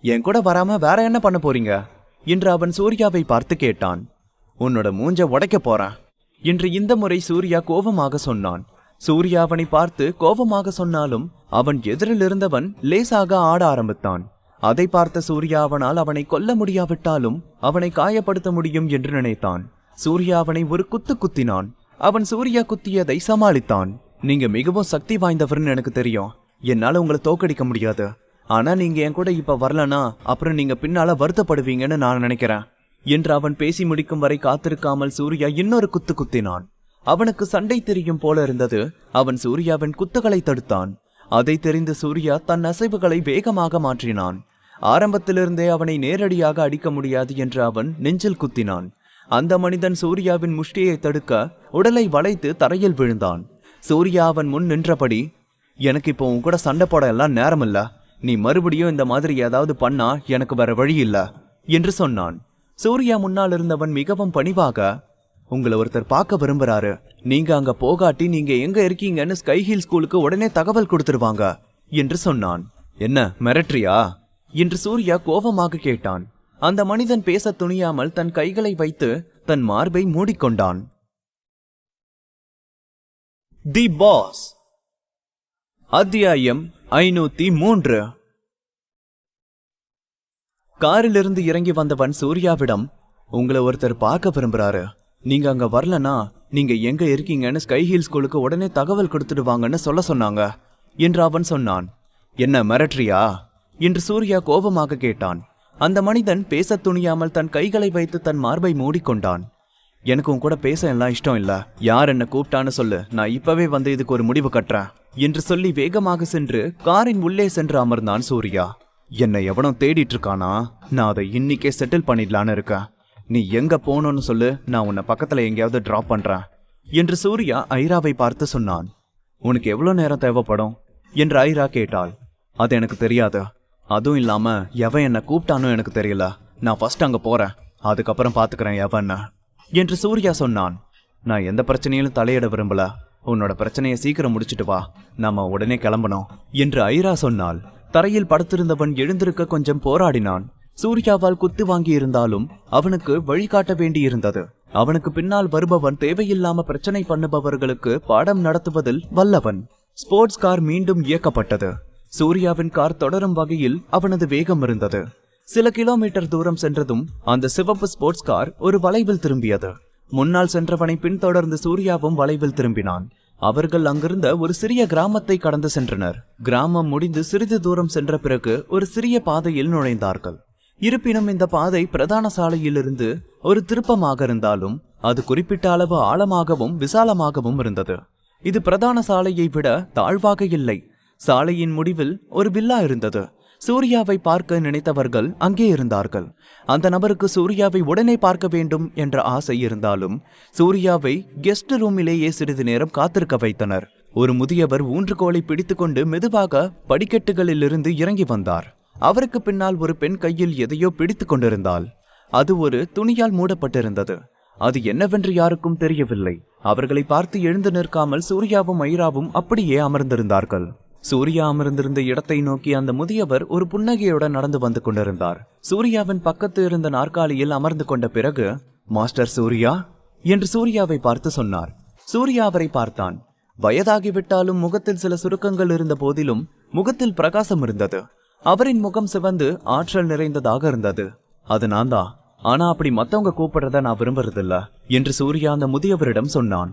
என் கூட வராம வேற என்ன பண்ண போறீங்க என்று அவன் சூர்யாவை பார்த்து கேட்டான். உன்னோட மூஞ்ச உடைக்க போறேன் என்று இந்த முறை சூர்யா கோபமாக சொன்னான். சூர்யா அவனை பார்த்து கோபமாக சொன்னாலும் அவன் எதிரில் இருந்தவன் லேசாக ஆட ஆரம்பித்தான். அதை பார்த்த சூர்யா அவனால் அவனை கொல்ல முடியாவிட்டாலும் அவனை காயப்படுத்த முடியும் என்று நினைத்தான். சூர்யா அவனை ஒரு குத்து குத்தினான். அவன் சூர்யா குத்தியதை சமாளித்தான். நீங்க மிகவும் சக்தி வாய்ந்தவர்னு எனக்கு தெரியும், என்னால உங்களை தோக்கடிக்க முடியாது. ஆனா நீங்க என் கூட இப்ப வரலனா அப்புறம் நீங்க பின்னால வருத்தப்படுவீங்கன்னு நான் நினைக்கிறேன் என்று அவன் பேசி முடிக்கும் வரை காத்திருக்காமல் சூர்யா இன்னொரு குத்து குத்தினான். அவனுக்கு சண்டை தெரியும் போல இருந்தது. அவன் சூர்யாவின் குத்துகளை தடுத்தான். அதை தெரிந்து சூர்யா தன் அசைவுகளை வேகமாக மாற்றினான். ஆரம்பத்திலிருந்தே அவனை நேரடியாக அடிக்க முடியாது என்று அவன் நெஞ்சில் குத்தினான். அந்த மனிதன் சூர்யாவின் முஷ்டியை தடுக்க உடலை வளைத்து தரையில் விழுந்தான். சூர்யா அவன் முன் நின்றபடி, எனக்கு இப்போ உன் கூட சண்டை போட எல்லாம் நேரம் இல்ல, நீ மறுபடியும் இந்த மாதிரி ஏதாவது பண்ணா எனக்கு வேற வழி இல்ல என்று சொன்னான். சூர்யா முன்னால் இருந்தவன் மிகவும் பணிவாக, உங்களை ஒருத்தர் பார்க்க விரும்புறாரு, நீங்க அங்க போகாட்டி நீங்க எங்க இருக்கீங்கன்னு ஸ்கை ஹில் ஸ்கூலுக்கு உடனே தகவல் கொடுத்துருவாங்க என்று சொன்னான். என்ன மிரட்ரியா என்று சூர்யா கோபமாக கேட்டான். அந்த மனிதன் பேச துணியாமல் தன் கைகளை வைத்து தன் மார்பை மூடிக்கொண்டான். தி பாஸ், அத்தியாயம் 503. காரிலிருந்து இறங்கி வந்தவன் சூர்யாவிடம், உங்களை ஒருத்தர் பார்க்க விரும்புறாரு, நீங்க அங்க வரலனா நீங்க எங்க இருக்கீங்கன்னு ஸ்கை ஹில் ஸ்கூலுக்கு உடனே தகவல் கொடுத்துடுவாங்கன்னு சொல்ல சொன்னாங்க என்று அவன் சொன்னான். என்ன மிரட்ரியா என்று சூர்யா கோபமாக கேட்டான். அந்த மனிதன் பேசத் துணியாமல் தன் கைகளை வைத்து தன் மார்பை மூடிக்கொண்டான். எனக்கு உன் கூட பேச எல்லாம் இஷ்டம் இல்ல. யார் என்ன கூப்பிட்டான்னு சொல்லு, நான் இப்பவே வந்து இதுக்கு ஒரு முடிவு கட்டுறேன் என்று சொல்லி வேகமாக சென்று காரின் உள்ளே சென்று அமர்ந்தான் சூர்யா. என்னை எவனோ தேடிட்டு இருக்கானா, நான் அதை இன்னைக்கே செட்டில் பண்ணிடலான்னு இருக்கேன். நீ எங்க போகணும்னு சொல்லு, நான் உன்னை பக்கத்துல எங்கேயாவது டிராப் பண்றேன் என்று சூர்யா ஐராவை பார்த்து சொன்னான். உனக்கு எவ்வளவு நேரம் தேவைப்படும் என்று ஐரா கேட்டாள். அது எனக்கு தெரியாது. அதுவும் இல்லாம எவன் என்ன கூப்பிட்டானோ எனக்கு தெரியல. நான் ஃபர்ஸ்ட் அங்க போறேன், அதுக்கப்புறம் பாத்துக்கிறேன் எவன் என்று சூர்யா சொன்னான். நான் எந்த பிரச்சனையிலும் தலையிட விரும்பல. உன்னோட பிரச்சனையை சீக்கிரம் முடிச்சிட்டு வா, நாம உடனே கிளம்பணும் என்று ஐரா சொன்னாள். தரையில் படுத்திருந்தவன் எழுந்திருக்க கொஞ்சம் போராடினான். சூர்யாவால் குத்து வாங்கி இருந்தாலும் அவனுக்கு வழிகாட்ட வேண்டியிருந்தது. அவனுக்கு பின்னால் வருபவன் தேவையில்லாம பிரச்சனை பண்ணுபவர்களுக்கு பாடம் நடத்துவதில் வல்லவன். ஸ்போர்ட்ஸ் கார் மீண்டும் இயக்கப்பட்டது. சூர்யாவின் கார் தொடரும் வகையில் அவனது வேகம் இருந்தது. சில கிலோமீட்டர் தூரம் சென்றதும் அந்த சிவப்பு ஸ்போர்ட்ஸ் கார் ஒரு வளைவில் திரும்பியது. முன்னால் சென்றவனை பின்தொடர்ந்து சூர்யாவும் வளைவில் திரும்பினான். அவர்கள் அங்கிருந்த ஒரு சிறிய கிராமத்தை கடந்து சென்றனர். கிராமம் முடிந்து சிறிது தூரம் சென்ற பிறகு ஒரு சிறிய பாதையில் நுழைந்தார்கள். இருப்பினும் இந்த பாதை பிரதான சாலையிலிருந்து ஒரு திருப்பமாக இருந்தாலும் அது குறிப்பிட்ட அளவு ஆழமாகவும் விசாலமாகவும் இருந்தது. இது பிரதான சாலையை விட தாழ்வாக இல்லை. சாலையின் முடிவில் ஒரு வில்லா இருந்தது. சூர்யாவை பார்க்க நினைத்தவர்கள் அங்கே இருந்தார்கள். அந்த நபருக்கு சூர்யாவை உடனே பார்க்க வேண்டும் என்ற ஆசை இருந்தாலும் சூர்யாவை கெஸ்ட் ரூமிலேயே சிறிது நேரம் காத்திருக்க வைத்தனர். ஒரு முதியவர் ஊன்றுகோலை பிடித்துக்கொண்டு மெதுவாக படிக்கட்டுகளிலிருந்து இறங்கி வந்தார். அவருக்கு பின்னால் ஒரு பெண் கையில் எதையோ பிடித்து கொண்டிருந்தாள். அது ஒரு துணியால் மூடப்பட்டிருந்தது. அது என்னவென்று யாருக்கும் தெரியவில்லை. அவர்களை பார்த்து எழுந்து நிற்காமல் சூர்யாவும் ஐராவும் அப்படியே அமர்ந்திருந்தார்கள். சூர்யா அமர்ந்திருந்த இடத்தை நோக்கி அந்த முதியவர் ஒரு புன்னகையுடன் நடந்து வந்து கொண்டிருந்தார். சூர்யாவின் பக்கத்து இருந்த நாற்காலியில் அமர்ந்து கொண்ட பிறகு, மாஸ்டர் சூர்யா என்று சூர்யாவை பார்த்து சொன்னார். சூர்யா அவரை பார்த்தான். வயதாகிவிட்டாலும் முகத்தில் சில சுருக்கங்கள் இருந்த போதிலும் முகத்தில் பிரகாசம் இருந்தது. அவரின் முகம் சிவந்து ஆற்றல் நிறைந்ததாக இருந்தது. அது நான் தான், ஆனா அப்படி மத்தவங்க கூப்பிடுறத நான் விரும்புறதில்ல என்று சூர்யா அந்த முதியவரிடம் சொன்னான்.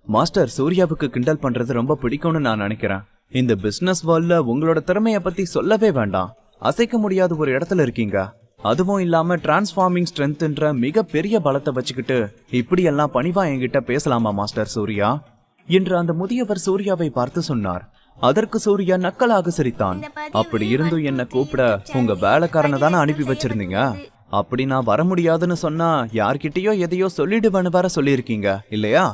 மாஸ்டர், சூர்யாவுக்கு கிண்டல் பண்றது ரொம்ப பிடிக்கும்னு நான் நினைக்கிறேன். இந்த பிசினஸ் வேர்ல்ட்ல உங்களோட திறமைய பத்தி சொல்லவே வேண்டாம். அசைக்க முடியாத ஒரு இடத்துல இருக்கீங்க. அதுவும் இல்லாம டிரான்ஸ்ஃபார்மிங் ஸ்ட்ரென்த்ன்ற மிக பெரிய பலத்தை வச்சுக்கிட்டு இப்படி எல்லாம் பணிவா என்கிட்ட பேசலாமா மாஸ்டர் சூர்யா என்று அந்த முதியவர் சூர்யாவை பார்த்து சொன்னார். அதற்கு சூர்யா நக்கலாக சிரித்தான். அப்படி இருந்தும் என்ன கூப்பிட உங்க வேலைக்காரனை தானே அனுப்பி வச்சிருந்தீங்க. அப்படி நான் வர முடியாதுன்னு சொன்னா யார்கிட்டயோ எதையோ சொல்லிடுவேன்னு வர சொல்லியிருக்கீங்க இல்லையா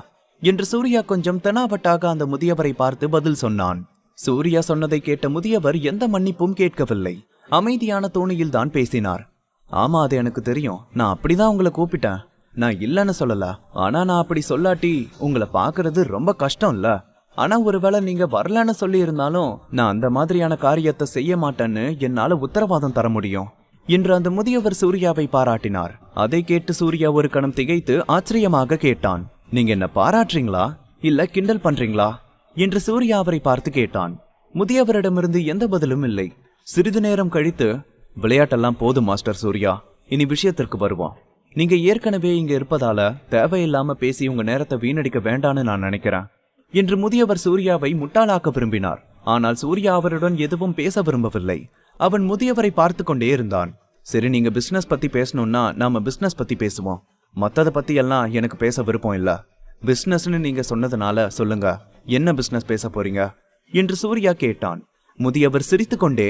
என்று சூர்யா கொஞ்சம் தெனாவட்டாக அந்த முதியவரை பார்த்து பதில் சொன்னான். சூர்யா சொன்னதை கேட்ட முதியவர் எந்த மன்னிப்பும் கேட்கவில்லை. அமைதியான தோணியில் தான் பேசினார். ஆமா, அது எனக்கு தெரியும். நான் அப்படிதான் உங்களை கூப்பிட்டேன். நான் இல்லன்னு சொல்லல. ஆனா நான் அப்படி சொல்லாட்டி உங்களை பாக்குறது ரொம்ப கஷ்டம் இல்ல. ஆனா ஒருவேளை நீங்க வரலன்னு சொல்லி இருந்தாலும் நான் அந்த மாதிரியான காரியத்தை செய்ய மாட்டேன்னு என்னால உத்தரவாதம் தர முடியும் என்று அந்த முதியவர் சூர்யாவை பாராட்டினார். அதை கேட்டு சூர்யா ஒரு கணம் திகைத்து ஆச்சரியமாக கேட்டான். நீங்க என்ன பாராட்டுறீங்களா இல்ல கிண்டல் பண்றீங்களா என்று சூர்யா அவரை பார்த்து கேட்டான். முதியவரிடமிருந்து எந்த பதிலும் இல்லை. சிறிது நேரம் கழித்து, விளையாட்டெல்லாம் போதும் மாஸ்டர் சூர்யா, இனி விஷயத்திற்கு வருவோம். நீங்க ஏற்கனவே இங்க இருப்பதால தேவையில்லாம பேசி உங்க நேரத்தை வீணடிக்க வேண்டான்னு நான் நினைக்கிறேன் என்று முதியவர் சூர்யாவை முட்டாளாக்க விரும்பினார். ஆனால் சூர்யா அவருடன் எதுவும் பேச விரும்பவில்லை. அவன் முதியவரை பார்த்து கொண்டே இருந்தான். சரி, நீங்க பிசினஸ் பத்தி பேசணும்னா நாம பிசினஸ் பத்தி பேசுவோம். மத்தத பத்தி எல்லாம் எனக்கு பேச விருப்பம் இல்ல. பிசினஸ்னு நீங்க சொன்னதுனால சொல்லுங்க, என்ன பிசினஸ் பேச போறீங்க என்று சூர்யா கேட்டான். முதியவர் சிரித்துக்கொண்டே,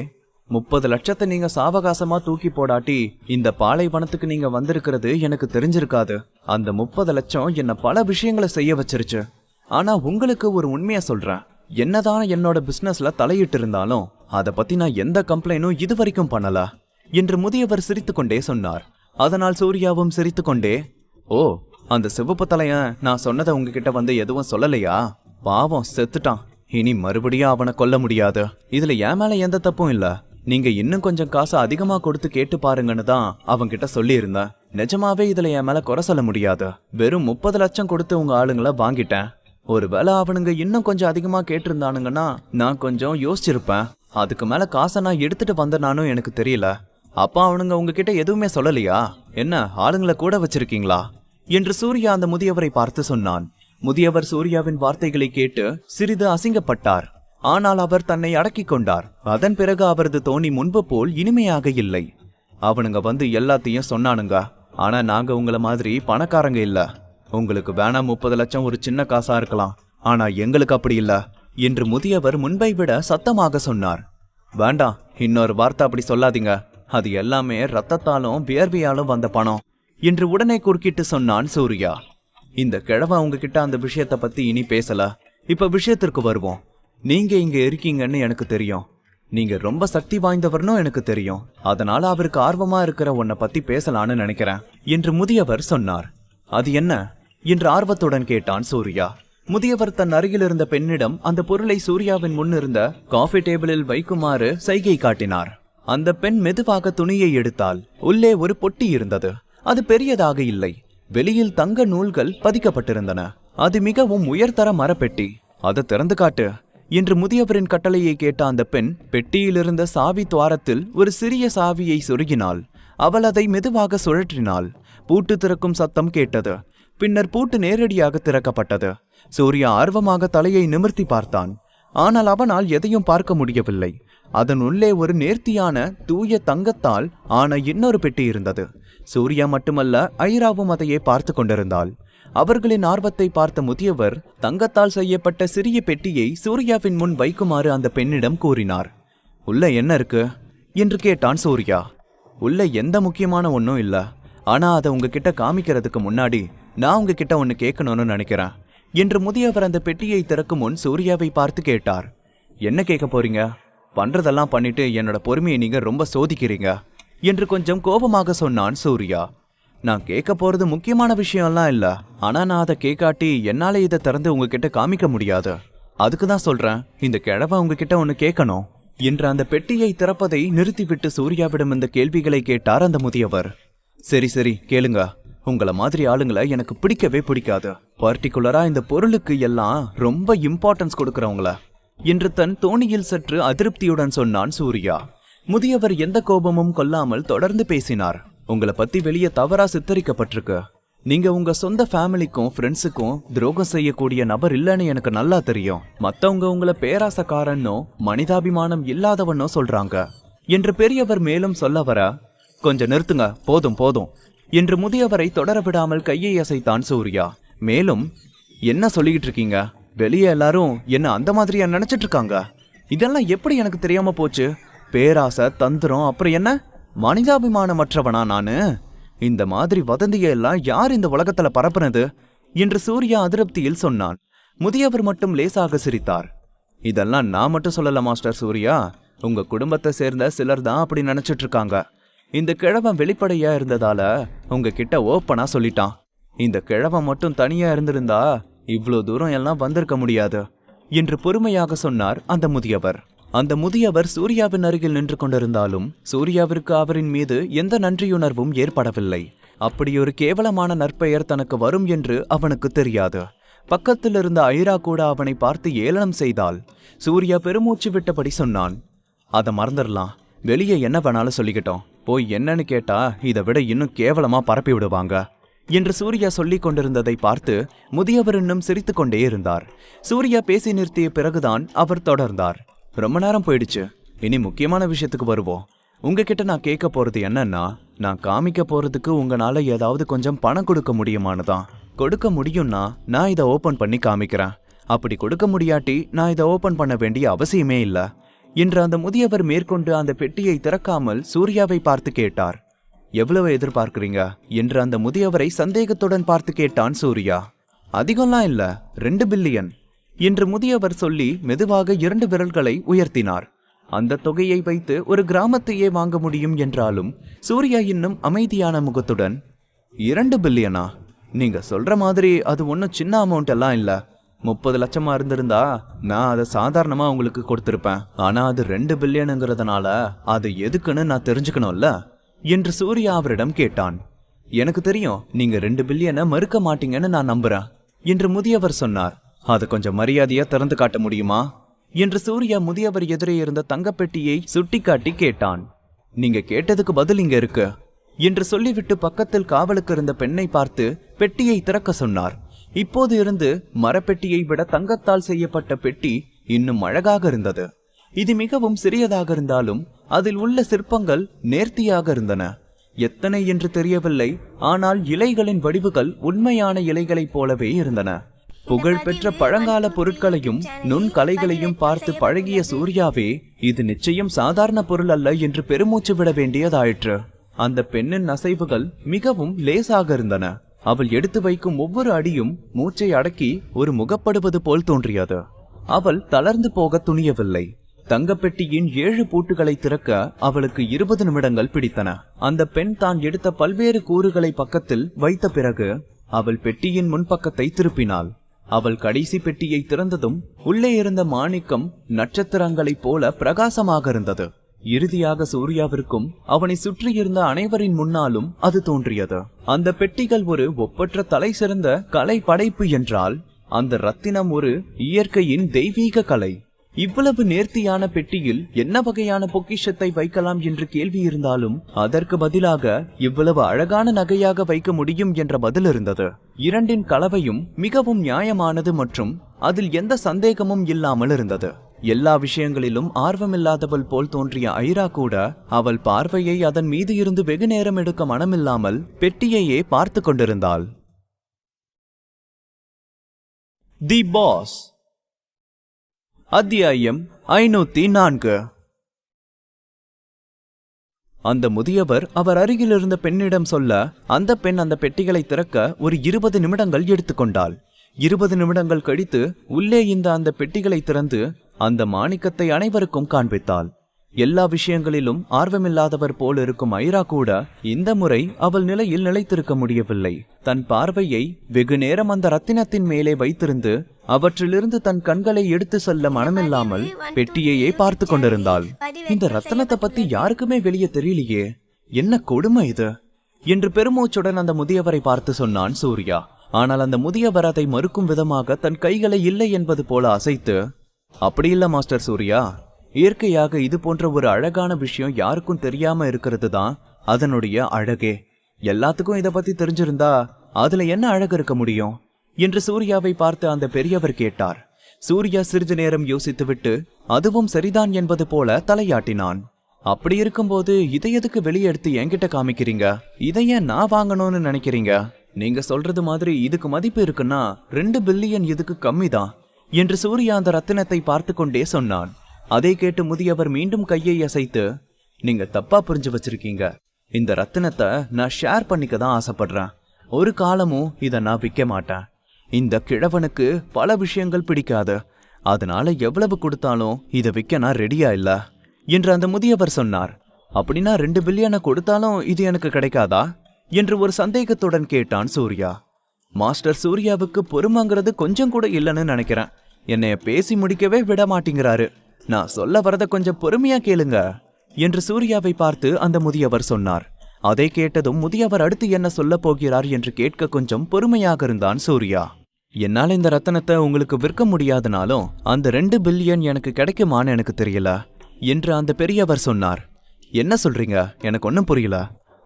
30 லட்சத்தை நீங்க சாவகாசமா தூக்கி போடாட்டி இந்த பாலைவனத்துக்கு நீங்க வந்திருக்கிறது எனக்கு தெரிஞ்சிருக்காது. அந்த 30 லட்சம் என்ன பல விஷயங்களை செய்ய வச்சிருச்சு. ஆனா உங்களுக்கு ஒரு உண்மையா சொல்றேன், என்னதான் என்னோட பிசினஸ்ல தலையிட்டு இருந்தாலும் அதை பத்தி நான் எந்த கம்ப்ளைண்டும் இதுவரைக்கும் பண்ணல என்று முதியவர் சிரித்துக்கொண்டே சொன்னார். அதனால் சூர்யாவும் சிரித்துக்கொண்டே, ஓ, அந்த சிவப்பு தலையன் நான் சொன்னதை உங்ககிட்ட வந்து எதுவும் சொல்லலையா? பாவம், செத்துட்டான். இனி மறுபடியும் அவனை கொல்ல முடியாது. இதுல என் மேல எந்த தப்பும் இல்ல. நீங்க இன்னும் கொஞ்சம் காசு அதிகமா கொடுத்து கேட்டு பாருங்கன்னு தான் அவன்கிட்ட சொல்லி இருந்தேன். நிஜமாவே இதுல என் மேல குறை சொல்ல முடியாது. வெறும் 30 லட்சம் கொடுத்து உங்க ஆளுங்களை வாங்கிட்டேன். ஒருவேளை அவனுங்க இன்னும் கொஞ்சம் அதிகமா கேட்டிருந்தானுங்கன்னா நான் கொஞ்சம் யோசிச்சிருப்பேன். அதுக்கு மேல காசை நான் எடுத்துட்டு வந்தனானும் எனக்கு தெரியல. அப்பா அவனுங்க உங்ககிட்ட எதுவுமே சொல்லலையா? என்ன ஆளுங்களை கூட வச்சிருக்கீங்களா என்று சூர்யா அந்த முதியவரை பார்த்து சொன்னான். முதியவர் சூர்யாவின் வார்த்தைகளை கேட்டு சிறிது அசிங்கப்பட்டார். ஆனால் அவர் தன்னை அடக்கிக் கொண்டார். அதன் பிறகு அவரது தோணி முன்பு போல் இனிமையாக இல்லை. அவனுங்க வந்து எல்லாத்தையும் சொன்னானுங்க. ஆனா நாங்க உங்களை மாதிரி பணக்காரங்க இல்ல. உங்களுக்கு வேணா 30 லட்சம் ஒரு சின்ன காசா இருக்கலாம், ஆனா எங்களுக்கு அப்படி இல்ல என்று முதியவர் முன்பை விட சத்தமாக சொன்னார். வேண்டாம், இன்னொரு வார்த்தை அப்படி சொல்லாதீங்க. அது எல்லாமே ரத்தத்தாலும் வியர்வையாலும் வந்த பணம் என்று உடனே குறுக்கிட்டு சொன்னான் சூர்யா. இந்த கிழவன் உங்ககிட்ட அந்த விஷயத்த பத்தி இனி பேசல. இப்ப விஷயத்திற்கு வருவோம். நீங்க இங்க இருக்கீங்கன்னு எனக்கு தெரியும். நீங்க ரொம்ப சக்தி வாய்ந்தவர்னு எனக்கு தெரியும். அதனால அவருக்கு ஆர்வமா இருக்கிற உன்னை பத்தி பேசலான்னு நினைக்கிறேன் என்று முதியவர் சொன்னார். அது என்ன என்று ஆர்வத்துடன் கேட்டான் சூர்யா. முதியவர் தன் அருகில் இருந்த பெண்ணிடம் அந்த பொருளை சூர்யாவின் முன் இருந்த காஃபி டேபிளில் வைக்குமாறு சைகை காட்டினார். அந்த பெண் மெதுவாக துணியை எடுத்தால் உள்ளே ஒரு பொட்டி இருந்தது. அது பெரியதாக இல்லை. வெளியில் தங்க நூல்கள் பதிக்கப்பட்டிருந்தன. அது மிகவும் உயர்தர மரப்பெட்டி. அதை திறந்து காட்டு என்று முதியவரின் கட்டளையை கேட்ட அந்த பெண் பெட்டியிலிருந்த சாவி துவாரத்தில் ஒரு சிறிய சாவியை சொருகினாள். அவள் அதை மெதுவாக சுழற்றினாள். பூட்டு திறக்கும் சத்தம் கேட்டது. பின்னர் பூட்டு நேரடியாக திறக்கப்பட்டது. சூர்யா ஆர்வமாக தலையை நிமிர்த்தி பார்த்தான். ஆனால் அவனால் எதையும் பார்க்க முடியவில்லை. அதன் உள்ளே ஒரு நேர்த்தியான தூய தங்கத்தால் ஆன இன்னொரு பெட்டி இருந்தது. சூர்யா மட்டுமல்ல, ஐராவும் அதையே பார்த்து கொண்டிருந்தாள். அவர்களின் ஆர்வத்தை பார்த்த முதியவர் தங்கத்தால் செய்யப்பட்ட சிறிய பெட்டியை சூர்யாவின் முன் வைக்குமாறு அந்த பெண்ணிடம் கூறினார். உள்ள என்ன இருக்கு என்று கேட்டான் சூர்யா. உள்ள எந்த முக்கியமான ஒன்றும் இல்ல. ஆனா அதை உங்ககிட்ட காமிக்கிறதுக்கு முன்னாடி நான் உங்ககிட்ட ஒன்னு கேட்கணும்னு நினைக்கிறேன் என்று முதியவர் அந்த பெட்டியை திறக்கும் முன் சூர்யாவை பார்த்து கேட்டார். என்ன கேட்க போறீங்க? பண்றதெல்லாம் பண்ணிட்டு என்னோட பொறுமையை நீங்க ரொம்ப சோதிக்கிறீங்க என்று கொஞ்சம் கோபமாக சொன்னான் சூர்யா. நான் கேட்க போறது முக்கியமான விஷயம்லாம் இல்ல. ஆனா நான் அதை கேட்காட்டி என்னால இதை திறந்து உங்ககிட்ட காமிக்க முடியாது. அதுக்குதான் சொல்றேன், இந்த கிழவன் உங்ககிட்ட ஒன்னு கேட்கணும் என்று அந்த பெட்டியை திறப்பதை நிறுத்திவிட்டு சூர்யாவிடம் இந்த கேள்விகளை கேட்டார் அந்த முதியவர். சரி சரி கேளுங்க. உங்கள மாதிரி ஆளுங்களை எனக்கு பிடிக்கவே பிடிக்காது. பர்டிகுலரா இந்த பொருளுக்கு எல்லாம் ரொம்ப இம்பார்ட்டன்ஸ் கொடுக்கறவங்கள என்று தன் தோணியில் சற்று அதிருப்தியுடன் சொன்னான் சூர்யா. முதியவர் எந்த கோபமும் கொள்ளாமல் தொடர்ந்து பேசினார். உங்களை பத்தி வெளியே தவறா சித்தரிக்கப்பட்டிருக்கு. நீங்க உங்க சொந்த ஃபேமிலிக்கும் ஃப்ரெண்ட்ஸுக்கும் துரோகம் செய்யக்கூடிய நபர் இல்லைன்னு எனக்கு நல்லா தெரியும். மத்தவங்க உங்களை பேராசக்காரன்னோ மனிதாபிமானம் இல்லாதவனோ சொல்றாங்க என்று பெரியவர் மேலும் சொல்ல வர, கொஞ்சம் நிறுத்துங்க, போதும் போதும் என்று முதியவரை தொடர விடாமல் கையை அசைத்தான் சூர்யா. மேலும், என்ன சொல்லிக்கிட்டு இருக்கீங்க? வெளியே எல்லாரும் என்ன அந்த மாதிரியா நினைச்சிட்டு இருக்காங்க? இதெல்லாம் எப்படி எனக்கு தெரியாம போச்சு? பேராசை, தந்திரம், அப்புறம் என்ன மனிதாபிமானமற்றவனா நானு? இந்த மாதிரி வதந்திய எல்லாம் யார் இந்த உலகத்துல பரப்புனது என்று சூர்யா அதிருப்தியில் சொன்னான். முதியவர் மட்டும் லேசாக சிரித்தார். இதெல்லாம் நான் மட்டும் சொல்லல மாஸ்டர் சூர்யா, உங்க குடும்பத்தை சேர்ந்த சிலர் தான் அப்படி நினைச்சிட்டு இருக்காங்க. இந்த கிழவன் வெளிப்படையா இருந்ததால உங்ககிட்ட ஓப்பனா சொல்லிட்டான். இந்த கிழவன் மட்டும் தனியா இருந்திருந்தா இவ்வளோ தூரம் எல்லாம் வந்திருக்க முடியாது என்று பொறுமையாக சொன்னார் அந்த முதியவர். அந்த முதியவர் சூர்யாவின் அருகில் நின்று கொண்டிருந்தாலும் சூர்யாவிற்கு அவரின் மீது எந்த நன்றியுணர்வும் ஏற்படவில்லை. அப்படி ஒரு கேவலமான நற்பெயர் தனக்கு வரும் என்று அவனுக்கு தெரியாது. பக்கத்தில் இருந்த ஐரா கூட அவனை பார்த்து ஏளனம் செய்தால். சூர்யா பெருமூச்சு விட்டபடி சொன்னான், அதை மறந்துடலாம். வெளியே என்ன வேணாலும் சொல்லிக்கிட்டோம். போய் என்னன்னு கேட்டா இதை விட இன்னும் கேவலமா பரப்பி விடுவாங்க என்று சூர்யா சொல்லிக் கொண்டிருந்ததை பார்த்து முதியவர் இன்னும் சிரித்து கொண்டே இருந்தார். சூர்யா பேசி நிறுத்திய பிறகுதான் அவர் தொடர்ந்தார். ரொம்ப நேரம் போயிடுச்சு, இனி முக்கியமான விஷயத்துக்கு வருவோம். உங்ககிட்ட நான் கேட்க போறது என்னன்னா, நான் காமிக்க போறதுக்கு உங்களால ஏதாவது கொஞ்சம் பணம் கொடுக்க முடியுமானுதான். கொடுக்க முடியும்னா நான் இதை ஓபன் பண்ணி காமிக்கிறேன். அப்படி கொடுக்க முடியாட்டி நான் இதை ஓபன் பண்ண வேண்டிய அவசியமே இல்லை என்று அந்த முதியவர் மேற்கொண்டு அந்த பெட்டியை திறக்காமல் சூர்யாவை பார்த்து கேட்டார். எவ்வளவு எதிர்பார்க்கிறீங்க என்று அந்த முதியவரை சந்தேகத்துடன் பார்த்து கேட்டான் சூர்யா. அதிகம்லாம் இல்ல, 2 பில்லியன் என்று முதியவர் சொல்லி மெதுவாக 2 விரல்களை உயர்த்தினார். அந்த தொகையை வைத்து ஒரு கிராமத்தையே வாங்க முடியும் என்றாலும் சூர்யா இன்னும் அமைதியான முகத்துடன், 2 பில்லியனா? நீங்க சொல்ற மாதிரி அது ஒன்றும் சின்ன அமௌண்ட் எல்லாம் இல்ல. 30 லட்சமா இருந்திருந்தா நான் அதை சாதாரணமா உங்களுக்கு கொடுத்திருப்பேன். ஆனா அது 2 பில்லியனுங்கிறதுனால அது எதுக்குன்னு நான் தெரிஞ்சுக்கணும்ல என்று சூர்யா அவரிடம் கேட்டான். எனக்கு தெரியும், நீங்க 2 பில்லியனை மறுக்க மாட்டீங்கன்னு நான் நம்புறேன் என்று முதியவர் சொன்னார். அதை கொஞ்சம் மரியாதையா திறந்து காட்ட முடியுமா என்று சூர்யா முதியவர் எதிரே இருந்த தங்கப்பெட்டியை சுட்டிக்காட்டி கேட்டான். நீங்க கேட்டதுக்கு பதில் இங்க இருக்கு என்று சொல்லிவிட்டு பக்கத்தில் காவலுக்கு இருந்த பெண்ணை பார்த்து பெட்டியை திறக்க சொன்னார். இப்போது இருந்து மரப்பெட்டியை விட தங்கத்தால் செய்யப்பட்ட பெட்டி இன்னும் அழகாக இருந்தது. இது மிகவும் சிறியதாக இருந்தாலும் அதில் உள்ள சிற்பங்கள் நேர்த்தியாக இருந்தன. எத்தனை என்று தெரியவில்லை, ஆனால் இலைகளின் வடிவுகள் உண்மையான இலைகளைப் போலவே இருந்தன. புகழ்பெற்ற பழங்கால பொருட்களையும் நுண்கலைகளையும் பார்த்து பழகிய சூர்யாவே இது நிச்சயம் சாதாரண பொருள் அல்ல என்று பெருமூச்சு விட வேண்டியதாயிற்று. அந்த பெண்ணின் அசைவுகள் மிகவும் லேசாக இருந்தன. அவள் எடுத்து வைக்கும் ஒவ்வொரு அடியும் மூச்சை அடக்கி ஒரு முகப்படுவது போல் தோன்றியது. அவள் தளர்ந்து போக துணியவில்லை. தங்கப்பெட்டியின் 7 பூட்டுகளை திறக்க அவளுக்கு 20 நிமிடங்கள் பிடித்தன. அந்த பெண் தான் எடுத்த பல்வேறு கூறுகளை பக்கத்தில் வைத்த பிறகு அவள் பெட்டியின் முன்பக்கத்தை திருப்பினாள். அவள் கடைசி பெட்டியை திறந்ததும் உள்ளே இருந்த மாணிக்கம் நட்சத்திரங்களைப் போல பிரகாசமாக இருந்தது. இறுதியாக சூர்யாவிற்கும் அவனை சுற்றியிருந்த அனைவரின் முன்னாலும் அது தோன்றியது. அந்த பெட்டிகள் ஒரு ஒப்பற்ற தலை சிறந்த கலை படைப்பு என்றால் அந்த ரத்தினம் ஒரு இயற்கையின் தெய்வீக கலை. இவ்வளவு நேர்த்தியான பெட்டியில் என்ன வகையான பொக்கிஷத்தை வைக்கலாம் என்று கேள்வி இருந்தாலும் அதற்கு பதிலாக இவ்வளவு அழகான நகையாக வைக்க முடியும் என்ற பதில் இருந்தது. இரண்டின் கலவையும் மிகவும் நியாயமானது மற்றும் அதில் எந்த சந்தேகமும் இல்லாமல் இருந்தது. எல்லா விஷயங்களிலும் ஆர்வமில்லாதவள் போல் தோன்றிய ஐரா கூட அவள் பார்வையை அதன் மீது இருந்து வெகு நேரம் எடுக்க மனமில்லாமல் பெட்டியையே பார்த்து கொண்டிருந்தாள். தி பாஸ். அத்தியாயம் 504. அந்த முதியவர் அவர் அருகில் இருந்த பெண்ணிடம் சொல்ல அந்த பெண் அந்த பெட்டிகளை திறக்க ஒரு 20 நிமிடங்கள் எடுத்துக்கொண்டாள். 20 நிமிடங்கள் கழித்து உள்ளே அந்த பெட்டிகளை திறந்து அந்த மாணிக்கத்தை அனைவருக்கும் காண்பித்தாள். எல்லா விஷயங்களிலும் ஆர்வமில்லாதவர் போல் இருக்கும் ஐரா கூட இந்த முறை அவள் நிலையில் நிலைத்திருக்க முடியவில்லை. தன் பார்வையை வெகு நேரம் அந்த ரத்தினத்தின் மேலே வைத்திருந்து அவற்றிலிருந்து தன் கண்களை எடுத்து செல்ல மனமில்லாமல் பெட்டியையே பார்த்து கொண்டிருந்தாள். இந்த ரத்தினத்தை பத்தி யாருக்குமே வெளியே தெரியலையே, என்ன கொடுமை இது என்று பெருமூச்சுடன் அந்த முதியவரை பார்த்து சொன்னான் சூர்யா. ஆனால் அந்த முதியவர் அதை மறுக்கும் விதமாக தன் கைகளை இல்லை என்பது போல அசைத்து, அப்படி இல்ல மாஸ்டர் சூர்யா, இயற்கையாக இது போன்ற ஒரு அழகான விஷயம் யாருக்கும் தெரியாம இருக்கிறது தான் அதனுடைய அழகே. எல்லாத்துக்கும் இதை பத்தி தெரிஞ்சிருந்தா அதுல என்ன அழகு இருக்க முடியும் என்று சூர்யாவை பார்த்து அந்த பெரியவர் கேட்டார். சூர்யா சிறிது நேரம் யோசித்துவிட்டு அதுவும் சரிதான் என்பது போல தலையாட்டினான். அப்படி இருக்கும்போது இதை எதுக்கு வெளியே எடுத்து என்கிட்ட காமிக்கிறீங்க? இதை ஏன் நான் வாங்கணும்னு நினைக்கிறீங்க? நீங்க சொல்றது மாதிரி இதுக்கு மதிப்பு இருக்குன்னா 2 பில்லியன் இதுக்கு கம்மி தான் என்று சூர்யா அந்த ரத்தினத்தை பார்த்து கொண்டே சொன்னான். அதை கேட்டு முதியவர் மீண்டும் கையை அசைத்து, நீங்க தப்பா புரிஞ்சு வச்சிருக்கீங்க. இந்த ரத்தினத்தை நான் ஷேர் பண்ணிக்க தான் ஆசைப்படுறேன். ஒரு காலமும் இதை நான் விற்க மாட்டேன். இந்த கிழவனுக்கு பல விஷயங்கள் பிடிக்காது, அதனால எவ்வளவு கொடுத்தாலும் இதை விற்க நான் ரெடியா இல்ல என்று அந்த முதியவர் சொன்னார். அப்படின்னா 2 பில்லியனை கொடுத்தாலும் இது எனக்கு கிடைக்காதா என்று ஒரு சந்தேகத்துடன் கேட்டான் சூர்யா. மாஸ்டர் சூர்யாவுக்கு பொறுமைங்கிறது கொஞ்சம் கூட இல்லைன்னு நினைக்கிறேன். என்னைய பேசி முடிக்கவே விட மாட்டேங்கிறாரு. நான் சொல்ல வரத கொஞ்சம் பொறுமையா கேளுங்க என்று சூர்யாவை பார்த்து அந்த முதியவர் சொன்னார். அதை கேட்டதும் முதியவர் அடுத்து என்ன சொல்ல போகிறார் என்று கேட்க கொஞ்சம் பொறுமையாக இருந்தான் சூர்யா. என்னால் இந்த ரத்தனத்தை உங்களுக்கு விற்க முடியாதனாலும் அந்த 2 பில்லியன் எனக்கு கிடைக்குமான்னு எனக்கு தெரியல என்று அந்த பெரியவர் சொன்னார். என்ன சொல்றீங்க? எனக்கு ஒன்னும் புரியல.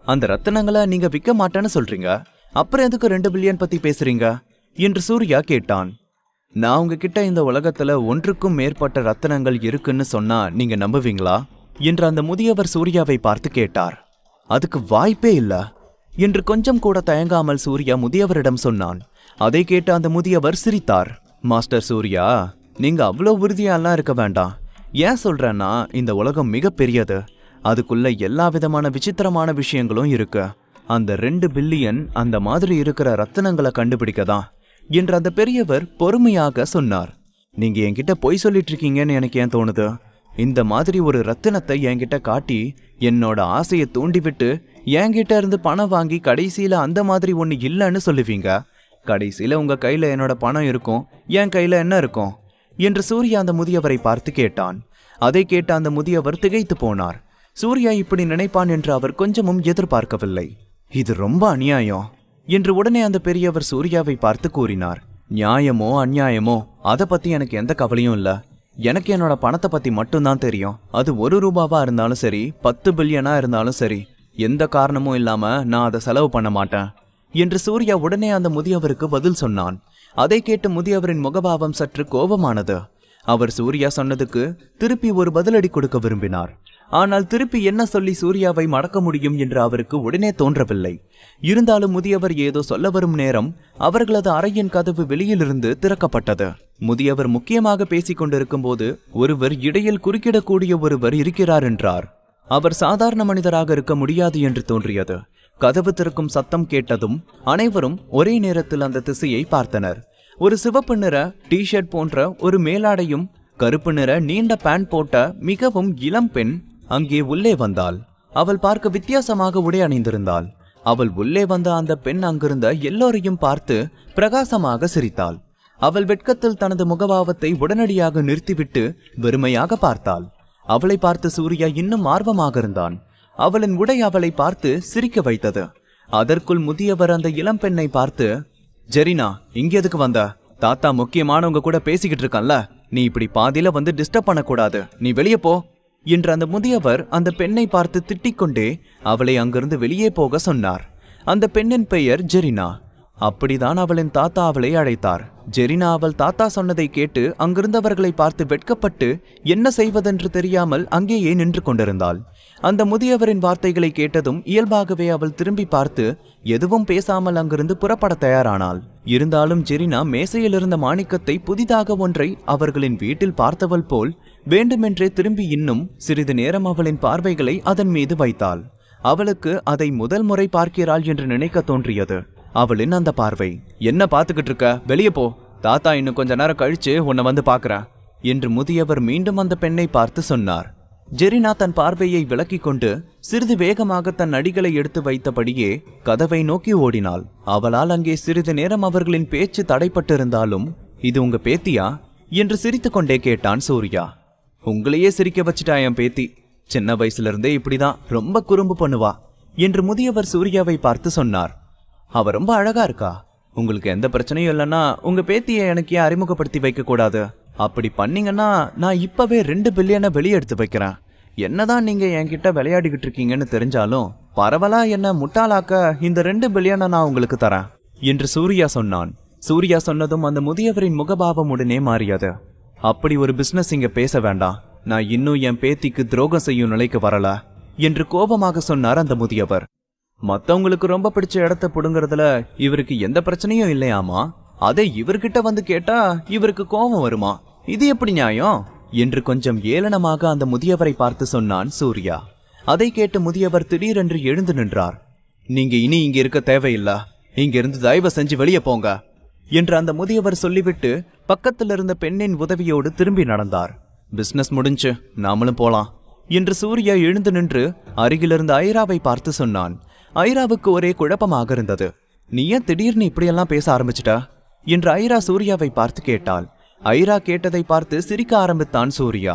அந்த ரத்தனங்களை நீங்க விற்க மாட்டேன்னு சொல்றீங்க, அப்புறம் எதுக்கு 2 பில்லியன் பத்தி பேசுறீங்க என்று சூர்யா கேட்டான். நான் உங்ககிட்ட இந்த உலகத்துல 1க்கும் மேற்பட்ட ரத்தினங்கள் இருக்குன்னு சொன்னா நீங்க நம்புவீங்களா என்று அந்த முதியவர் சூர்யாவை பார்த்து கேட்டார். அதுக்கு வாய்ப்பே இல்ல என்று கொஞ்சம் கூட தயங்காமல் சூர்யா முதியவரிடம் சொன்னான். அதை கேட்டு அந்த முதியவர் சிரித்தார். மாஸ்டர் சூர்யா, நீங்க அவ்வளோ உறுதியாலாம் இருக்க வேண்டாம். ஏன் சொல்றேன்னா இந்த உலகம் மிக பெரியது, அதுக்குள்ள எல்லா விதமான விசித்திரமான விஷயங்களும் இருக்கு. அந்த 2 பில்லியன் அந்த மாதிரி இருக்கிற ரத்தினங்களை கண்டுபிடிக்கதான் என்று அந்த பெரியவர் பொறுமையாக சொன்னார். நீங்க என்கிட்ட பொய் சொல்லிட்டு இருக்கீங்கன்னு எனக்கு ஏன் தோணுது? இந்த மாதிரி ஒரு ரத்தினத்தை என்கிட்ட காட்டி என்னோட ஆசையை தூண்டிவிட்டு என்கிட்ட இருந்து பணம் வாங்கி கடைசியில அந்த மாதிரி ஒண்ணு இல்லைன்னு சொல்லுவீங்க. கடைசியில உங்க கையில என்னோட பணம் இருக்கும், என் கையில என்ன இருக்கும் என்று சூர்யா அந்த முதியவரை பார்த்து கேட்டான். அதை கேட்ட அந்த முதியவர் திகைத்து போனார். சூர்யா இப்படி நினைப்பான் என்று அவர் கொஞ்சமும் எதிர்பார்க்கவில்லை. இது ரொம்ப அநியாயம் என்று உடனே அந்த பெரியவர் சூர்யாவை பார்த்து கூறினார். நியாயமோ அநியாயமோ அதை பத்தி எனக்கு எந்த கவலையும் இல்ல. எனக்கு என்னோட பணத்தை பத்தி மட்டும்தான் தெரியும். அது 1 ரூபாவா இருந்தாலும் சரி, 10 பில்லியனா இருந்தாலும் சரி, எந்த காரணமும் இல்லாம நான் அதை செலவு பண்ண மாட்டேன் என்று சூர்யா உடனே அந்த முதியவருக்கு பதில் சொன்னான். அதை கேட்டு முதியவரின் முகபாவம் சற்று கோபமானது. அவர் சூர்யா சொன்னதுக்கு திருப்பி ஒரு பதிலடி கொடுக்க விரும்பினார். ஆனால் திருப்பி என்ன சொல்லி சூர்யாவை மடக்க முடியும் என்று அவருக்கு உடனே தோன்றவில்லை. இருந்தாலும் முதியவர் ஏதோ சொல்ல வரும் நேரம் அவர்களது அறையின் கதவு வெளியிலிருந்து திறக்கப்பட்டது. முதியவர் முக்கியமாக பேசிக் கொண்டிருக்கும் போது ஒருவர் இடையில் குறுக்கிடக்கூடிய ஒருவர் இருக்கிறார் என்றார். அவர் சாதாரண மனிதராக இருக்க முடியாது என்று தோன்றியது. கதவு திறக்கும் சத்தம் கேட்டதும் அனைவரும் ஒரே நேரத்தில் அந்த திசையை பார்த்தனர். ஒரு சிவப்பு நிற டிஷர்ட் போன்ற ஒரு மேலாடையும் கருப்பு நிற நீண்ட பேண்ட் போட்ட மிகவும் இளம் பெண் அங்கே உள்ளே வந்தாள். அவள் பார்க்க வித்தியாசமாக உடை அணிந்திருந்தாள். அவள் உள்ளே வந்த அந்த பெண் அங்கிருந்த எல்லோரையும் பார்த்து பிரகாசமாக சிரித்தாள். அவள் வெட்கத்தில் தனது முகபாவத்தை உடனடியாக நிறுத்திவிட்டு வெறுமையாக பார்த்தாள். அவளை பார்த்து சூர்யா இன்னும் ஆர்வமாக இருந்தான். அவளின் உடை அவளை பார்த்து சிரிக்க வைத்தது. அதற்குள் முதியவர் அந்த இளம் பெண்ணை பார்த்து, ஜெரினா, இங்க எதுக்கு வந்த? தாத்தா முக்கியமானவங்க கூட பேசிக்கிட்டு இருக்கான்ல, நீ இப்படி பாதியில வந்து டிஸ்டர்ப் பண்ணக்கூடாது, நீ வெளியே போ என்று அந்த முதியவர் அந்த பெண்ணை பார்த்து திட்டிக்கொண்டே அவளை அங்கிருந்து வெளியே போக சொன்னார். அந்த பெண்ணின் பெயர் ஜெரினா. அப்படிதான் அவளின் தாத்தா அவளை அழைத்தார். ஜெரினா அவள் தாத்தா சொன்னதை கேட்டு அங்கிருந்தவர்களை பார்த்து வெட்கப்பட்டு என்ன செய்வதென்று தெரியாமல் அங்கேயே நின்று கொண்டிருந்தாள். அந்த முதியவரின் வார்த்தைகளை கேட்டதும் இயல்பாகவே அவள் திரும்பி பார்த்து எதுவும் பேசாமல் அங்கிருந்து புறப்பட தயாரானாள். இருந்தாலும் ஜெரினா மேசையில் இருந்த மாணிக்கத்தை புதிதாக ஒன்றை அவர்களின் வீட்டில் பார்த்தவள் போல் வேண்டுமென்றே திரும்பி இன்னும் சிறிது நேரம் அவளின் பார்வைகளை அதன் மீது வைத்தாள். அவளுக்கு அதை முதல் முறை பார்க்கிறாள் என்று நினைக்க தோன்றியது. அவளின் அந்த பார்வை, என்ன பார்த்துக்கிட்டு இருக்க, வெளியே போ, தாத்தா இன்னும் கொஞ்ச நேரம் கழிச்சு உன்னை வந்து பார்க்கற என்று முதியவர் மீண்டும் அந்த பெண்ணை பார்த்து சொன்னார். ஜெரினா தன் பார்வையை விலக்கிக் கொண்டு சிறிது வேகமாக தன் அடிகளை எடுத்து வைத்தபடியே கதவை நோக்கி ஓடினாள். அவளால் அங்கே சிறிது நேரம் அவர்களின் பேச்சு தடைப்பட்டிருந்தாலும், இது உங்க பேத்தியா என்று சிரித்து கொண்டே கேட்டான் சூர்யா. உங்களையே சிரிக்க வச்சுட்டா என் பேத்தி, சின்ன வயசுல இருந்தே இப்படிதான், ரொம்ப குறும்பு பண்ணுவா என்று முதியவர் சூர்யாவை பார்த்து சொன்னார். அவ ரொம்ப அழகா இருக்கா, உங்களுக்கு எந்த பிரச்சனையும் இல்லைன்னா உங்க பேத்தியை எனக்கு ஏன் அறிமுகப்படுத்தி வைக்க கூடாது? அப்படி பண்ணீங்கன்னா நான் இப்பவே 2 பில்லியனை வெளியே எடுத்து வைக்கிறேன். என்னதான் நீங்க என்கிட்ட விளையாடிக்கிட்டு இருக்கீங்கன்னு தெரிஞ்சாலும் பரவலா என்ன முட்டாளாக்க இந்த 2 பில்லியனை நான் உங்களுக்கு தரேன் என்று சூர்யா சொன்னான். சூர்யா சொன்னதும் அந்த முதியவரின் முகபாவம் உடனே மாறியது. அப்படி ஒரு பிசினஸ் இங்க பேச வேண்டாம், நான் இன்னும் என் பேத்திக்கு துரோகம் செய்யும் நிலைக்கு வரல என்று கோபமாக சொன்னார் அந்த முதியவர். மத்தவங்களுக்கு ரொம்ப பிடிச்ச இடத்த புடுங்கறதுல இவருக்கு எந்த பிரச்சனையும் இல்லையாமா, அதை இவர்கிட்ட வந்து கேட்டா இவருக்கு கோபம் வருமா? இது எப்படி நியாயம் என்று கொஞ்சம் ஏளனமாக அந்த முதியவரை பார்த்து சொன்னான் சூர்யா. அதை கேட்டு முதியவர் திடீரென்று எழுந்து நின்றார். நீங்க இனி இங்க இருக்க தேவையில்லை, இங்க இருந்து தயவு செஞ்சு வெளியே போங்க என்று அந்த முதியவர் சொல்லிவிட்டு பக்கத்தில் இருந்த பெண்ணின் உதவியோடு திரும்பி நடந்தார். பிசினஸ் முடிஞ்சு, நாமளும் போலாம் என்று சூர்யா எழுந்து நின்று அருகிலிருந்த ஐராவை பார்த்து சொன்னான். ஐராவுக்கு ஒரே குழப்பமாக இருந்தது. நீ ஏன் திடீர்னு இப்படியெல்லாம் பேச ஆரம்பிச்சிட்டா என்று ஐரா சூர்யாவை பார்த்து கேட்டாள். ஐரா கேட்டதை பார்த்து சிரிக்க ஆரம்பித்தான் சூர்யா.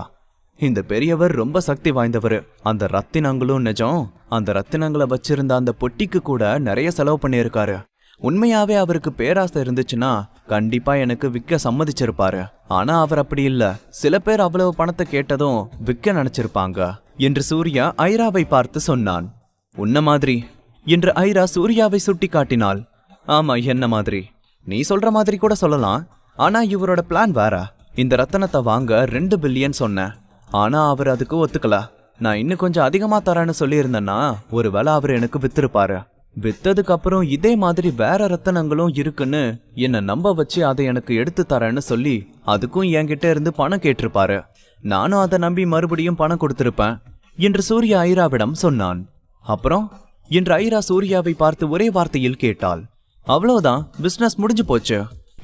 இந்த பெரியவர் ரொம்ப சக்தி வாய்ந்தவர், அந்த ரத்தினங்களும் நிஜம், அந்த ரத்தினங்களை வச்சிருந்த அந்த பொட்டிக்கு கூட நிறைய செலவு பண்ணியிருக்காரு. உண்மையாவே அவருக்கு பேராசை இருந்துச்சுன்னா கண்டிப்பா எனக்கு விற்க சம்மதிச்சிருப்பாரு. ஆனா அவர் அப்படி இல்ல, சில பேர் அவ்வளவு பணத்தை கேட்டதும் விற்க நினைச்சிருப்பாங்க என்று சூர்யா ஐராவை பார்த்து சொன்னான். உன்ன மாதிரி என்று ஐரா சூர்யாவை சுட்டி காட்டினாள். ஆமா, என்ன மாதிரி? நீ சொல்ற மாதிரி கூட சொல்லலாம். ஆனா இவரோட பிளான் வேற. இந்த ரத்தனத்தை வாங்க 2 பில்லியன் சொன்னேன், ஆனா அவர் அதுக்கு ஒத்துக்கல. நான் இன்னும் கொஞ்சம் அதிகமா தரேன்னு சொல்லியிருந்தேன்னா ஒருவேளை அவர் எனக்கு வித்திருப்பாரு. வித்ததுக்கு அப்புறம் இதே மாதிரி வேற ரத்தனங்களும் இருக்குன்னு என்ன நம்ப வச்சு அதை எனக்கு எடுத்து தரேன்னு சொல்லி அதுக்கும் என்கிட்ட இருந்து பணம் கேட்டிருப்பாரு. நானும் அதை நம்பி மறுபடியும் பணம் கொடுத்திருப்பேன் என்று சூர்யா ஐராவிடம் சொன்னான். அப்புறம் என்று ஐரா சூர்யாவை பார்த்து ஒரே வார்த்தையில் கேட்டாள். அவ்வளவுதான், பிசினஸ் முடிஞ்சு போச்சு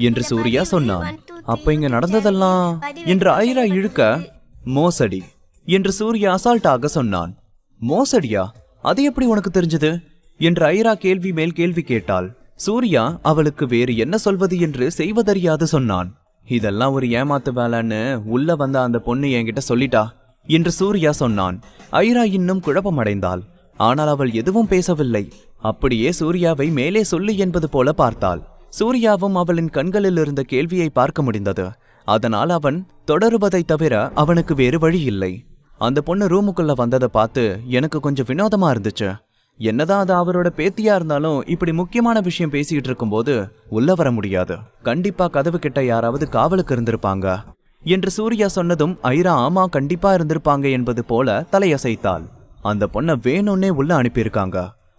என்று சூர்யா சொன்னான். அப்ப இங்க நடந்ததெல்லாம் என்று ஐரா இழுக்க, மோசடி என்று சூர்யா அசால்ட்டாக சொன்னான். மோசடியா? அது எப்படி உனக்கு தெரிஞ்சது என்று ஐரா கேள்வி மேல் கேள்வி கேட்டாள். சூர்யா அவளுக்கு வேறு என்ன சொல்வது என்று செய்வதறியாது சொன்னான். இதெல்லாம் ஒரு ஏமாத்து வேலைன்னு உள்ள வந்த அந்த பொண்ணு என்கிட்ட சொல்லிட்டா என்று சூர்யா சொன்னான். ஐரா இன்னும் குழப்பமடைந்தாள். ஆனால் அவள் எதுவும் பேசவில்லை. அப்படியே சூர்யாவை மேலே சொல்லு என்பது போல பார்த்தாள். சூர்யாவும் அவளின் கண்களில் இருந்த கேள்வியை பார்க்க முடிந்தது. அதனால் அவன் தொடருவதை தவிர அவனுக்கு வேறு வழி இல்லை. அந்த பொண்ணு ரூமுக்குள்ள வந்ததை பார்த்து எனக்கு கொஞ்சம் வினோதமா இருந்துச்சு. என்னதான் அது அவரோட பேத்தியா இருந்தாலும் இப்படி முக்கியமான விஷயம் பேசிக்கிட்டு இருக்கும்போது உள்ள வர முடியாது. கண்டிப்பா கதவு கிட்ட யாராவது காவலுக்கு இருந்திருப்பாங்க என்று சூர்யா சொன்னதும் ஐரா ஆமா கண்டிப்பா இருந்திருப்பாங்க என்பது போல தலையசைத்தாள். அந்த பொண்ணை வேணும்னே உள்ள அனுப்பியிருக்காங்க.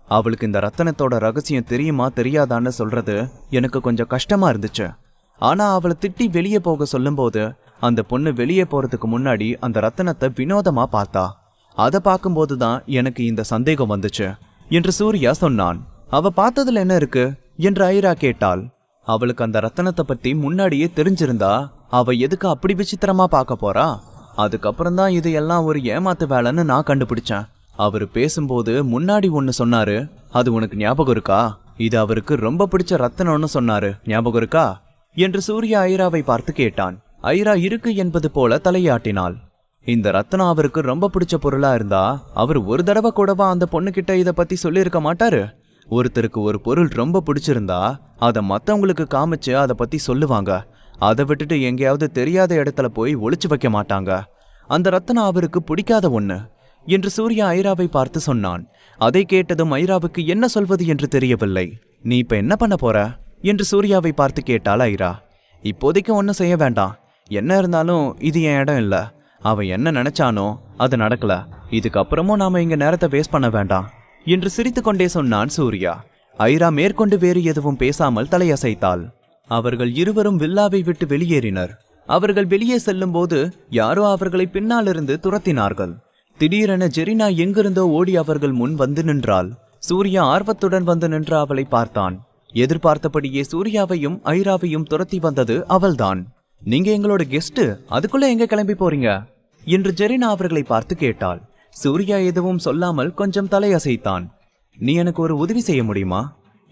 அவளுக்கு இந்த ரத்தனத்தோட ரகசியம் தெரியுமா தெரியாதான்னு சொல்றது எனக்கு கொஞ்சம் கஷ்டமா இருந்துச்சு. ஆனா அவளை திட்டி வெளியே போக சொல்லும்போது அந்த பொண்ணு வெளியே போறதுக்கு முன்னாடி அந்த ரத்தனத்தை வினோதமா பார்த்தா. அதை பார்க்கும்போதுதான் எனக்கு இந்த சந்தேகம் வந்துச்சு என்று சூர்யா சொன்னான். அவ பார்த்ததுல என்ன இருக்கு என்று ஐரா கேட்டாள். அவளுக்கு அந்த ரத்தனத்தை பத்தி முன்னாடியே தெரிஞ்சிருந்தா அவ எதுக்கு அப்படி விசித்திரமா பார்க்க போறா? அதுக்கப்புறம் தான் இது எல்லாம் ஒரு ஏமாத்து வேலைன்னு நான் கண்டுபிடிச்சேன். அவரு பேசும்போது முன்னாடி ஒன்னு சொன்னாரு, அது உனக்கு ஞாபகம் இருக்கா? இது அவருக்கு ரொம்ப பிடிச்ச ரத்தனம்னு சொன்னாரு, ஞாபகம் இருக்கா என்று சூர்யா ஐராவை பார்த்து கேட்டான். ஐரா இருக்கு என்பது போல தலையாட்டினாள். இந்த ரத்தனம் அவருக்கு ரொம்ப பிடிச்ச பொருளா இருந்தா அவர் ஒரு தடவை கூடவா அந்த பொண்ணுகிட்ட இத பத்தி சொல்லியிருக்க மாட்டாரு? ஒருத்தருக்கு ஒரு பொருள் ரொம்ப பிடிச்சிருந்தா அதை மத்தவங்களுக்கு காமிச்சு அதை பத்தி சொல்லுவாங்க. அதை விட்டுட்டு எங்கேயாவது தெரியாத இடத்துல போய் ஒளிச்சு வைக்க மாட்டாங்க. அந்த ரத்தனம் அவருக்கு பிடிக்காத ஒண்ணு என்று சூர்யா ஐராவை பார்த்து சொன்னான். அதை கேட்டதும் ஐராவுக்கு என்ன சொல்வது என்று தெரியவில்லை. நீ இப்ப என்ன பண்ண போற என்று சூர்யாவை பார்த்து கேட்டாள் ஐரா. இப்போதைக்கு ஒன்னும் செய்ய வேண்டாம். என்ன இருந்தாலும் இது என் இடம் இல்ல. அவன் என்ன நினைச்சானோ அது நடக்கல. இதுக்கப்புறமும் நாம இங்க நேரத்தை வேஸ்ட் பண்ண வேண்டாம் என்று சிரித்துக்கொண்டே சொன்னான் சூர்யா. ஐரா மேற்கொண்டு வேறு எதுவும் பேசாமல் தலையசைத்தாள். அவர்கள் இருவரும் வில்லாவை விட்டு வெளியேறினர். அவர்கள் வெளியே செல்லும் போது யாரோ அவர்களை பின்னாலிருந்து துரத்தினார்கள். திடீரென ஜெரினா எங்கிருந்தோ ஓடி அவர்கள் முன் வந்து நின்றாள். சூர்யா ஆர்வத்துடன் வந்து நின்று அவளை பார்த்தான். எதிர்பார்த்தபடியே சூர்யாவையும் ஐராவையும் துரத்தி வந்தது அவள்தான். நீங்க எங்களோட கெஸ்ட், அதுக்குள்ள எங்க கிளம்பி போறீங்க என்று ஜெரினா அவர்களை பார்த்து கேட்டாள். சூர்யா எதுவும் சொல்லாமல் கொஞ்சம் தலையசைத்தான். நீ எனக்கு ஒரு உதவி செய்ய முடியுமா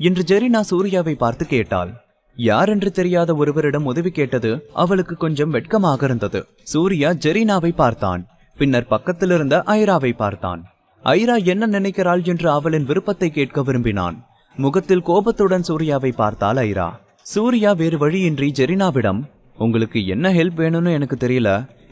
என்று ஜெரினா சூர்யாவை பார்த்து கேட்டாள். யார் என்று தெரியாத ஒருவரிடம் உதவி கேட்டது அவளுக்கு கொஞ்சம் வெட்கமாக இருந்தது. சூர்யா ஜெரினாவை பார்த்தான். பின்னர் பக்கத்தில் இருந்த ஐராவை பார்த்தான். ஐரா என்ன நினைக்கிறாள் என்று அவளின் விருப்பத்தை கேட்க விரும்பினான். முகத்தில் கோபத்துடன் சூர்யாவை பார்த்தாள் ஐரா. சூர்யா வேறு வழியின்றி ஜெரினாவிடம், உங்களுக்கு என்ன ஹெல்ப் வேணும்னு எனக்கு தெரியல,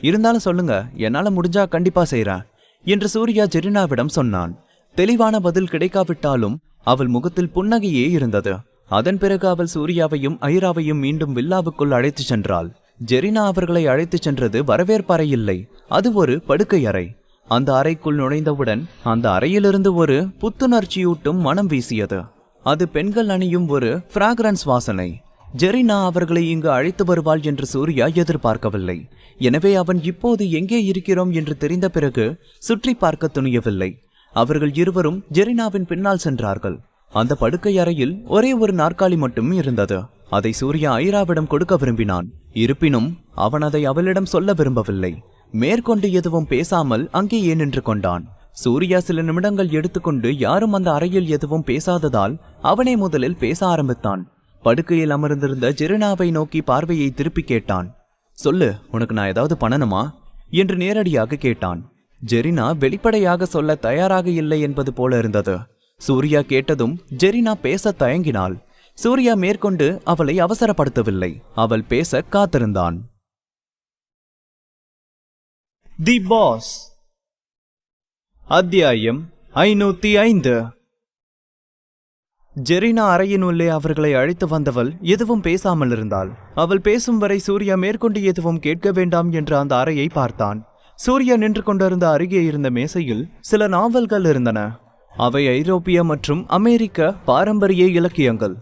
இருந்தாலும் சொல்லுங்க, என்னால முடிஞ்சா கண்டிப்பா செய்றேன் என்று சூர்யா ஜெரினாவிடம் சொன்னான். தெளிவான பதில் கிடைக்காவிட்டாலும் அவள் முகத்தில் புன்னகையே இருந்தது. அதன் பிறகு அவள் சூர்யாவையும் ஐராவையும் மீண்டும் வில்லாவுக்குள் அழைத்து சென்றாள். ஜெரினா அவர்களை அழைத்து சென்றது வரவேற்பறை இல்லை, அது ஒரு படுக்கை அறை. அந்த அறைக்குள் நுழைந்தவுடன் அந்த அறையிலிருந்து ஒரு புத்துணர்ச்சியூட்டும் மனம் வீசியது. அது பெண்கள் அணியும் ஒரு பிராக்ரன்ஸ் வாசனை. ஜெரினா அவர்களை இங்கு அழைத்து வருவாள் என்று சூர்யா எதிர்பார்க்கவில்லை. எனவே அவன் இப்போது எங்கே இருக்கிறோம் என்று தெரிந்த பிறகு சுற்றி பார்க்க துணியவில்லை. அவர்கள் இருவரும் ஜெரினாவின் பின்னால் சென்றார்கள். அந்த படுக்கை அறையில் ஒரே ஒரு நாற்காலி மட்டும் இருந்தது. அதை சூர்யா ஐராவிடம் கொடுக்க விரும்பினான். இருப்பினும் அவன் அதை அவளிடம் சொல்ல விரும்பவில்லை. மேற்கொண்டு எதுவும் பேசாமல் அங்கேயே நின்று கொண்டான். சூர்யா சில நிமிடங்கள் எடுத்துக்கொண்டு யாரும் அந்த அறையில் எதுவும் பேசாததால் அவனே முதலில் பேச ஆரம்பித்தான். படுக்கையில் அமர்ந்திருந்த ஜெரினாவை நோக்கி பார்வையை திருப்பி கேட்டான். சொல்லு, உனக்கு நான் ஏதாவது பண்ணணுமா என்று நேரடியாக கேட்டான். ஜெரினா வெளிப்படையாக சொல்ல தயாராக இல்லை என்பது போல இருந்தது. சூர்யா கேட்டதும் ஜெரினா பேச தயங்கினாள். சூர்யா மேற்கொண்டு அவளை அவசரப்படுத்தவில்லை. அவள் பேச காத்திருந்தான். தி பாஸ், அத்தியாயம் 505. ஜெரினா அறையின் உள்ளே அவர்களை அழைத்து வந்தவள் எதுவும் பேசாமல் இருந்தாள். அவள் பேசும் வரை சூர்யா மேற்கொண்டு எதுவும் கேட்க வேண்டாம் என்று அந்த அறையை பார்த்தான். சூர்யா நின்று கொண்டிருந்த அருகே இருந்த மேசையில் சில நாவல்கள் இருந்தன. அவை ஐரோப்பிய மற்றும் அமெரிக்க பாரம்பரிய இலக்கியங்கள்.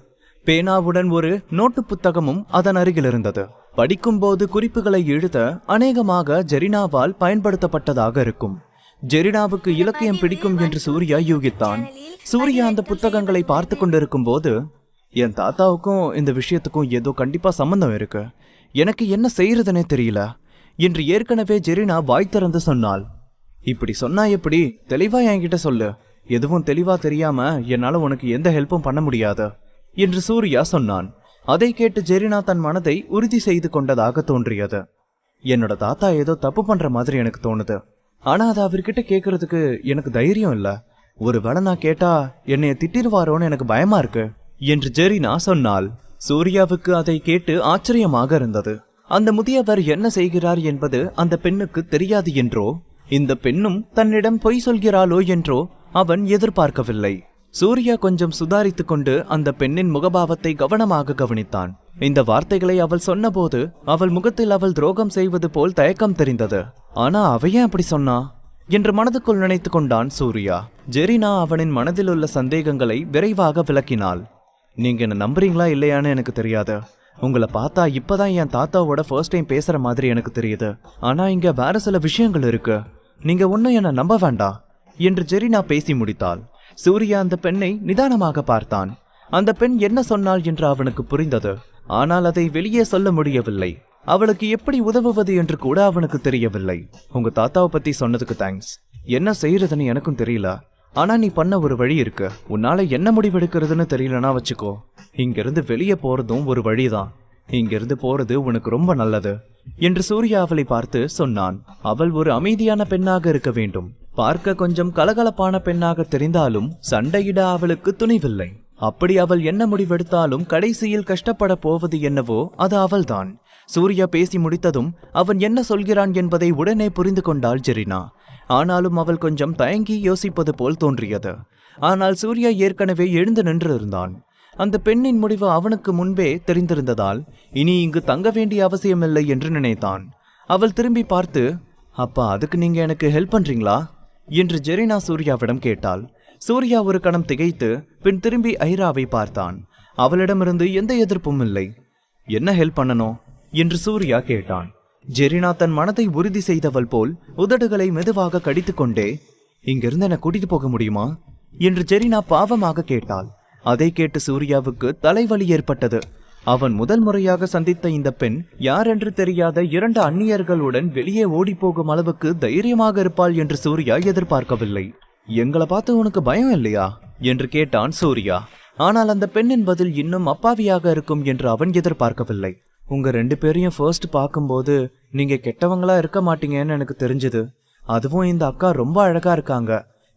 பேனாவுடன் ஒரு நோட்டு புத்தகமும் அதன் அருகில் இருந்தது. படிக்கும்போது குறிப்புகளை எழுத அநேகமாக ஜெரினாவால் பயன்படுத்தப்பட்டதாக இருக்கும். ஜெரினாவுக்கு இலக்கியம் பிடிக்கும் என்று சூர்யா யூகித்தான். சூர்யா அந்த புத்தகங்களை பார்த்து கொண்டிருக்கும் போது, என் தாத்தாவுக்கும் இந்த விஷயத்துக்கும் ஏதோ கண்டிப்பா சம்பந்தம் இருக்கு, எனக்கு என்ன செய்யறதுனே தெரியல என்று ஏற்கனவே ஜெரினா வாய் திறந்து சொன்னாள். இப்படி சொன்னா எப்படி? தெளிவா என்கிட்ட சொல்லு. எதுவும் தெளிவா தெரியாம என்னால உனக்கு எந்த ஹெல்ப்பும் பண்ண முடியாது என்று சூர்யா சொன்னான். அதை கேட்டு ஜெரினா தன் மனதை உறுதி செய்து கொண்டதாக தோன்றியது. என்னோட தாத்தா ஏதோ தப்பு பண்ற மாதிரி எனக்கு தோணுது. ஆனா அதை அவர்கிட்ட கேட்கறதுக்கு எனக்கு தைரியம் இல்ல. ஒருவேளை நான் கேட்டா என்னைய திட்டிருவாரோன்னு எனக்கு பயமா இருக்கு என்று ஜெரினா சொன்னாள். சூர்யாவுக்கு அதை கேட்டு ஆச்சரியமாக இருந்தது. அந்த முதியவர் என்ன செய்கிறார் என்பது அந்த பெண்ணுக்கு தெரியாது என்றோ, இந்த பெண்ணும் தன்னிடம் பொய் சொல்கிறாளோ என்றோ அவன் எதிர்பார்க்கவில்லை. சூர்யா கொஞ்சம் சுதாரித்துக் கொண்டு அந்த பெண்ணின் முகபாவத்தை கவனமாக கவனித்தான். இந்த வார்த்தைகளை அவள் சொன்னபோது அவள் முகத்தில் அவள் துரோகம் செய்வது போல் தயக்கம் தெரிந்தது. ஆனா அவ ஏன் அப்படி சொன்னா என்று மனதுக்குள் நினைத்து கொண்டான் சூர்யா. ஜெரினா அவனின் மனதில் உள்ள சந்தேகங்களை விரைவாக விளக்கினாள். நீங்க என்ன நம்புறீங்களா இல்லையான்னு எனக்கு தெரியாது. உங்களை பார்த்தா இப்பதான் என் தாத்தாவோட ஃபர்ஸ்ட் டைம் பேசுற மாதிரி எனக்கு தெரியுது. ஆனா இங்க வேற சில விஷயங்கள் இருக்கு. நீங்க ஒன்னும் என்ன நம்ப வேண்டாம் என்று ஜெரினா பேசி முடித்தாள். சூர்யா அந்த பெண்ணை நிதானமாக பார்த்தான். அந்த பெண் என்ன சொன்னாள் என்று அவனுக்கு புரிந்தது. ஆனால் அதை வெளியே சொல்ல முடியவில்லை. அவளுக்கு எப்படி உதவுவது என்று கூட அவனுக்கு தெரியவில்லை. உங்க தாத்தாவை பத்தி சொன்னதுக்கு தேங்க்ஸ். என்ன செய்யறதுன்னு எனக்கும் தெரியல. ஆனா நீ பண்ண ஒரு வழி இருக்கு. உன்னால என்ன முடிவெடுக்கிறதுன்னு தெரியலனா வச்சுக்கோ. இங்கிருந்து வெளியே போறதும் ஒரு வழிதான். இங்கிருந்து போறது உனக்கு ரொம்ப நல்லது என்று சூர்யா அவளை பார்த்து சொன்னான். அவள் ஒரு அமைதியான பெண்ணாக இருக்க வேண்டும். பார்க்க கொஞ்சம் கலகலப்பான பெண்ணாக தெரிந்தாலும் சண்டையிட அவளுக்கு துணிவில்லை. அப்படி அவள் என்ன முடிவெடுத்தாலும் கடைசியில் கஷ்டப்பட போவது என்னவோ அது அவள்தான். சூர்யா பேசி முடித்ததும் அவன் என்ன சொல்கிறான் என்பதை உடனே புரிந்து கொண்டாள் ஜெரினா. ஆனாலும் அவள் கொஞ்சம் தயங்கி யோசிப்பது போல் தோன்றியது. ஆனால் சூர்யா ஏற்கனவே எழுந்து நின்று இருந்தான். அந்த பெண்ணின் முடிவு அவனுக்கு முன்பே தெரிந்திருந்ததால் இனி இங்கு தங்க வேண்டிய அவசியமில்லை என்று நினைத்தான். அவள் திரும்பி பார்த்து, அப்பா அதுக்கு நீங்க எனக்கு ஹெல்ப் பண்றீங்களா என்று ஜெரினா சூர்யாவிடம் கேட்டாள். சூர்யா ஒரு கணம் திகைத்து பின் திரும்பி ஐராவை பார்த்தான். அவளிடமிருந்து எந்த எதிர்ப்பும் இல்லை. என்ன ஹெல்ப் பண்ணணும் என்று சூர்யா கேட்டான். ஜெரினா தன் மனதை உறுதி செய்தவள் போல் உதடுகளை மெதுவாக கடித்துக்கொண்டே, இங்கிருந்து என்ன கூட்டிட்டு போக முடியுமா என்று ஜெரினா பாவமாக கேட்டாள். அதை கேட்டு சூர்யாவுக்கு தலைவலி ஏற்பட்டது. அவன் முதல் முறையாக சந்தித்த இந்த பெண் யாரென்று தெரியாத 2 அந்நியர்களுடன் வெளியே ஓடிப்போகும் அளவுக்கு தைரியமாக இருப்பாள் என்று சூர்யா எதிர்பார்க்கவில்லை. எங்களை பார்த்து உனக்கு பயம் இல்லையா என்று கேட்டான் சூர்யா. ஆனால் அந்த பெண்ணின் பதில் இன்னும் அப்பாவியாக இருக்கும் என்று அவன் எதிர்பார்க்கவில்லை. உங்க 2 பேரையும் ஃபர்ஸ்ட் பார்க்கும்போது நீங்க கெட்டவங்களா இருக்க மாட்டீங்கன்னு எனக்கு தெரிஞ்சது. அதுவும் இந்த அக்கா ரொம்ப அழகா இருக்காங்க.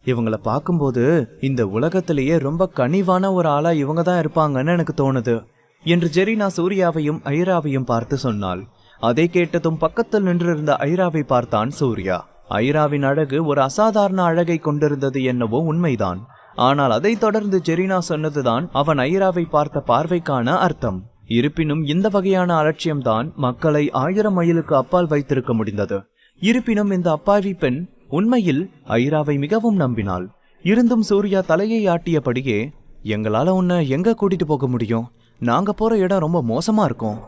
இவங்களை பார்க்கும்போது இந்த உலகத்திலேயே ரொம்ப கனிவான ஒரு ஆளா இவங்க தான் இருப்பாங்கன்னு எனக்கு தோணுது என்று ஜெரினா சூர்யாவையும் ஐராவையும் பார்த்து சொன்னாள். அதை கேட்டதும் பக்கத்தில் நின்றிருந்த ஐராவை பார்த்தான் சூர்யா. ஐராவின் அழகு ஒரு அசாதாரண அழகை கொண்டிருந்தது என்னவோ உண்மைதான். ஆனால் அதை தொடர்ந்து ஜெரினா சொன்னதுதான் அவன் ஐராவை பார்த்த பார்வைக்கான அர்த்தம். இருப்பினும் இந்த வகையான அலட்சியம்தான் மக்களை 1000 மைலுக்கு அப்பால் வைத்திருக்க முடிந்தது. இருப்பினும் இந்த அப்பாவி பெண் உண்மையில் ஐராவை மிகவும் நம்பினாள். இருந்தும் சூர்யா தலையை ஆட்டியபடியே, எங்களால உன்னை எங்க கூட்டிட்டு போக முடியும்? நாங்க போற இடம் ரொம்ப மோசமா இருக்கும்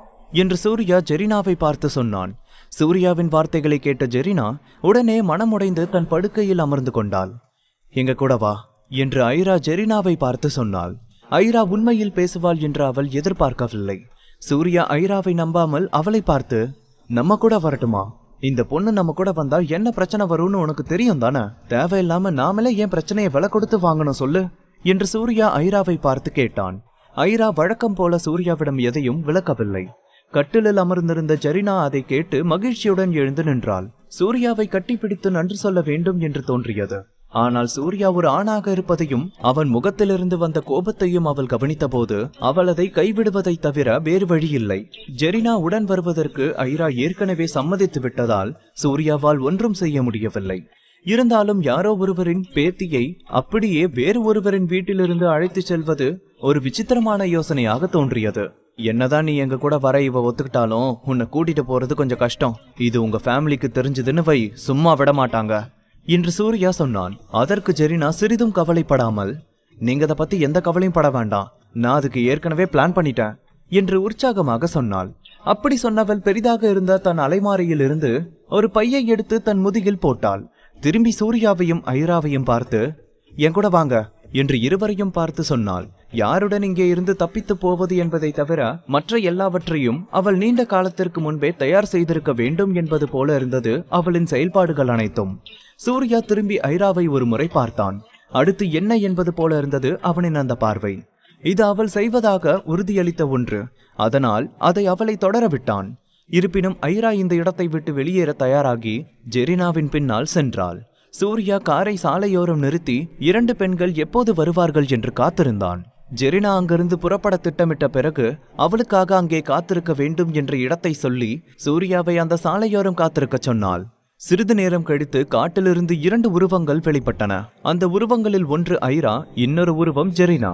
என்று சூர்யா ஜெரினாவை பார்த்து சொன்னான். சூர்யாவின் வார்த்தைகளை கேட்ட ஜெரினா உடனே மனமுடைந்து தன் படுக்கையில் அமர்ந்து கொண்டாள். எங்க கூட வா என்று ஐரா ஜெரினாவை பார்த்து சொன்னாள். ஐரா உண்மையில் பேசுவாள் என்று அவள் எதிர்பார்க்கவில்லை. சூர்யா ஐராவை நம்பாமல் அவளை பார்த்து, நம்ம கூட வரட்டுமா? இந்த பொண்ணு நம்ம கூட வந்தா என்ன பிரச்சனை வரும்னு உனக்கு தெரியும் தானே? தேவையில்லாம நாமளே ஏன் பிரச்சனையை விலை கொடுத்து வாங்கணும் சொல்லு என்று சூர்யா ஐராவை பார்த்து கேட்டான். ஐரா வழக்கம் போல சூர்யாவிடம் எதையும் விளக்கவில்லை. கட்டிலில் அமர்ந்திருந்த ஜெரினா அதை கேட்டு மகிழ்ச்சியுடன் எழுந்து நின்றாள். சூர்யாவை கட்டிப்பிடித்து நன்றி சொல்ல வேண்டும் என்று தோன்றியது. ஆனால் சூர்யா ஒரு ஆணாக இருப்பதையும் அவன் முகத்திலிருந்து வந்த கோபத்தையும் அவள் கவனித்த போது அவள் அதை கைவிடுவதை தவிர வேறு வழியில்லை. ஜெரினா உடன் வருவதற்கு ஐரா ஏற்கனவே சம்மதித்து விட்டதால் சூர்யாவால் ஒன்றும் செய்ய முடியவில்லை. இருந்தாலும் யாரோ ஒருவரின் பேத்தியை அப்படியே வேறு ஒருவரின் வீட்டிலிருந்து அழைத்து செல்வது ஒரு விசித்திரமான யோசனையாக தோன்றியது. என்னதான் நீ எங்க கூட வர இவ ஒத்துக்கிட்டாலும் உன்னை கூட்டிட்டு போறது கொஞ்சம் கஷ்டம். இது உங்க ஃபேமிலிக்கு தெரிஞ்சதுன்னு வை, சும்மா விட மாட்டாங்க என்று சூர்யா சொன்னான். அதற்கு ஜெரினா சிறிதும் கவலைப்படாமல், நீங்க அதை பத்தி எந்த கவலையும் பட வேண்டாம், நான் அதுக்கு ஏற்கனவே பிளான் பண்ணிட்டேன் என்று உற்சாகமாக சொன்னாள். அப்படி சொன்னவள் பெரிதாக இருந்த தன் அலைமாரியில் இருந்து ஒரு பையை எடுத்து தன் முதுகில் போட்டாள். திரும்பி சூர்யாவையும் ஐராவையும் பார்த்து, என் கூட வாங்க என்று இருவரையும் பார்த்து சொன்னாள். யாருடன் இங்கே இருந்து தப்பித்து போவது என்பதை தவிர மற்ற எல்லாவற்றையும் அவள் நீண்ட காலத்திற்கு முன்பே தயார் செய்திருக்க வேண்டும் என்பது போல இருந்தது அவளின் செயல்பாடுகள் அனைத்தும். சூர்யா திரும்பி ஐராவை ஒரு முறை பார்த்தான். அடுத்து என்ன என்பது போல இருந்தது அவனின் அந்த பார்வை. இது அவள் செய்வதாக உறுதியளித்த ஒன்று. அதனால் அதை அவளை தொடர விட்டான். இருப்பினும் ஐரா இந்த இடத்தை விட்டு வெளியேற தயாராகி ஜெரினாவின் பின்னால் சென்றாள். சூர்யா காரை சாலையோரம் நிறுத்தி 2 பெண்கள் எப்போது வருவார்கள் என்று காத்திருந்தான். ஜெரினா அங்கிருந்து புறப்பட திட்டமிட்ட பிறகு அவளுக்காக அங்கே காத்திருக்க வேண்டும் என்ற இடத்தை சொல்லி சூர்யாவை அந்த சாலையோரம் காத்திருக்க சொன்னாள். சிறிது நேரம் கழித்து காட்டிலிருந்து 2 உருவங்கள் வெளிப்பட்டன. அந்த உருவங்களில் ஒன்று ஐரா, இன்னொரு உருவம் ஜெரினா.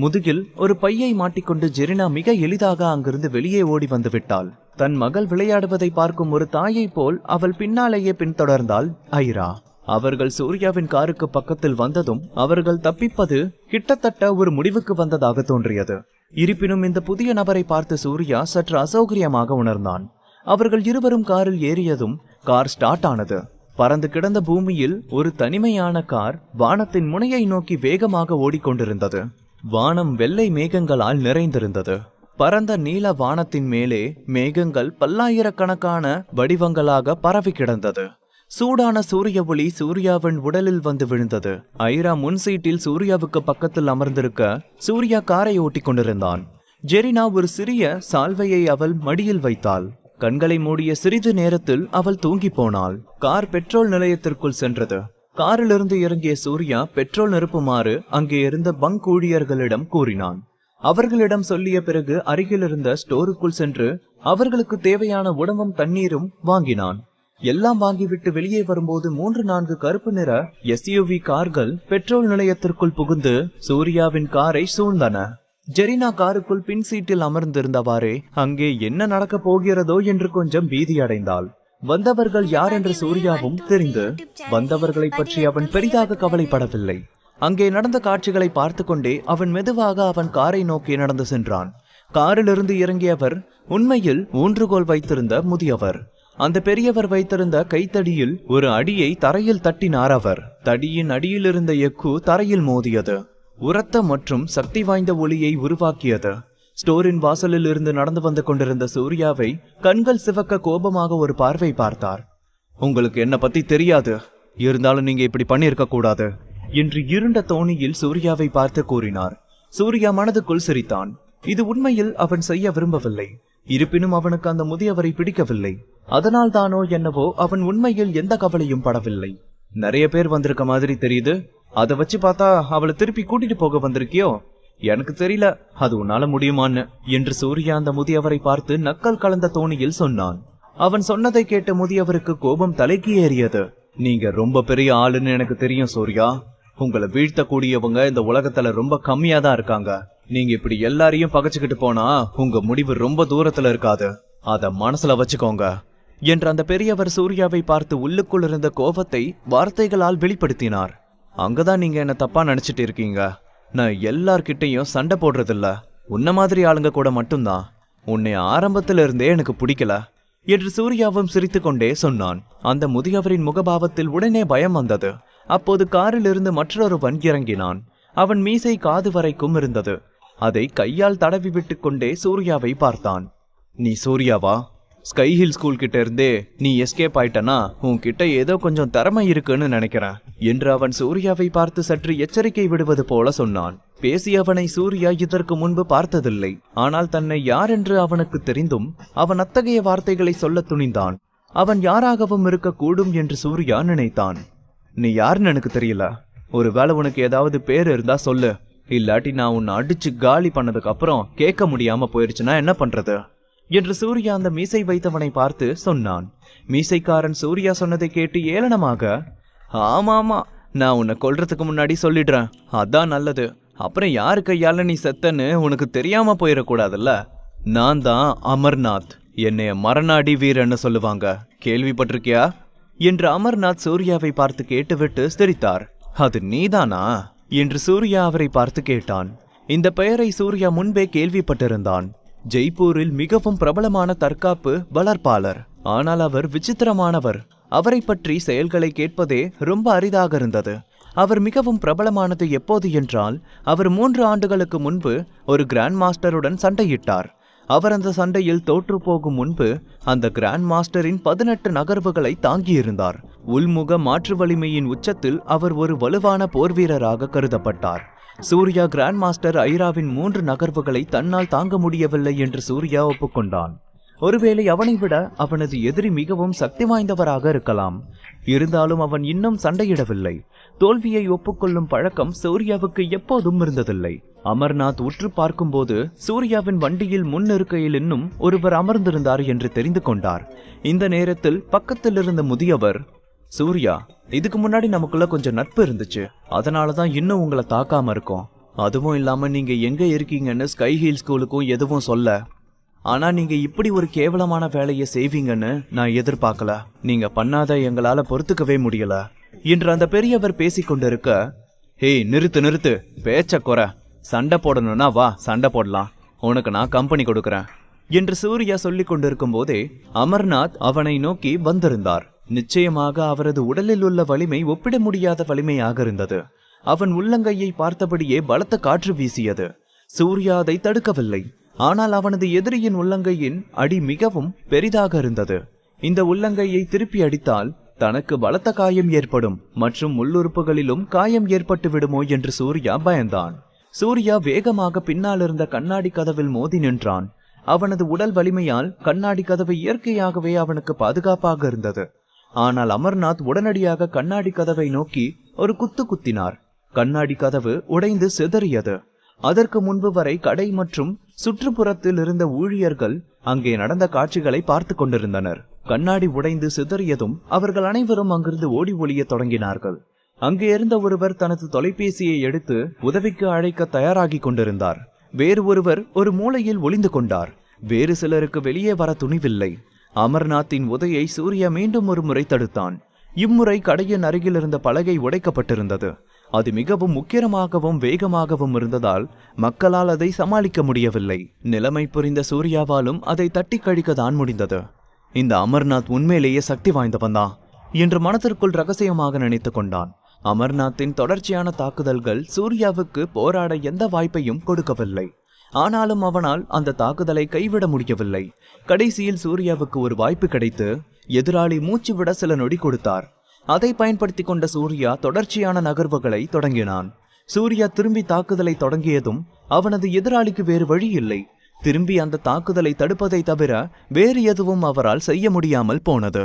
முதுகில் ஒரு பையை மாட்டிக்கொண்டு ஜெரினா மிக எளிதாக அங்கிருந்து வெளியே ஓடி வந்து விட்டாள். தன் மகள் விளையாடுவதை பார்க்கும் ஒரு தாயை போல் அவள் பின்னாலேயே பின்தொடர்ந்தாள் ஐரா. அவர்கள் சூர்யாவின் காருக்கு பக்கத்தில் வந்ததும் அவர்கள் தப்பிப்பது கிட்டத்தட்ட ஒரு முடிவுக்கு வந்ததாக தோன்றியது. இருப்பினும் இந்த புதிய நபரை பார்த்து சூர்யா சற்று அசௌகரியமாக உணர்ந்தான். அவர்கள் இருவரும் காரில் ஏறியதும் கார் ஸ்டார்ட் ஆனது. பறந்து கிடந்த பூமியில் ஒரு தனிமையான கார் வானத்தின் முனையை நோக்கி வேகமாக ஓடிக்கொண்டிருந்தது. வானம் வெள்ளை மேகங்களால் நிறைந்திருந்தது. பரந்த நீல வானத்தின் மேலே மேகங்கள் பல்லாயிரக்கணக்கான வடிவங்களாக பரவி கிடந்தது. சூடான சூரிய ஒளி சூர்யாவின் உடலில் வந்து விழுந்தது. ஐரா முன் சீட்டில் சூர்யாவுக்கு பக்கத்தில் அமர்ந்திருக்க சூர்யா காரை ஓட்டி கொண்டிருந்தான். ஜெரினா ஒரு சிறிய சால்வையை அவள் மடியில் வைத்தாள். கண்களை மூடிய சிறிது நேரத்தில் அவள் தூங்கி போனாள். கார் பெட்ரோல் நிலையத்திற்குள் சென்றது. காரிலிருந்து இறங்கிய சூர்யா பெட்ரோல் நிரப்புமாறு அங்கே இருந்த பங்க் ஊழியர்களிடம் கூறினான். அவர்களிடம் சொல்லிய பிறகு அருகில் இருந்த ஸ்டோருக்குள் சென்று அவர்களுக்கு தேவையான உணவும் தண்ணீரும் வாங்கினான். எல்லாம் வாங்கிவிட்டு வெளியே வரும்போது 3-4 கருப்பு நிற SUV கார்கள் பெட்ரோல் நிலையத்திற்குள் புகுந்து சூர்யாவின் காரை சூழ்ந்தன. ஜெரினா காருக்குள் பின் சீட்டில் அமர்ந்திருந்தவாறே அங்கே என்ன நடக்கப் போகிறதோ என்று கொஞ்சம் பீதி அடைந்தாள். வந்தவர்கள் யார் என்று சூர்யாவும் தெரிந்து வந்தவர்களை பற்றி அவன் பெரிதாக கவலைப்படவில்லை. அங்கே நடந்த காட்சிகளை பார்த்து கொண்டே அவன் மெதுவாக அவன் காரை நோக்கி நடந்து சென்றான். காரிலிருந்து இறங்கியவர் உண்மையில் ஊன்றுகோல் வைத்திருந்த முதியவர். அந்த பெரியவர் வைத்திருந்த கைத்தடியில் ஒரு அடியை தரையில் தட்டினார். அவர் தடியின் அடியில் இருந்த எக்கு தரையில் மோதியது. உரத்த மற்றும் சக்தி வாய்ந்த ஒளியை உருவாக்கியது. ஸ்டோரின் வாசலில் இருந்து நடந்து வந்து கொண்டிருந்த சூர்யாவை கண்கள் சிவக்க கோபமாக ஒரு பார்வை பார்த்தார். உங்களுக்கு என்ன பத்தி தெரியாது, இருந்தாலும் நீங்க இப்படி பண்ணியிருக்க கூடாது என்று இருண்ட தோணியில் சூர்யாவை பார்த்து கூறினார். சூர்யா மனதுக்குள் சிரித்தான். இது உண்மையில் அவன் செய்ய விரும்பவில்லை. இருப்பினும் அவனுக்கு அந்த முதியவரை பிடிக்கவில்லை. அதனால் தானோ என்னவோ அவன் உண்மையில் எந்த கவலையும் படவில்லை. நிறைய பேர் வந்திருக்க மாதிரி தெரியுது, அதை வச்சு பார்த்தா அவளை திருப்பி கூட்டிட்டு போக வந்திருக்கியோ? எனக்கு தெரியல அது உன்னால முடியுமான்னு என்று சூர்யா அந்த முதியவரை பார்த்து நக்கல் கலந்த தோணியில் சொன்னான். அவன் சொன்னதை கேட்ட முதியவருக்கு கோபம் தலைக்கு ஏறியது. நீங்க ரொம்ப பெரிய ஆளுன்னு எனக்கு தெரியும் சூர்யா. உங்களை வீழ்த்தக்கூடியவங்க இந்த உலகத்துல ரொம்ப கம்மியா தான் இருக்காங்க. நீங்க இப்படி எல்லாரையும் பகைச்சுக்கிட்டு போனா உங்க முடிவு ரொம்ப தூரத்துல இருக்காது, அத மனசுல வச்சுக்கோங்க என்று அந்த பெரியவர் சூர்யாவை பார்த்து உள்ளுக்குள் இருந்த கோபத்தை வார்த்தைகளால் வெளிப்படுத்தினார். அங்கதான் நீங்க என்ன தப்பா நினைச்சிட்டு இருக்கீங்க. நான் எல்லார்கிட்டையும் சண்டை போடுறதில்ல, உன்ன மாதிரி ஆளுங்க கூட மட்டும்தான். உன்னை ஆரம்பத்துல இருந்தே எனக்கு பிடிக்கல என்று சூர்யாவும் சிரித்து கொண்டே சொன்னான். அந்த முதியவரின் முகபாவத்தில் உடனே பயம் வந்தது. அப்போது காரில் இருந்து மற்றொருவன் இறங்கினான். அவன் மீசை காது வரைக்கும் இருந்தது. அதை கையால் தடவி விட்டு கொண்டே சூர்யாவை பார்த்தான். நீ சூர்யாவா? ஸ்கை ஹில் ஸ்கூல் கிட்ட இருந்தே நீ எஸ்கேப் ஆயிட்டனா? உன்கிட்ட ஏதோ கொஞ்சம் திறமை இருக்குன்னு நினைக்கிறேன் என்று அவன் சூர்யாவை பார்த்து சற்று எச்சரிக்கை விடுவது போல சொன்னான். பேசியவனை சூர்யா இதற்கு முன்பு பார்த்ததில்லை. ஆனால் தன்னை யார் என்று அவனுக்கு தெரிந்தும் அவன் அத்தகைய வார்த்தைகளை சொல்ல துணிந்தான். அவன் யாராகவும் இருக்கக்கூடும் என்று சூர்யா நினைத்தான். நீ யாருன்னு எனக்கு தெரியல. ஒருவேளை உனக்கு ஏதாவது பேர் இருந்தா சொல்லு, இல்லாட்டி நான் உன்னை அடிச்சு காலி பண்ணதுக்கு அப்புறம் கேட்க முடியாம போயிருச்சுன்னா என்ன பண்றது என்று சூர்யா அந்த மீசை வைத்தவனை பார்த்து சொன்னான். மீசைக்காரன் சூர்யா சொன்னதை கேட்டு ஏளனமாக, ஆமாமா, நான் உன்னை கொல்றதுக்கு முன்னாடி சொல்லிடுறேன், அதான் நல்லது. அப்புறம் யாரு கையால நீ செத்தன்னு உனக்கு தெரியாம போயிடக்கூடாதுல்ல. நான் தான் அமர்நாத், என்னைய மரணாடி வீரன்னு சொல்லுவாங்க, கேள்விப்பட்டிருக்கியா என்று அமர்நாத் சூர்யாவை பார்த்து கேட்டுவிட்டு சிரித்தார். அது நீதானா என்று சூர்யா அவரை பார்த்து கேட்டான். இந்த பெயரை சூர்யா முன்பே கேள்விப்பட்டிருந்தான். ஜெய்ப்பூரில் மிகவும் பிரபலமான தற்காப்பு வளர்ப்பாளர். ஆனால் அவர் விசித்திரமானவர். அவரை பற்றி செயல்களை கேட்பதே ரொம்ப அரிதாக இருந்தது. அவர் மிகவும் பிரபலமானது எப்போது என்றால், அவர் 3 ஆண்டுகளுக்கு முன்பு ஒரு கிராண்ட் மாஸ்டருடன் சண்டையிட்டார். அவர் அந்த சண்டையில் தோற்று போகும் முன்பு அந்த கிராண்ட் மாஸ்டரின் 18 நகர்வுகளை தாங்கியிருந்தார். உள்முக மாற்று வலிமையின் உச்சத்தில் அவர் ஒரு வலுவான போர்வீரராக கருதப்பட்டார். சூர்யா கிராண்ட் மாஸ்டர் ஐராவின் 3 நகர்வுகளை தன்னால் தாங்க முடியவில்லை என்று சூர்யா ஒப்புக்கொண்டான். ஒருவேளை அவனை விட அவனது எதிரி மிகவும் சக்தி வாய்ந்தவராக இருக்கலாம். இருந்தாலும் அவன் இன்னும் சண்டையிடவில்லை. தோல்வியை ஒப்புக்கொள்ளும் பழக்கம் சூர்யாவுக்கு எப்போதும் இருந்ததில்லை. அமர்நாத் உற்று பார்க்கும்போது சூர்யாவின் வண்டியில் முன் இருக்கையில் இன்னும் ஒருவர் அமர்ந்திருந்தார் என்று தெரிந்து கொண்டார். இந்த நேரத்தில் பக்கத்தில் இருந்த முதியவர், சூர்யா, இதுக்கு முன்னாடி நமக்குள்ள கொஞ்சம் நட்பு இருந்துச்சு, அதனாலதான் இன்னும் உங்களை தாக்காம இருக்கோம். அதுவும் இல்லாம நீங்க எங்க இருக்கீங்கன்னு ஸ்கை ஹில் ஸ்கூலுக்கும் எதுவும் சொல்ல. ஆனா நீங்க இப்படி ஒரு கேவலமான வேலையை செய்வீங்கன்னு நான் எதிர்பார்க்கல. நீங்க பண்ணாத எங்களால பொறுத்துக்கவே முடியல என்று அந்த பெரியவர் பேசிக்கொண்டிருக்க, ஹேய் நிறுத்து நிறுத்து, பேச்ச குறை. சண்டை போடணும்னா வா சண்டை போடலாம், உனக்கு நான் கம்பெனி கொடுக்கறேன் என்று சூர்யா சொல்லிக் கொண்டிருக்கும் போதே அமர்நாத் அவனை நோக்கி வந்திருந்தார். நிச்சயமாக அவரது உடலில் உள்ள வலிமை ஒப்பிட முடியாத வலிமையாக இருந்தது. அவன் உள்ளங்கையை பார்த்தபடியே பலத்த காற்று வீசியது. சூர்யா அதை தடுக்கவில்லை. ஆனால் அவனது எதிரியின் உள்ளங்கையின் அடி மிகவும் பெரிதாக இருந்தது. இந்த உள்ளங்கையை திருப்பி அடித்தால் தனக்கு பலத்த காயம் ஏற்படும் மற்றும் உள்ளுறுப்புகளிலும் காயம் ஏற்பட்டு விடுமோ என்று சூர்யா பயந்தான். சூர்யா வேகமாக பின்னால் இருந்த கண்ணாடி கதவில் மோதி நின்றான். அவனது உடல் வலிமையால் கண்ணாடி கதவு இயற்கையாகவே அவனுக்கு பாதுகாப்பாக இருந்தது. ஆனால் அமர்நாத் உடனடியாக கண்ணாடி கதவை நோக்கி ஒரு குத்து குத்தினார். கண்ணாடி கதவு உடைந்து சிதறியது. அதற்கு முன்பு வரை கடை மற்றும் சுற்றுப்புறத்தில் இருந்த ஊழியர்கள் அங்கே நடந்த காட்சிகளை பார்த்து கொண்டிருந்தனர். கண்ணாடி உடைந்து சிதறியதும் அவர்கள் அனைவரும் அங்கிருந்து ஓடி ஒளிய தொடங்கினார்கள். அங்கே இருந்த ஒருவர் தனது தொலைபேசியை எடுத்து உதவிக்கு அழைக்க தயாராகி கொண்டிருந்தார். வேறு ஒருவர் ஒரு மூலையில் ஒளிந்து கொண்டார். வேறு சிலருக்கு வெளியே வர துணிவில்லை. அமர்நாத்தின் உதையை சூர்யா மீண்டும் ஒரு முறை தடுத்தான். இம்முறை கடையின் அருகில் இருந்த பலகை உடைக்கப்பட்டிருந்தது. அது மிகவும் முக்கியமாகவும் வேகமாகவும் இருந்ததால் மக்களால் அதை சமாளிக்க முடியவில்லை. நிலைமை புரிந்த சூர்யாவாலும் அதை தட்டி கழிக்கத்தான் முடிந்தது. இந்த அமர்நாத் உண்மையிலேயே சக்தி வாய்ந்தவன்தான் என்று மனத்திற்குள் ரகசியமாக நினைத்து கொண்டான். அமர்நாத்தின் தொடர்ச்சியான தாக்குதல்கள் சூர்யாவுக்கு போராட எந்த வாய்ப்பையும் கொடுக்கவில்லை. ஆனாலும் அவனால் அந்த தாக்குதலை கைவிட முடியவில்லை. கடைசியில் சூர்யாவுக்கு ஒரு வாய்ப்பு கிடைத்து எதிராளி மூச்சு விட சில நொடி கொடுத்தார். அதை பயன்படுத்தி கொண்ட சூர்யா தொடர்ச்சியான நகர்வுகளை தொடங்கினான். சூர்யா திரும்பி தாக்குதலை தொடங்கியதும் அவனது எதிராளிக்கு வேறு வழி இல்லை. திரும்பி அந்த தாக்குதலை தடுப்பதை தவிர வேறு எதுவும் அவரால் செய்ய முடியாமல் போனது.